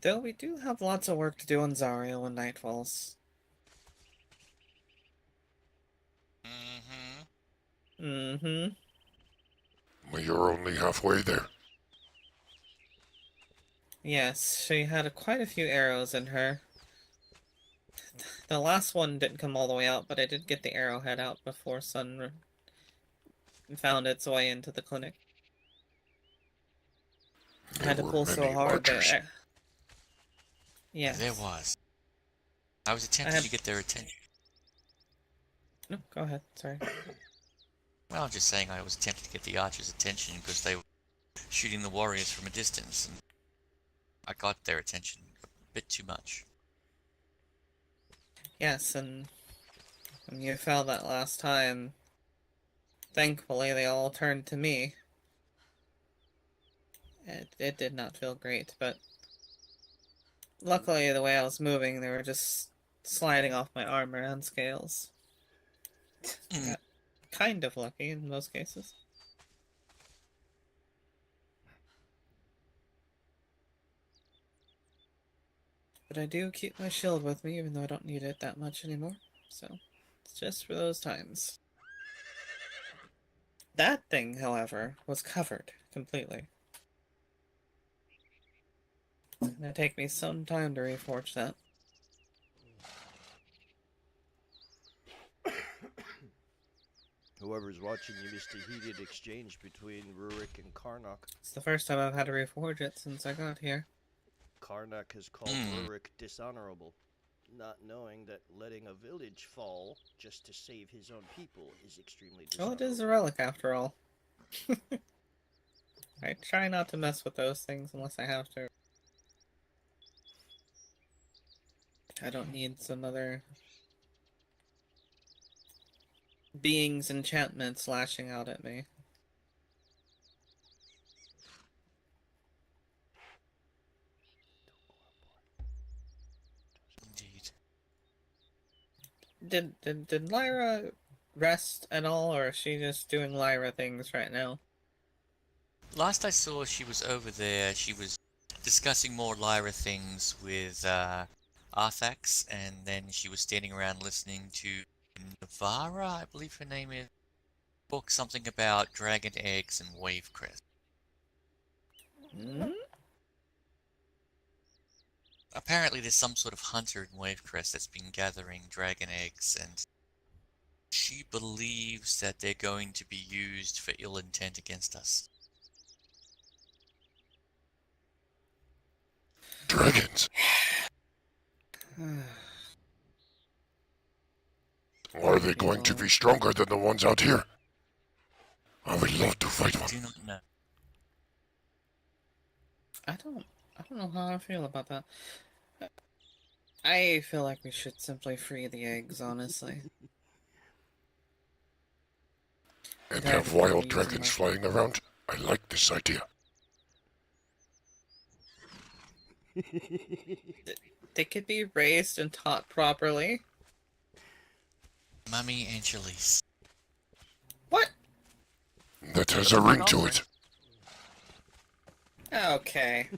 S14: Though we do have lots of work to do on Zarya when night falls. Mm-hmm.
S2: Well, you're only halfway there.
S14: Yes, she had quite a few arrows in her. The last one didn't come all the way out, but I did get the arrowhead out before sun found its way into the clinic. I had to pull so hard that... Yeah.
S5: There was. I was attempting to get their attention.
S14: No, go ahead, sorry.
S5: Well, I'm just saying I was attempting to get the archers' attention because they were shooting the warriors from a distance, and I got their attention a bit too much.
S14: Yes, and when you fell that last time, thankfully they all turned to me. It did not feel great, but luckily the way I was moving, they were just sliding off my armor and scales. Got kind of lucky in most cases. But I do keep my shield with me, even though I don't need it that much anymore. So, it's just for those times. That thing, however, was covered completely. It's gonna take me some time to reforge that.
S1: Whoever's watching, you missed a heated exchange between Rurik and Karnak.
S14: It's the first time I've had to reforge it since I got here.
S1: Karnak has called Rurik dishonorable, not knowing that letting a village fall just to save his own people is extremely
S14: Oh,
S1: dishonorable.
S14: it is a relic after all. I try not to mess with those things unless I have to. I don't need some other being's enchantments lashing out at me.
S5: Indeed.
S14: Did Lyra rest at all, or is she just doing Lyra things right now?
S5: Last I saw, she was over there. She was discussing more Lyra things with Arthax, and then she was standing around listening to Navara, I believe her name is, talk something about dragon eggs and wavecrest. Apparently there's some sort of hunter in Wavecrest that's been gathering dragon eggs, and she believes that they're going to be used for ill intent against us.
S2: Dragons. Are they going to be stronger than the ones out here? I would love to fight one.
S5: I do not know.
S14: I don't know how I feel about that. I feel like we should simply free the eggs, honestly.
S2: And have wild dragons flying around? I like this idea.
S14: They could be raised and taught properly.
S5: Mummy Angelis.
S14: What?
S2: That has a ring to it.
S14: Okay.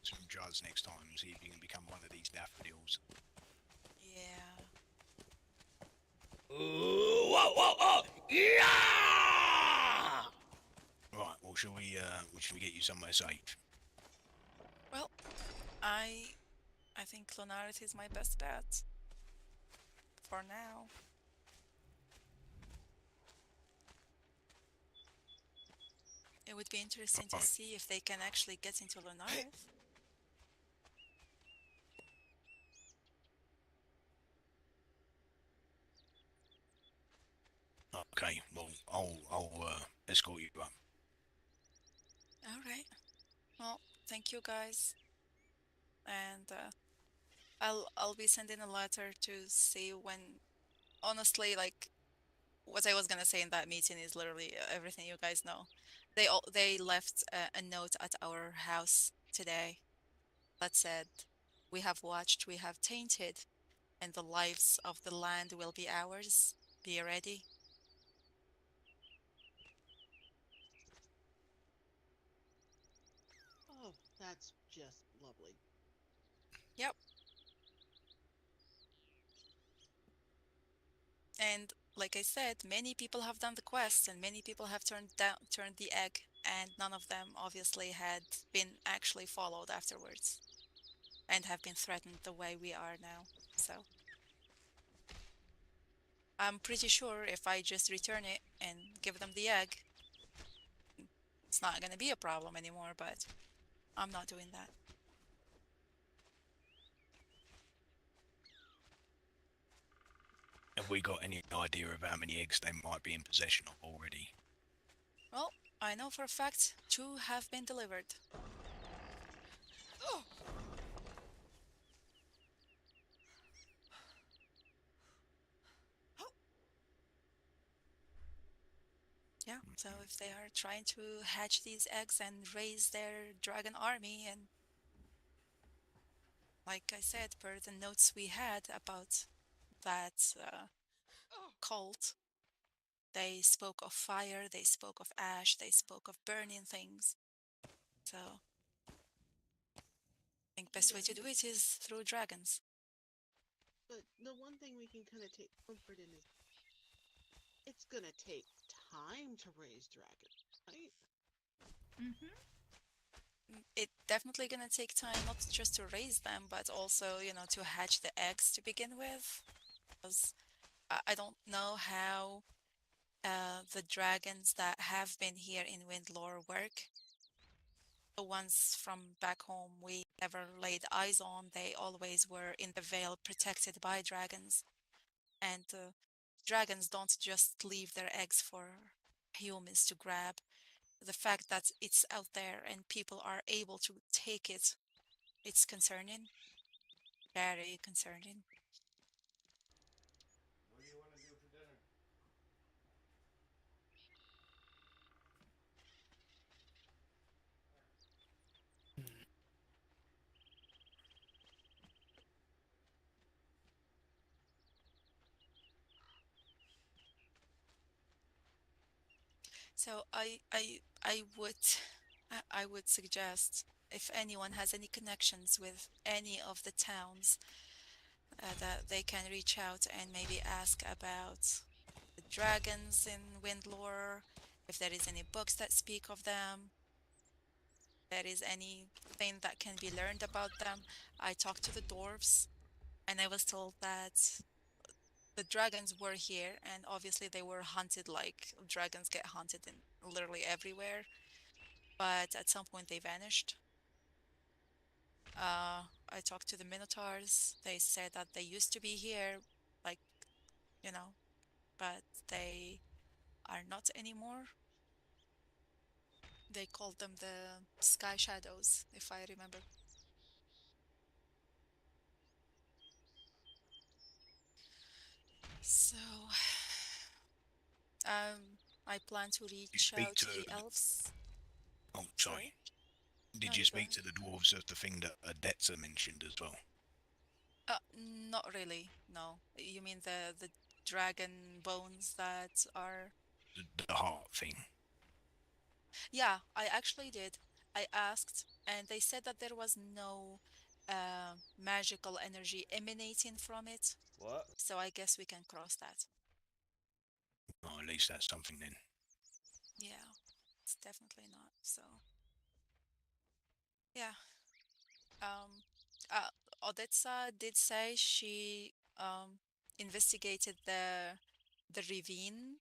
S17: Some flowers next time and see if you can become one of these daffodils.
S11: Yeah.
S17: Yeah! Right, well, shall we get you somewhere safe?
S11: Well, I think Clonarith is my best bet. For now. It would be interesting to see if they can actually get into Lunarith.
S17: Okay, well, I'll escort you up.
S11: Alright. Well, thank you guys. And I'll be sending a letter to see when, honestly, like what I was gonna say in that meeting is literally everything you guys know. They left a note at our house today that said, "We have watched, we have tainted, and the lives of the land will be ours. Be ready."
S4: Oh, that's just lovely.
S11: Yep. And like I said, many people have done the quest and many people have turned the egg, and none of them obviously had been actually followed afterwards and have been threatened the way we are now. So I'm pretty sure if I just return it and give them the egg, it's not gonna be a problem anymore, but I'm not doing that.
S17: Have we got any idea of how many eggs they might be in possession of already?
S11: Well, I know for a fact 2 have been delivered. Oh. Yeah, so if they are trying to hatch these eggs and raise their dragon army, and like I said, per the notes we had about that cult, they spoke of fire, they spoke of ash, they spoke of burning things. So I think best way to do it is through dragons.
S4: But the one thing we can kind of take comfort in is it's gonna take time to raise dragons, right?
S11: It definitely gonna take time, not just to raise them, but also, you know, to hatch the eggs to begin with. Because I don't know how the dragons that have been here in Windlore work. The ones from back home we never laid eyes on, they always were in the Vale protected by dragons. And dragons don't just leave their eggs for humans to grab. The fact that it's out there and people are able to take it, it's concerning. Very concerning.
S1: What do you want to do for dinner?
S11: So I would suggest, if anyone has any connections with any of the towns, that they can reach out and maybe ask about the dragons in Windlore, if there is any books that speak of them, there is anything that can be learned about them. I talked to the dwarves and I was told that the dragons were here and obviously they were hunted like dragons get hunted in literally everywhere, but at some point they vanished. I talked to the minotaurs. They said that they used to be here, like, you know, but they are not anymore. They called them the Sky Shadows, if I remember. So, I plan to
S17: Did you
S11: reach
S17: speak
S11: out
S17: to
S11: to the elves.
S17: Oh, sorry.
S11: No,
S17: Did you
S11: you go
S17: speak
S11: ahead.
S17: to the dwarves of the thing that Adetza mentioned as well?
S11: Not really, no. You mean the dragon bones that are...
S17: The heart thing.
S11: Yeah, I actually did. I asked, and they said that there was no magical energy emanating from it.
S1: What?
S11: So I guess we can cross that.
S17: Oh, at least that's something then.
S11: Yeah, it's definitely not. So yeah. Odetsa did say she investigated the ravine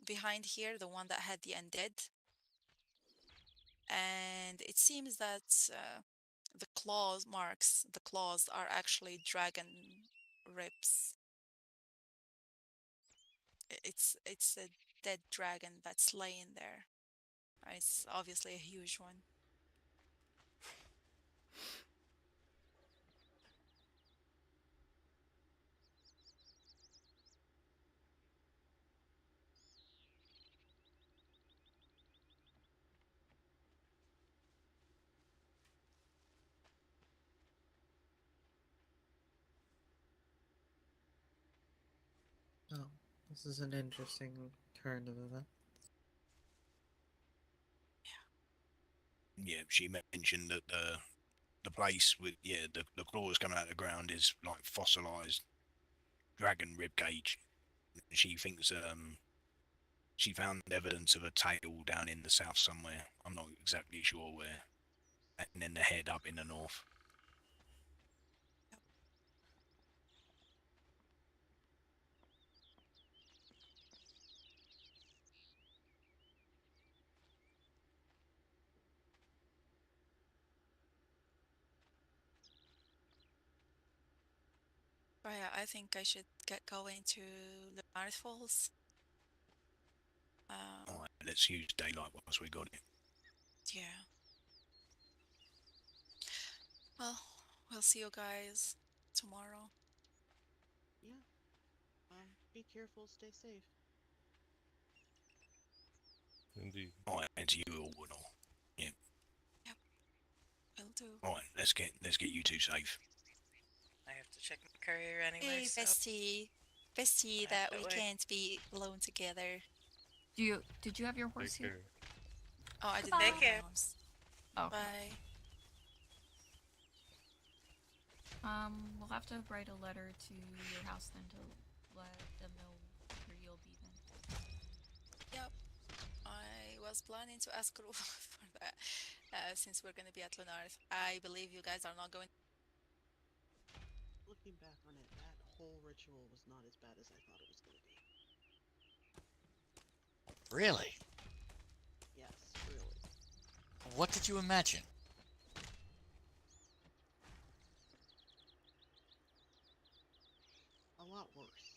S11: behind here, the one that had the undead, and it seems that the claws marks, the claws are actually dragon ribs. It's a dead dragon that's laying there. It's obviously a huge one.
S14: Oh, this is an interesting turn of events.
S17: Yeah, she mentioned that the place with the claws coming out of the ground is like fossilized dragon rib cage. She thinks she found evidence of a tail down in the south somewhere. I'm not exactly sure where. And then the head up in the north.
S11: But yeah, I think I should get going to the North Falls.
S17: Alright, let's use daylight once we got it.
S11: Yeah. Well, we'll see you guys tomorrow.
S4: Yeah. Be careful, stay safe.
S2: Indeed.
S17: Alright, and to you all and all. Yeah.
S11: Yep. Will do.
S17: Alright, let's get you two safe.
S12: I have to check my courier anyway.
S11: Hey,
S12: so
S11: bestie,
S12: Back
S11: that
S12: that
S11: we
S12: way.
S11: can't be alone together.
S18: Did you have your horse here?
S11: Oh, I didn't
S18: Goodbye.
S11: have my horse.
S18: Oh.
S11: Bye.
S18: We'll have to write a letter to your house then to let them know where you'll be then.
S11: Yep. I was planning to ask Rurik for that, since we're gonna be at Lunarth. I believe you guys are not going.
S4: Looking back on it, that whole ritual was not as bad as I thought it was going to be.
S5: Really?
S4: Yes, really.
S5: What did you imagine?
S4: A lot worse.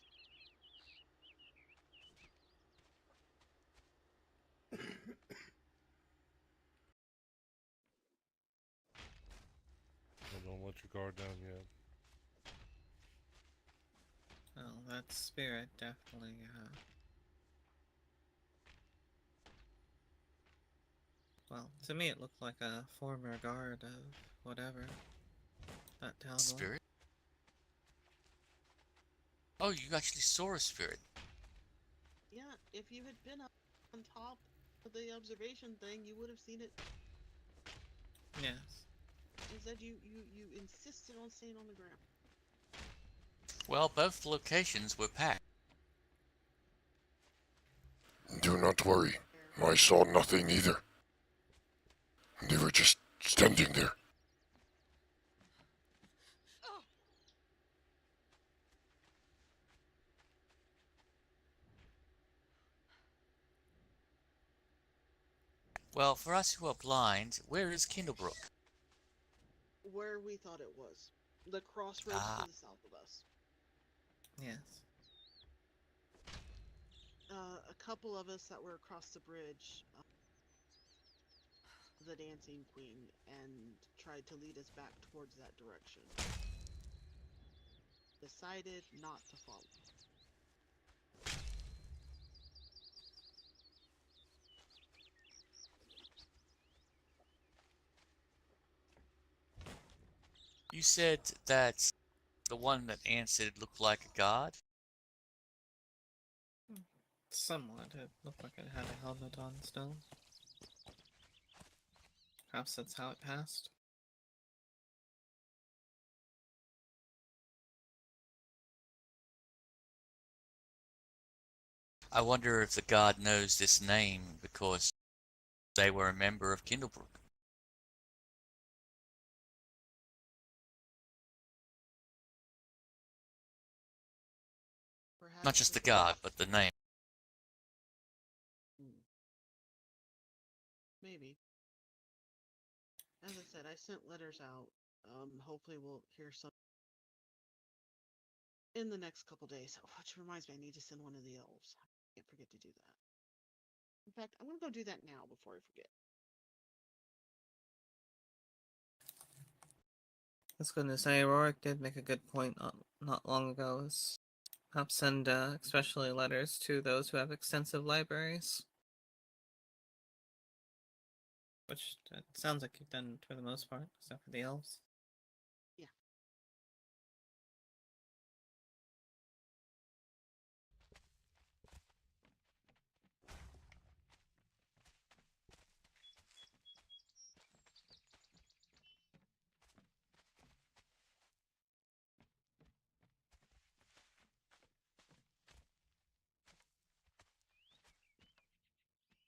S2: So don't let your guard down yet.
S14: Well, that spirit definitely, well, to me it looked like a former guard of whatever that town was.
S5: Spirit? Oh, you actually saw a spirit.
S4: Yeah, if you had been up on top of the observation thing, you would have seen it.
S14: Yes.
S4: Instead, you insisted on staying on the ground.
S5: Well, both locations were packed.
S2: Do not worry. I saw nothing either. They were just standing there.
S5: Well, for us who are blind, where is Kindlebrook?
S4: Where we thought it was. The crossroads to the south of us.
S14: Yes.
S4: A couple of us that were across the bridge, the Dancing Queen, and tried to lead us back towards that direction. Decided not to follow.
S5: You said that the one that answered looked like a god?
S14: Somewhat. It looked like it had a helmet on still. Perhaps that's how it passed.
S5: I wonder if the guard knows this name because they were a member of Kindlebrook.
S4: Perhaps
S5: Not just the guard, but the name.
S4: Maybe. As I said, I sent letters out. Hopefully we'll hear some in the next couple days. Oh, which reminds me, I need to send one of the elves. I can't forget to do that. In fact, I'm gonna go do that now before I forget.
S14: I was going to say, Rurik did make a good point not long ago. Is perhaps send especially letters to those who have extensive libraries. Which sounds like you've done for the most part, except for the elves.
S4: Yeah.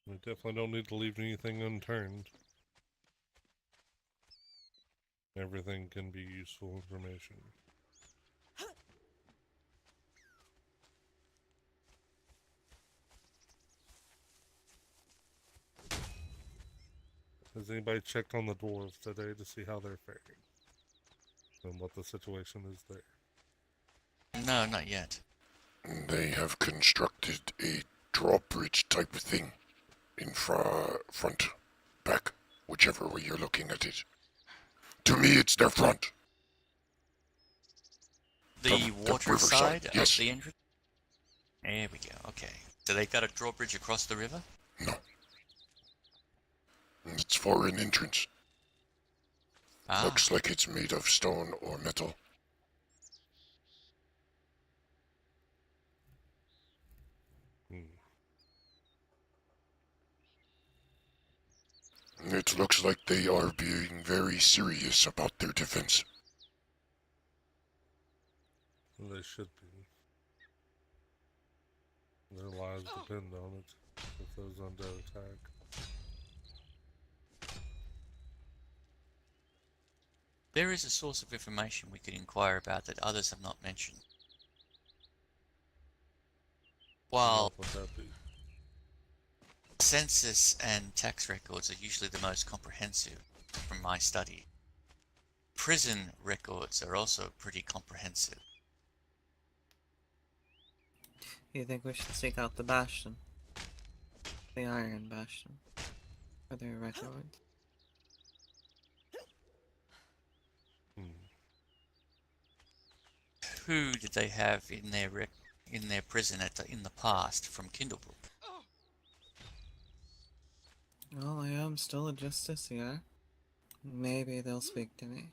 S21: We definitely don't need to leave anything unturned. Everything can be useful information. Has anybody checked on the dwarves today to see how they're faring? And what the situation is there?
S5: No, not yet.
S2: They have constructed a drawbridge type of thing in front, back, whichever way you're looking at it. To me, it's their front.
S5: The water
S2: riverside,
S5: side
S2: yes.
S5: of the entrance? There we go, okay. So they got a drawbridge across the river?
S2: No. It's for an entrance.
S5: Ah.
S2: Looks like it's made of stone or metal. It looks like they are being very serious about their defense.
S21: They should be. Their lives depend on it if those undead attack.
S5: There is a source of information we could inquire about that others have not mentioned. While
S21: What would that be?
S5: census and tax records are usually the most comprehensive from my study, prison records are also pretty comprehensive.
S14: You think we should seek out the Bastion? The Iron Bastion? For their records?
S5: Who did they have in their prison in the past from Kindlebrook?
S14: Well, I am still a justiciar. Maybe they'll speak to me.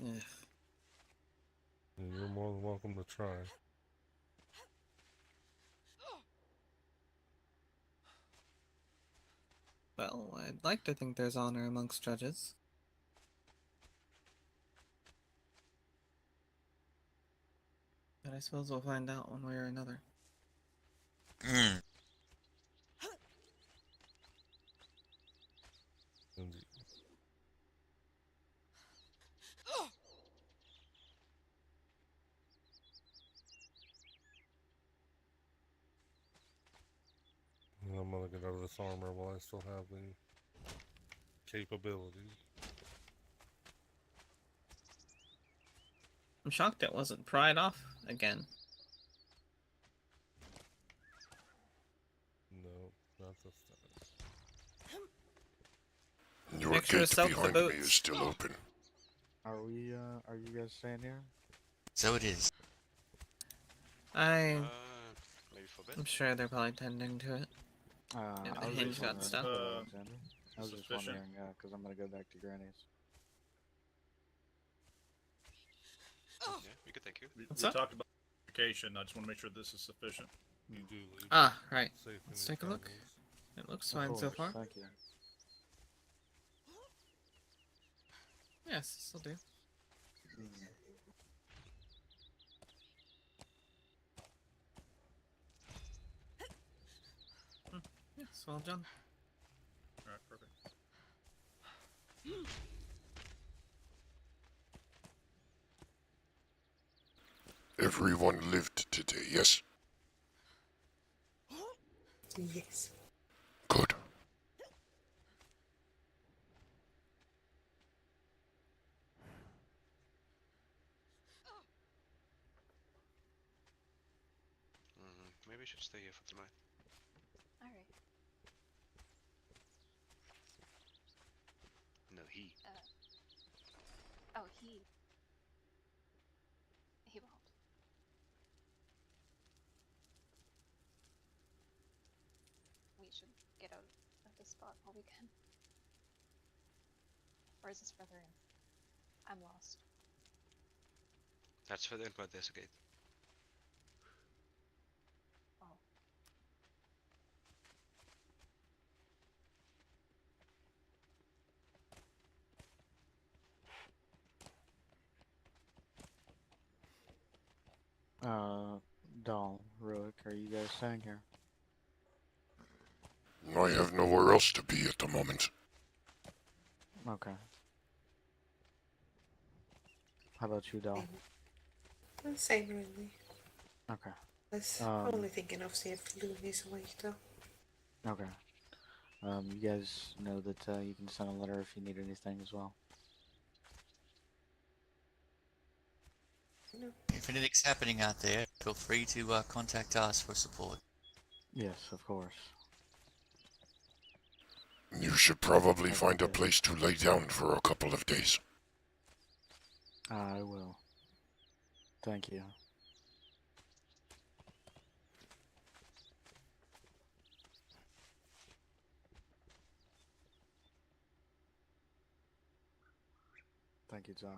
S14: Ugh.
S21: You're more than welcome to try.
S14: Well, I'd like to think there's honor amongst judges. But I suppose we'll find out one way or another.
S21: Indeed. I'm gonna get out of this armor while I still have the capability.
S14: I'm shocked it wasn't pried off again.
S21: No, not this time.
S2: Your
S14: Make sure to
S2: gate
S14: soak the
S2: behind me
S14: boots.
S2: is still open.
S10: Are you guys staying here?
S5: So it is.
S7: Maybe for bed?
S14: I'm sure they're probably tending to it. Maybe the hinge got stuck.
S10: I was just wondering, because I'm gonna go back to Granny's.
S7: Yeah, we could take you.
S22: We
S14: What's up?
S22: talked about vacation. I just want to make sure this is sufficient.
S21: You do leave.
S14: Ah, right.
S21: Safe in
S14: Let's
S21: your
S14: take a look.
S21: travels.
S14: It looks
S10: Of
S14: fine so
S10: course,
S14: far.
S10: thank you.
S14: Yes, this'll do. Yes, well done.
S3: Alright, perfect.
S2: Everyone lived today, yes?
S16: Yes.
S2: Good.
S7: Maybe we should stay here for tonight.
S18: Alright.
S7: No, he.
S18: Oh, he. He won't. We should get out of this spot while we can. Or is this further in? I'm lost.
S7: That's further in by this gate.
S18: Oh.
S10: Doll, Rurik, are you guys staying here?
S2: I have nowhere else to be at the moment.
S10: Okay. How about you, Doll?
S16: Same really.
S10: Okay.
S16: Was only thinking of see if Looney's awake though.
S10: Okay. You guys know that you can send a letter if you need anything as well.
S16: No.
S5: If anything's happening out there, feel free to contact us for support.
S10: Yes, of course.
S2: You should probably find a place to lay down for a couple of days.
S10: I will. Thank you. Thank you, Zara.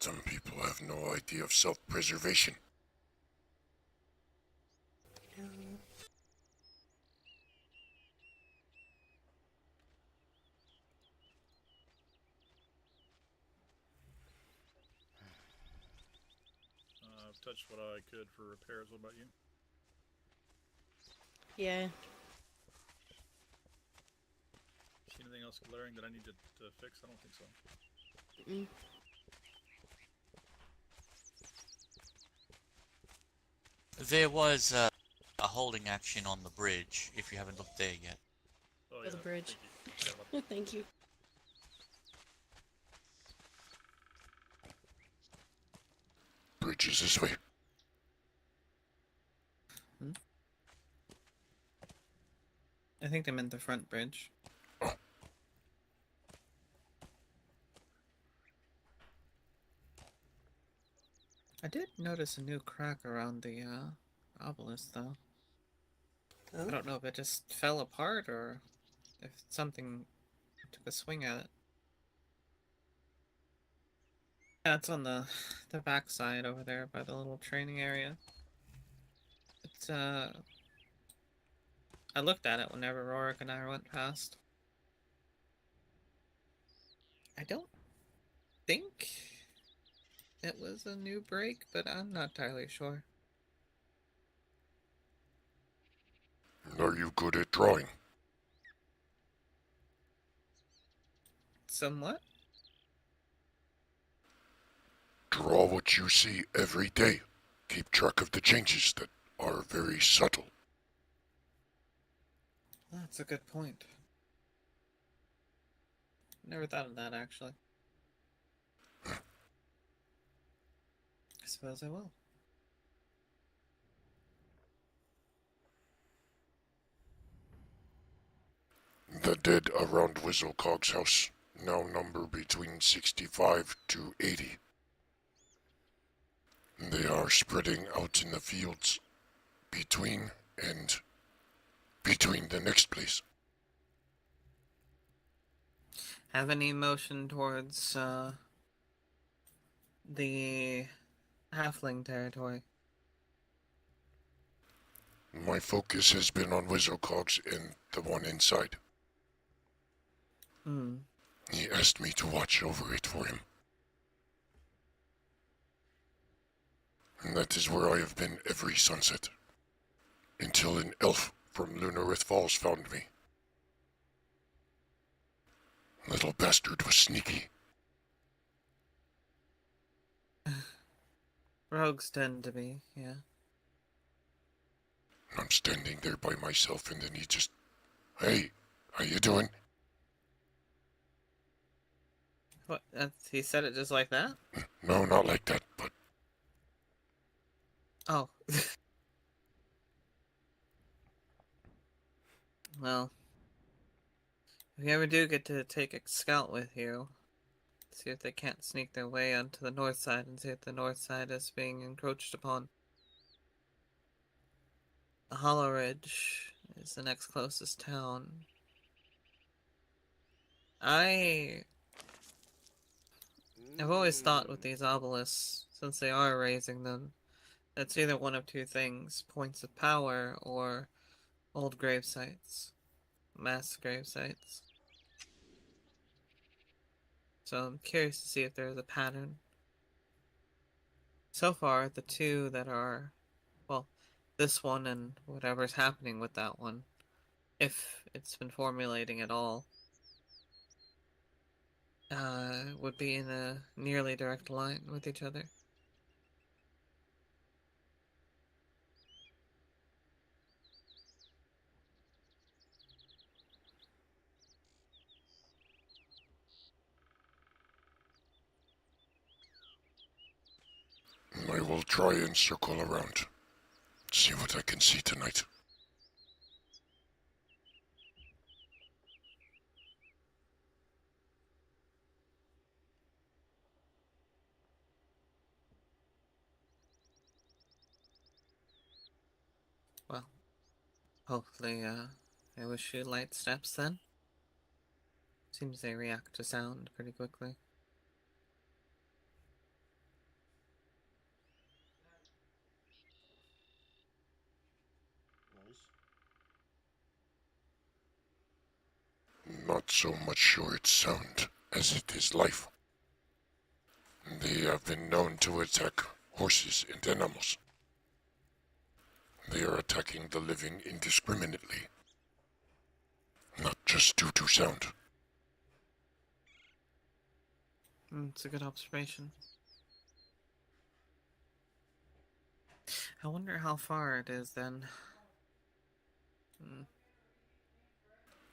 S2: Some people have no idea of self-preservation.
S16: No.
S3: I've touched what I could for repairs. What about you?
S4: Yeah.
S3: See anything else glaring that I need to fix? I don't think so.
S4: Mm.
S5: There was a holding action on the bridge, if you haven't looked there yet.
S3: Oh,
S4: For the bridge. Thank you.
S2: Bridge is this way.
S14: I think they meant the front bridge. I did notice a new crack around the obelisk, though.
S16: Oh?
S14: I don't know if it just fell apart or if something took a swing at it. Yeah, it's on the back side over there by the little training area. It's I looked at it whenever Rurik and I went past. I don't think it was a new break, but I'm not entirely sure.
S2: Are you good at drawing?
S14: Somewhat.
S2: Draw what you see every day. Keep track of the changes that are very subtle.
S14: That's a good point. Never thought of that, actually. I suppose I will.
S2: The dead around Whistlecog's house now number between 65 to 80. They are spreading out in the fields between the next place.
S14: have any motion towards the halfling territory?
S2: My focus has been on Wizocogs and the one inside.
S14: Hmm.
S2: He asked me to watch over it for him. And that is where I have been every sunset. Until an elf from Lunarith Falls found me. Little bastard was sneaky.
S14: Rogues tend to be, yeah.
S2: I'm standing there by myself and then he just... Hey, how you doing?
S14: What? He said it just like that?
S2: No, not like that, but...
S14: Oh. Well, if you ever do get to take a scout with you, see if they can't sneak their way onto the north side and see if the north side is being encroached upon. The Hollow Ridge is the next closest town. I've always thought with these obelisks, since they are raising them, that's either one of two things: points of power or old grave sites, mass grave sites. So I'm curious to see if there's a pattern. So far, the two that are, well, this one and whatever's happening with that one, if it's been formulating at all, would be in a nearly direct line with each other.
S2: I will try and circle around. See what I can see tonight.
S14: Well, hopefully, I wish you light steps then. Seems they react to sound pretty quickly.
S2: Not so much sure it's sound as it is life. They have been known to attack horses and animals. They are attacking the living indiscriminately. Not just due to sound.
S14: It's a good observation. I wonder how far it is then.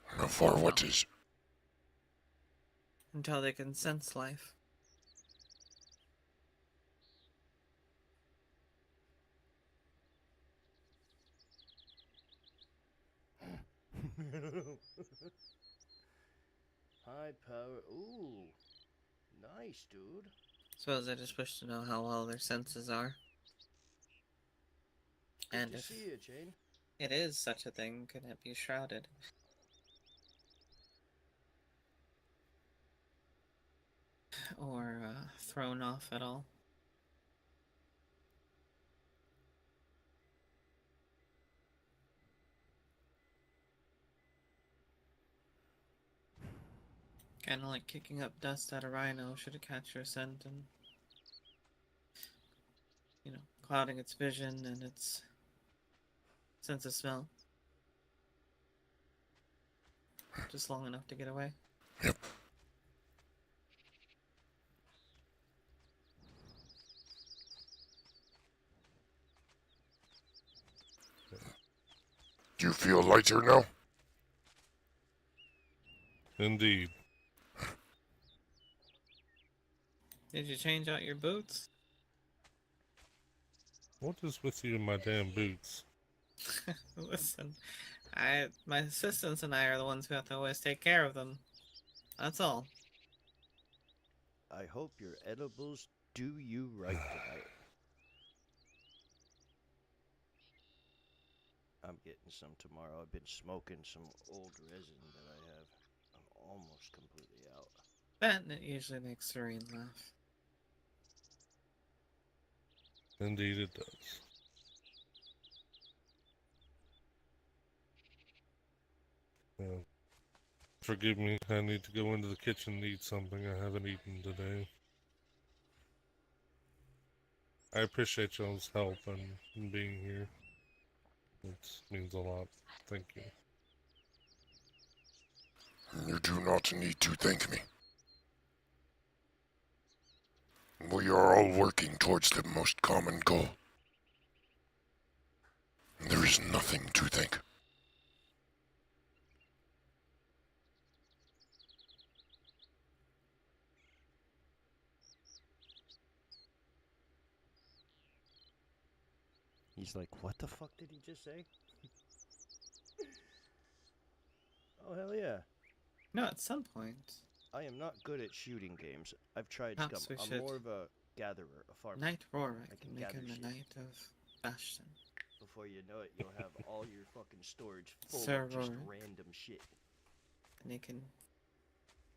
S2: How far what is?
S14: Until they can sense life.
S1: High power. Ooh. Nice, dude.
S14: Suppose I just wish to know how well their senses are.
S1: Good
S14: And
S1: to
S14: if
S1: see you, Jane.
S14: it is such a thing, can it be shrouded? Or thrown off at all? Kind of like kicking up dust at a rhino should it catch your scent and, you know, clouding its vision and its sense of smell. Just long enough to get away.
S2: Yep. Do you feel lighter now?
S21: Indeed.
S14: Did you change out your boots?
S21: What is with you and my damn boots?
S14: Listen, my assistants and I are the ones who have to always take care of them. That's all.
S1: I hope your edibles do you right tonight. I'm getting some tomorrow. I've been smoking some old resin that I have. I'm almost completely out.
S14: That and it usually makes Serene laugh.
S21: Indeed it does. Yeah. Forgive me, I need to go into the kitchen and eat something I haven't eaten today. I appreciate y'all's help and being here. It means a lot. Thank you.
S2: You do not need to thank me. We are all working towards the most common goal. There is nothing to thank.
S1: He's like, what the fuck did he just say? Oh, hell yeah.
S14: No, at some point.
S1: I am not good at shooting games. I've tried
S14: Perhaps
S1: Scum.
S14: we
S1: I'm
S14: should
S1: more of a gatherer, a farmer.
S14: Knight Rurik
S1: I can
S14: and make
S1: gather
S14: him the
S1: shit.
S14: Knight of Bastion.
S1: Before you know it, you'll have all your fucking storage full
S14: Sir
S1: of just
S14: Rurik.
S1: random shit.
S14: And he can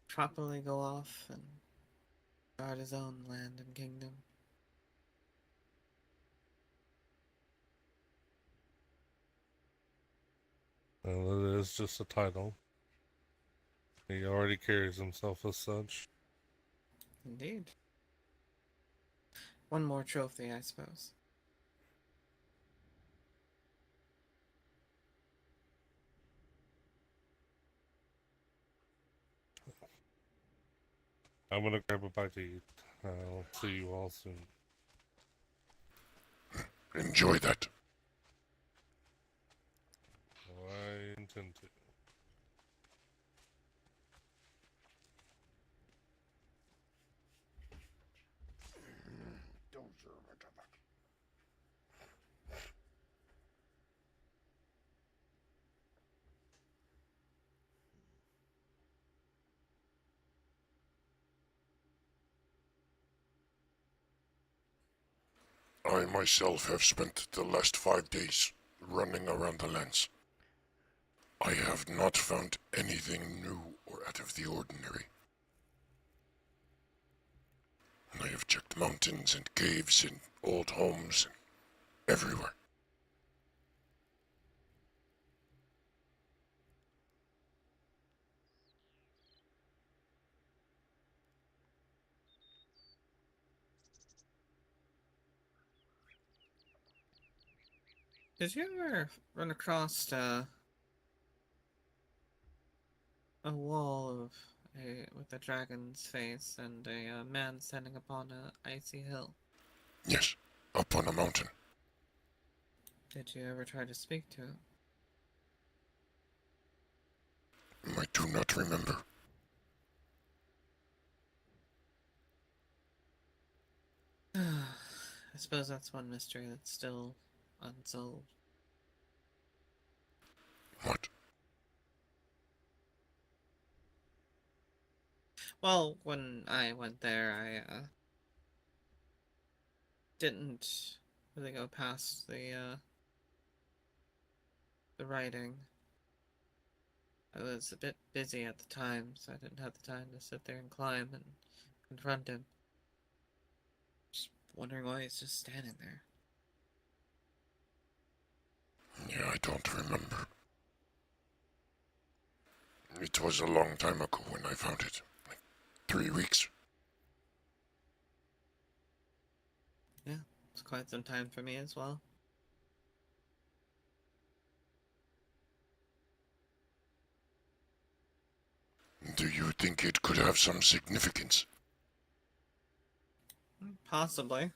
S14: properly go off and guard his own land and kingdom.
S21: Well, it is just a title. He already carries himself as such.
S14: Indeed. One more trophy, I suppose.
S21: I'm gonna grab a bite to eat. I'll see you all soon.
S2: Enjoy that.
S21: I intend to.
S2: I myself have spent the last 5 days running around the lands. I have not found anything new or out of the ordinary. I have checked mountains and caves and old homes and everywhere.
S14: Did you ever run across a wall of with a dragon's face and a man standing upon an icy hill?
S2: Yes, up on a mountain.
S14: Did you ever try to speak to it?
S2: I do not remember.
S14: I suppose that's one mystery that's still unsolved.
S2: What?
S14: Well, when I went there, I didn't really go past the writing. I was a bit busy at the time, so I didn't have the time to sit there and climb and confront him. Just wondering why he's just standing there.
S2: Yeah, I don't remember. It was a long time ago when I found it. Like 3 weeks.
S14: Yeah, it's quite some time for me as well.
S2: Do you think it could have some significance?
S14: Possibly.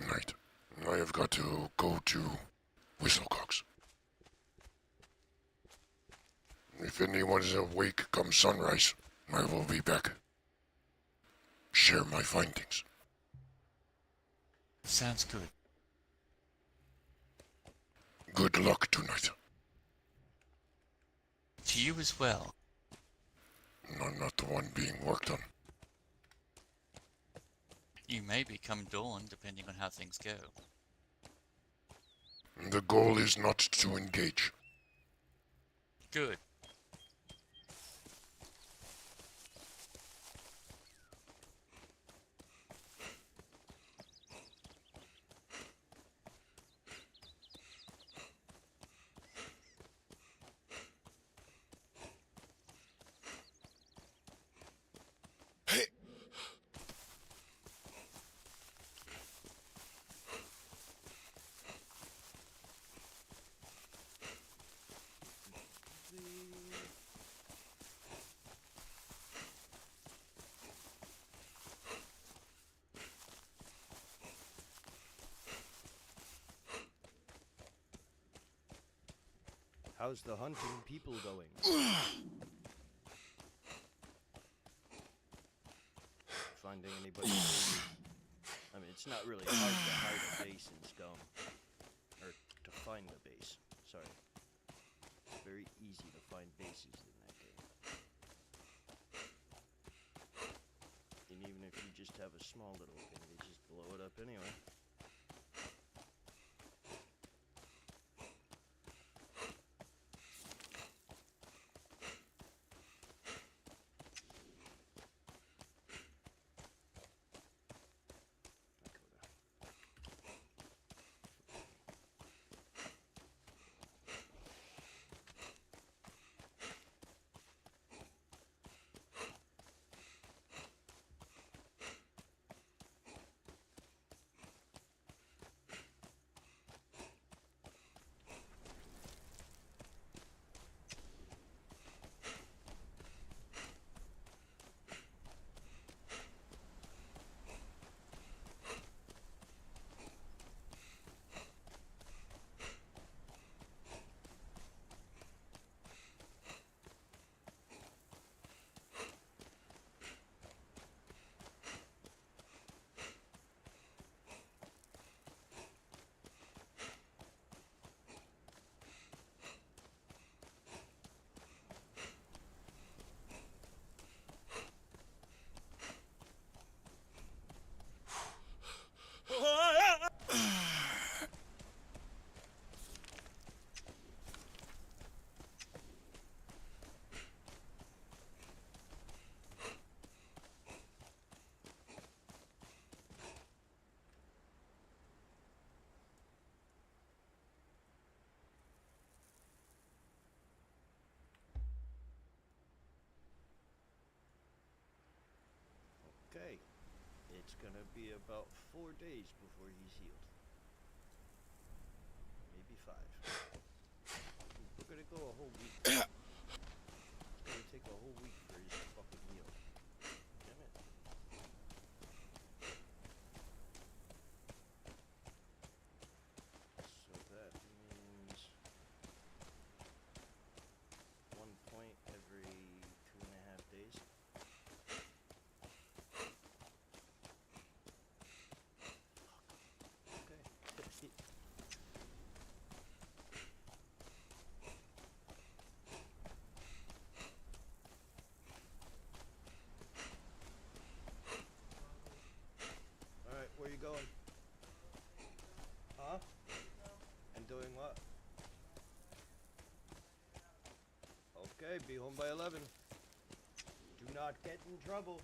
S2: Right. I have got to go to Whistlecocks. If anyone is awake come sunrise, I will be back. Share my findings.
S5: Sounds good.
S2: Good luck tonight.
S5: To you as well.
S2: No, I'm not the one being worked on.
S5: You may become dawn, depending on how things go.
S2: The goal is not to engage.
S5: Good.
S1: How's the hunting people going? Finding anybody? I mean, it's not really hard to hide a base in Scum. Or to find the base. Sorry. It's very easy to find bases in that game. And even if you just have a small little thing, they just blow it up anyway. Okay. It's gonna be about 4 days before he's healed. Maybe 5. We're gonna go a whole week. It's gonna take a whole week for his fucking heal. Damn it. So that means 1 point every 2.5 days. Alright, where you going? Huh? And doing what? Okay, be home by 11. Do not get in trouble.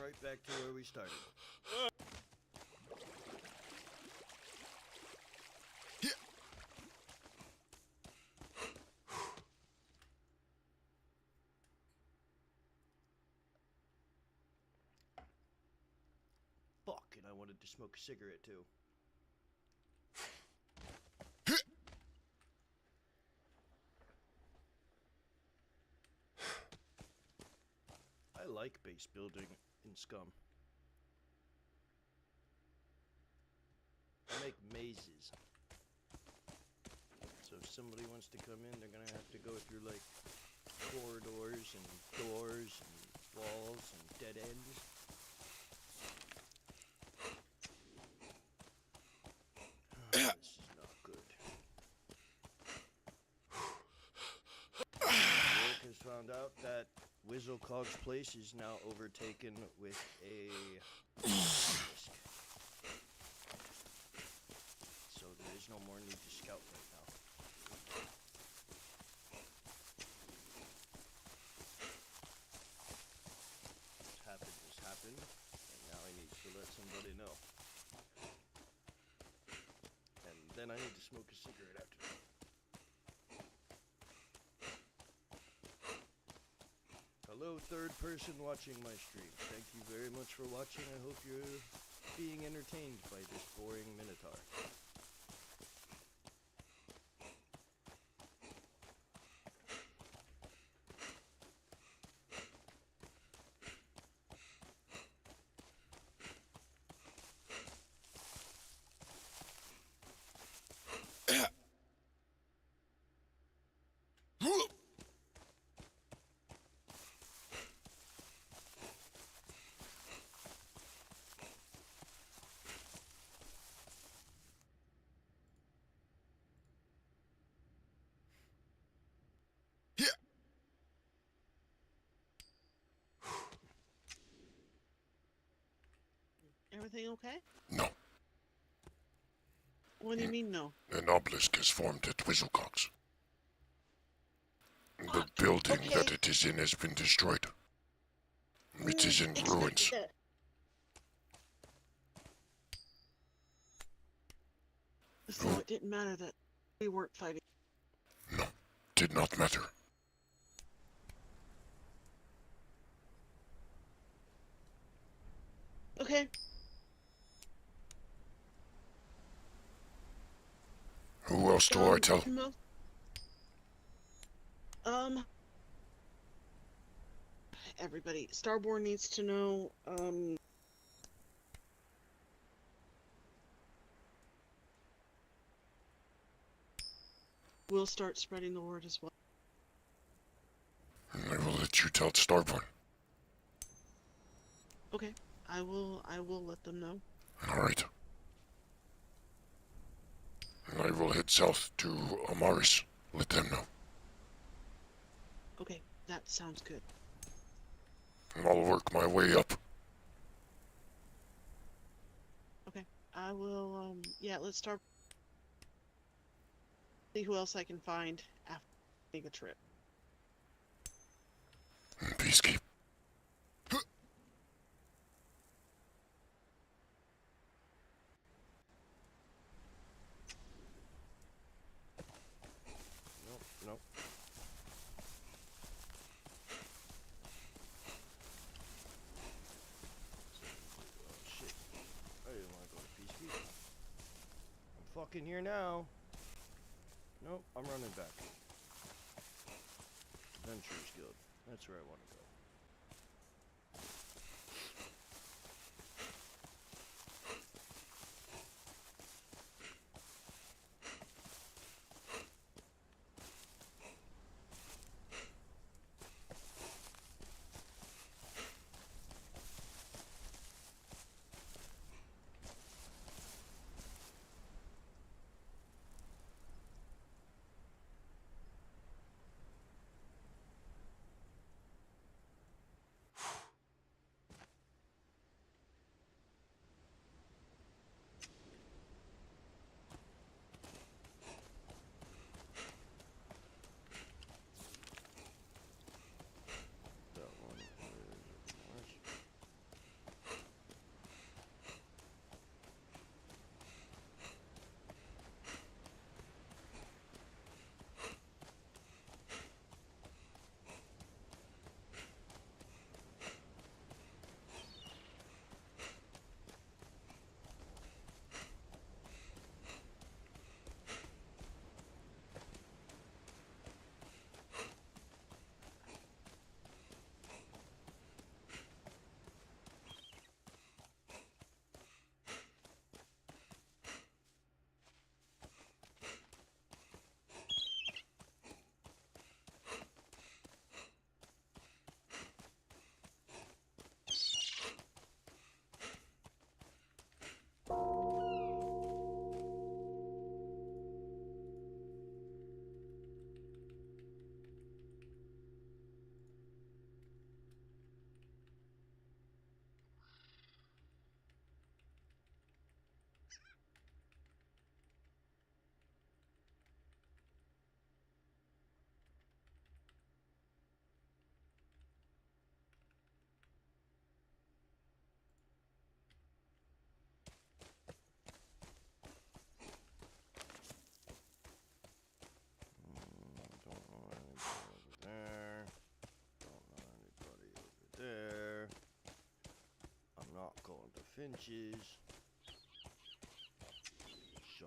S1: right back to where we started. Fuck, and I wanted to smoke a cigarette too. I like base building in Scum. I make mazes. So if somebody wants to come in, they're gonna have to go through like corridors and doors and walls and dead ends. Oh, this is not good. Rurik has found out that Whizzlecog's place is now overtaken with a obelisk. So there is no more need to scout right now. What's happened, and now I need to let somebody know. And then I need to smoke a cigarette after that. Hello, third person watching my stream. Thank you very much for watching. I hope you're being entertained by this boring Minotaur.
S4: Everything okay?
S2: No.
S4: What do you mean, no?
S2: An obelisk is formed at Whizzlecog's. The building that it is in has been destroyed. It is in ruins.
S4: So it didn't matter that we weren't fighting.
S2: No, did not matter.
S4: Okay.
S2: Who else do I tell?
S4: Everybody. Starborn needs to know, we'll start spreading the word as well.
S2: I will let you tell Starborn.
S4: Okay. I will let them know.
S2: Alright. And I will head south to Amaris. Let them know.
S4: Okay, that sounds good.
S2: And I'll work my way up.
S4: Okay. I will, yeah, let's start. See who else I can find after taking a trip.
S2: Peacekeep.
S1: Nope. Oh shit. I didn't want to go to Peacekeep. I'm fucking here now. Nope, I'm running back. Adventurers Guild. That's where I want to go. finches. So.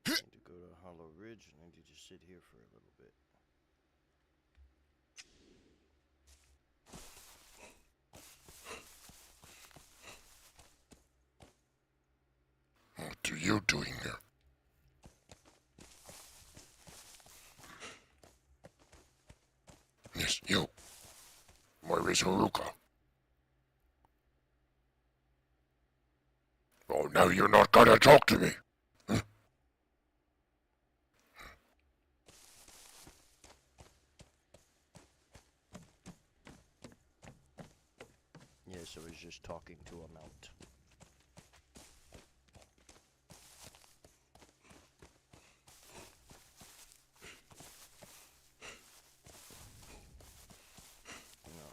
S1: I need to go to Hollow Ridge and I need to just sit here for a little bit.
S2: What are you doing here? Yes, you. Where is Haruka? Oh, now you're not gonna talk to me.
S1: Yes, I was just talking to a mount. No,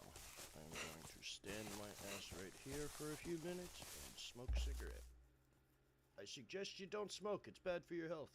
S1: I'm going to stand my ass right here for a few minutes and smoke a cigarette. I suggest you don't smoke, it's bad for your health.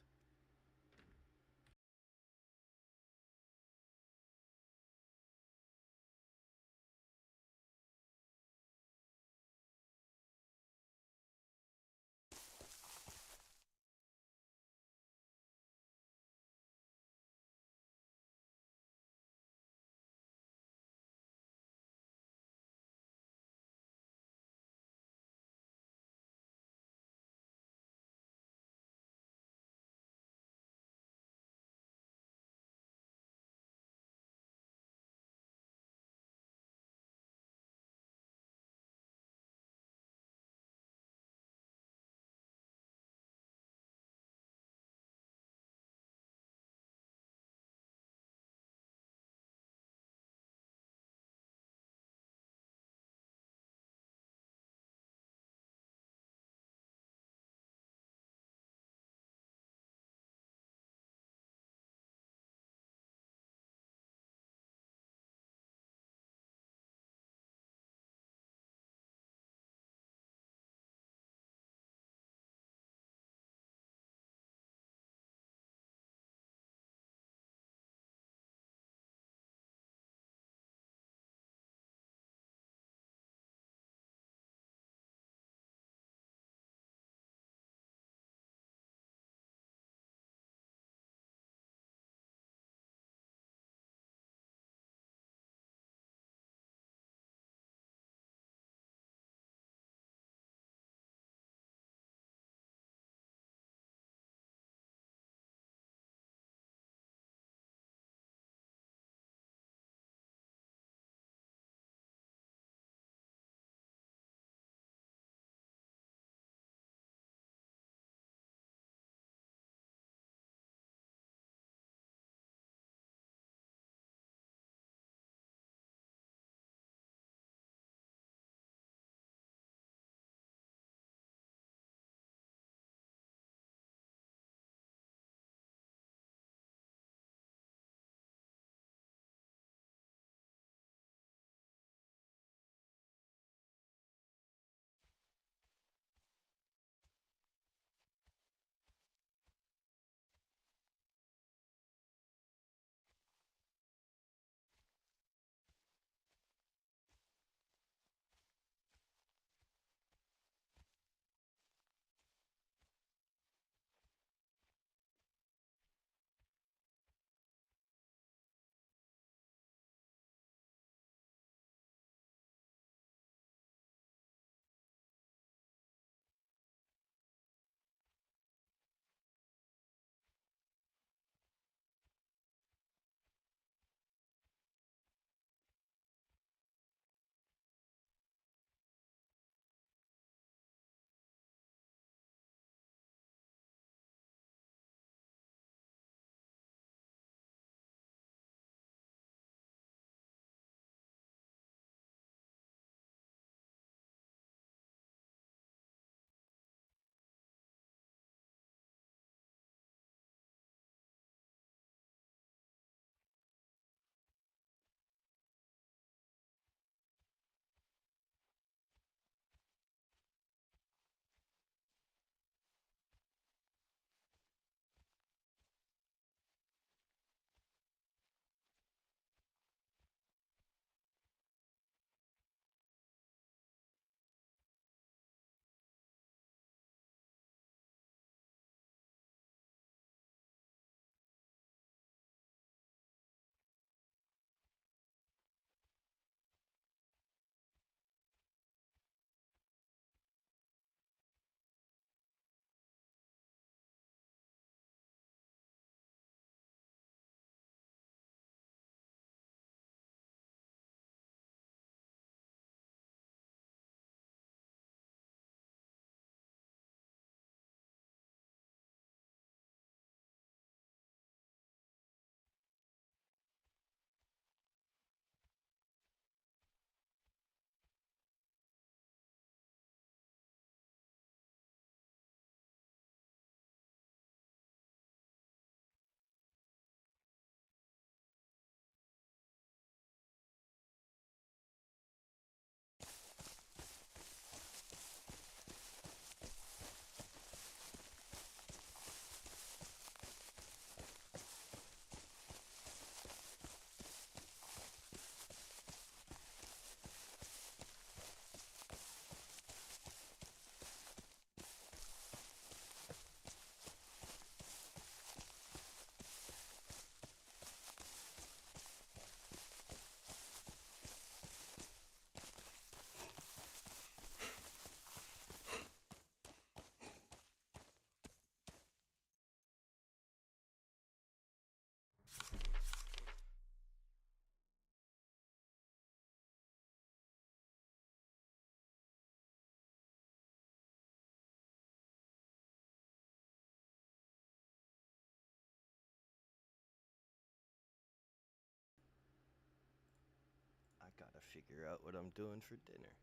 S1: figure out what I'm doing for dinner.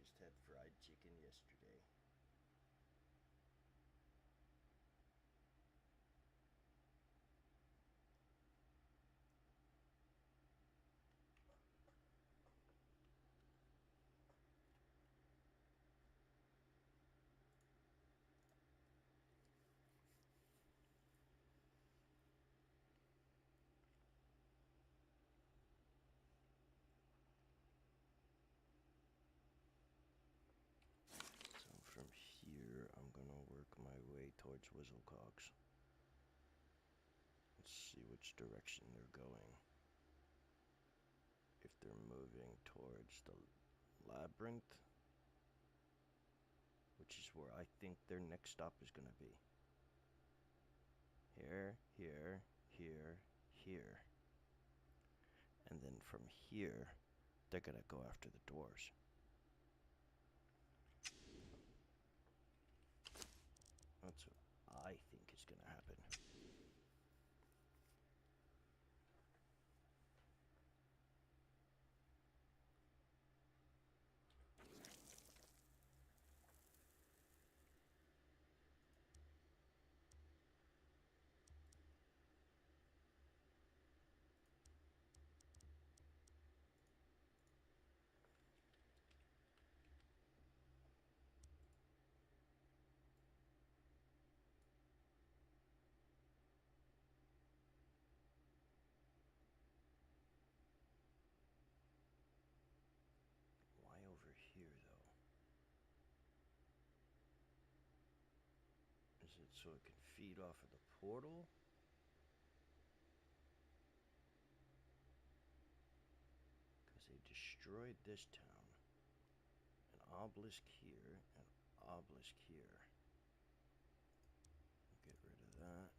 S1: Just had fried chicken yesterday. So from here, I'm gonna work my way towards Whistlecogs. Let's see which direction they're going. If they're moving towards the labyrinth, which is where I think their next stop is gonna be. Here, here, here, here. And then from here, they're gonna go after the doors. That's what I think is gonna happen. Why over here, though? Is it so it can feed off of the portal? Because they destroyed this town. An obelisk here, an obelisk here. Get rid of that.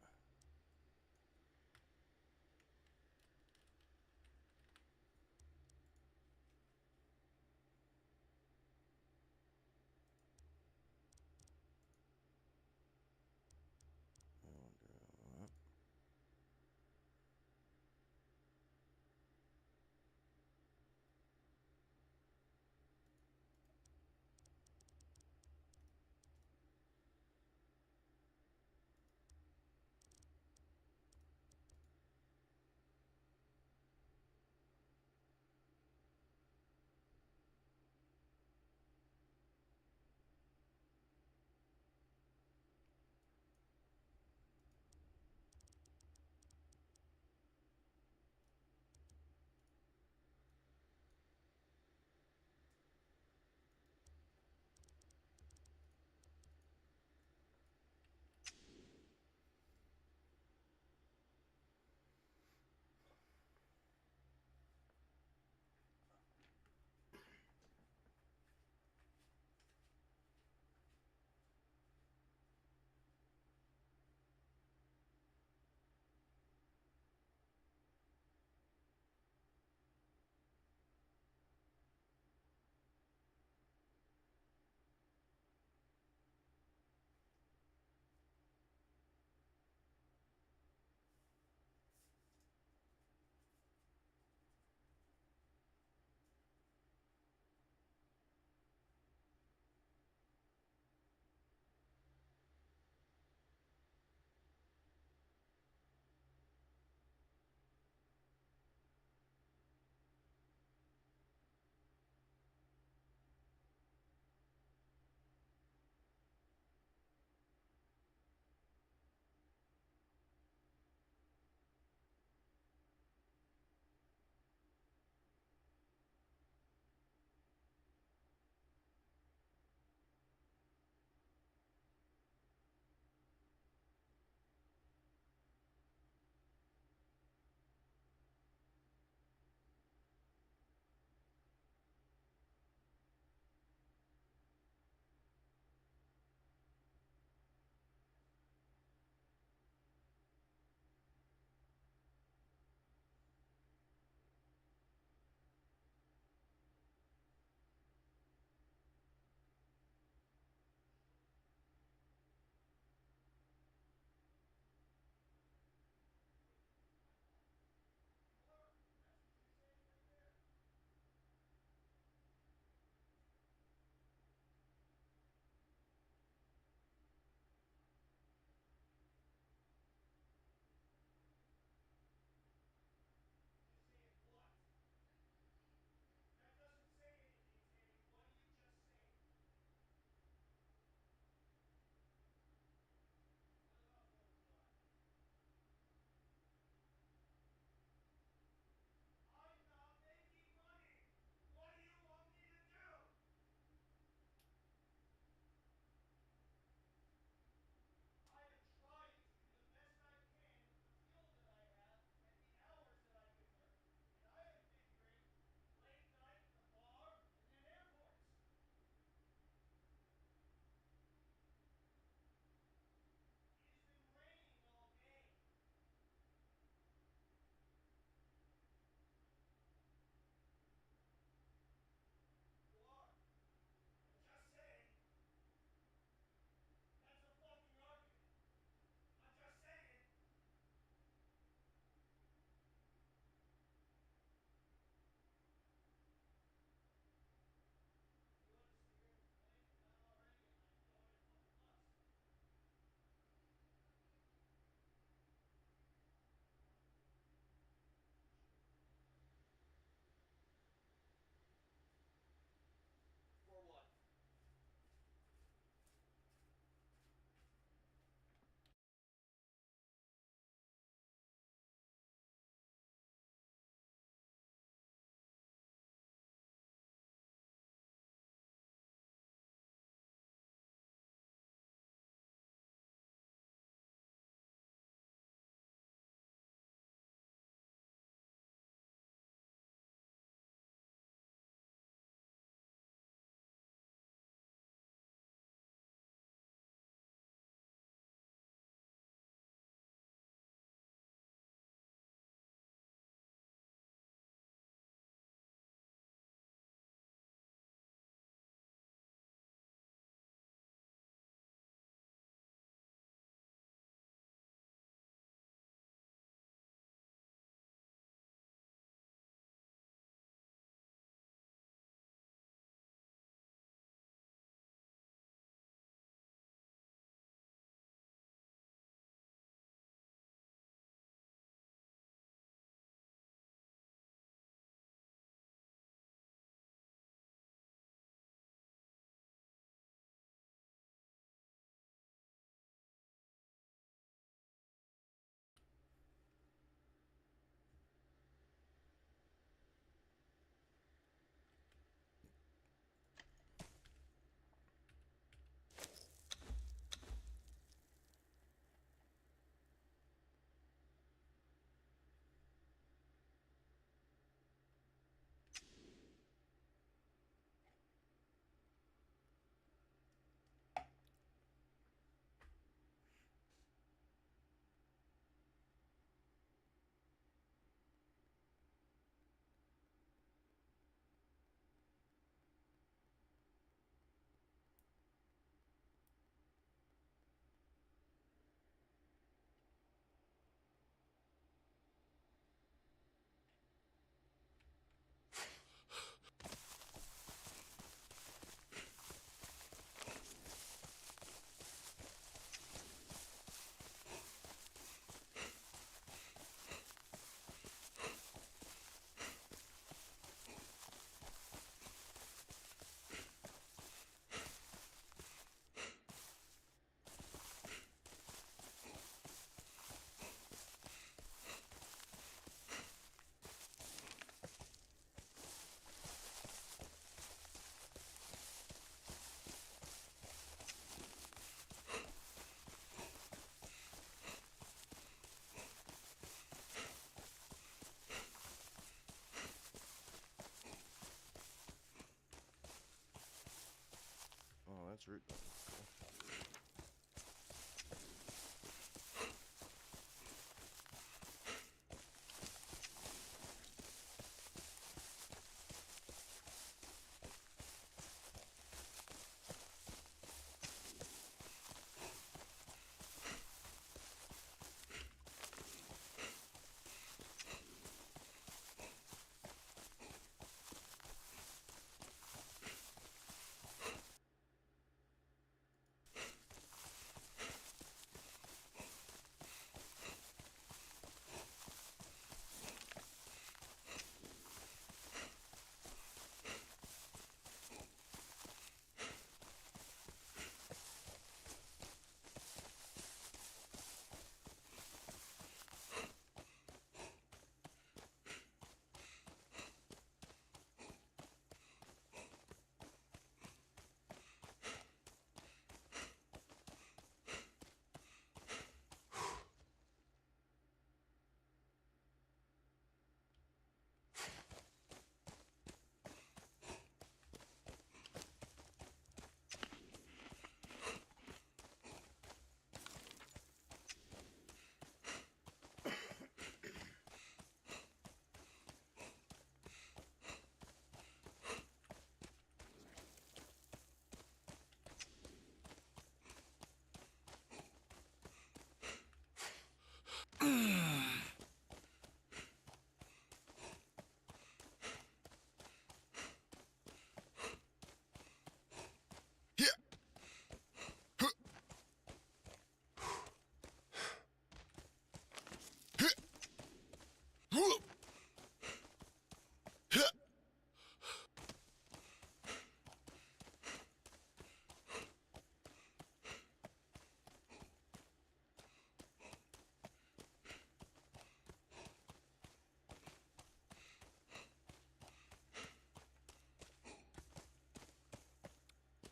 S1: this route.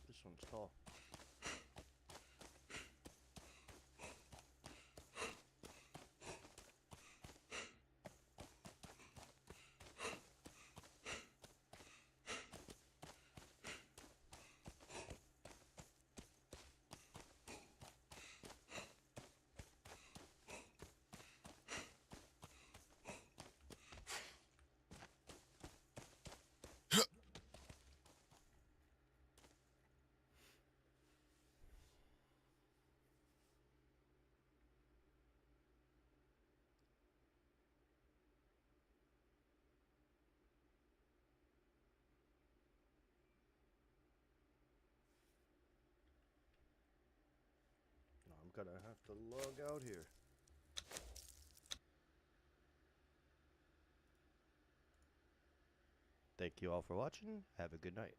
S1: This one's tall. I'm gonna have to log out here. Thank you all for watching. Have a good night.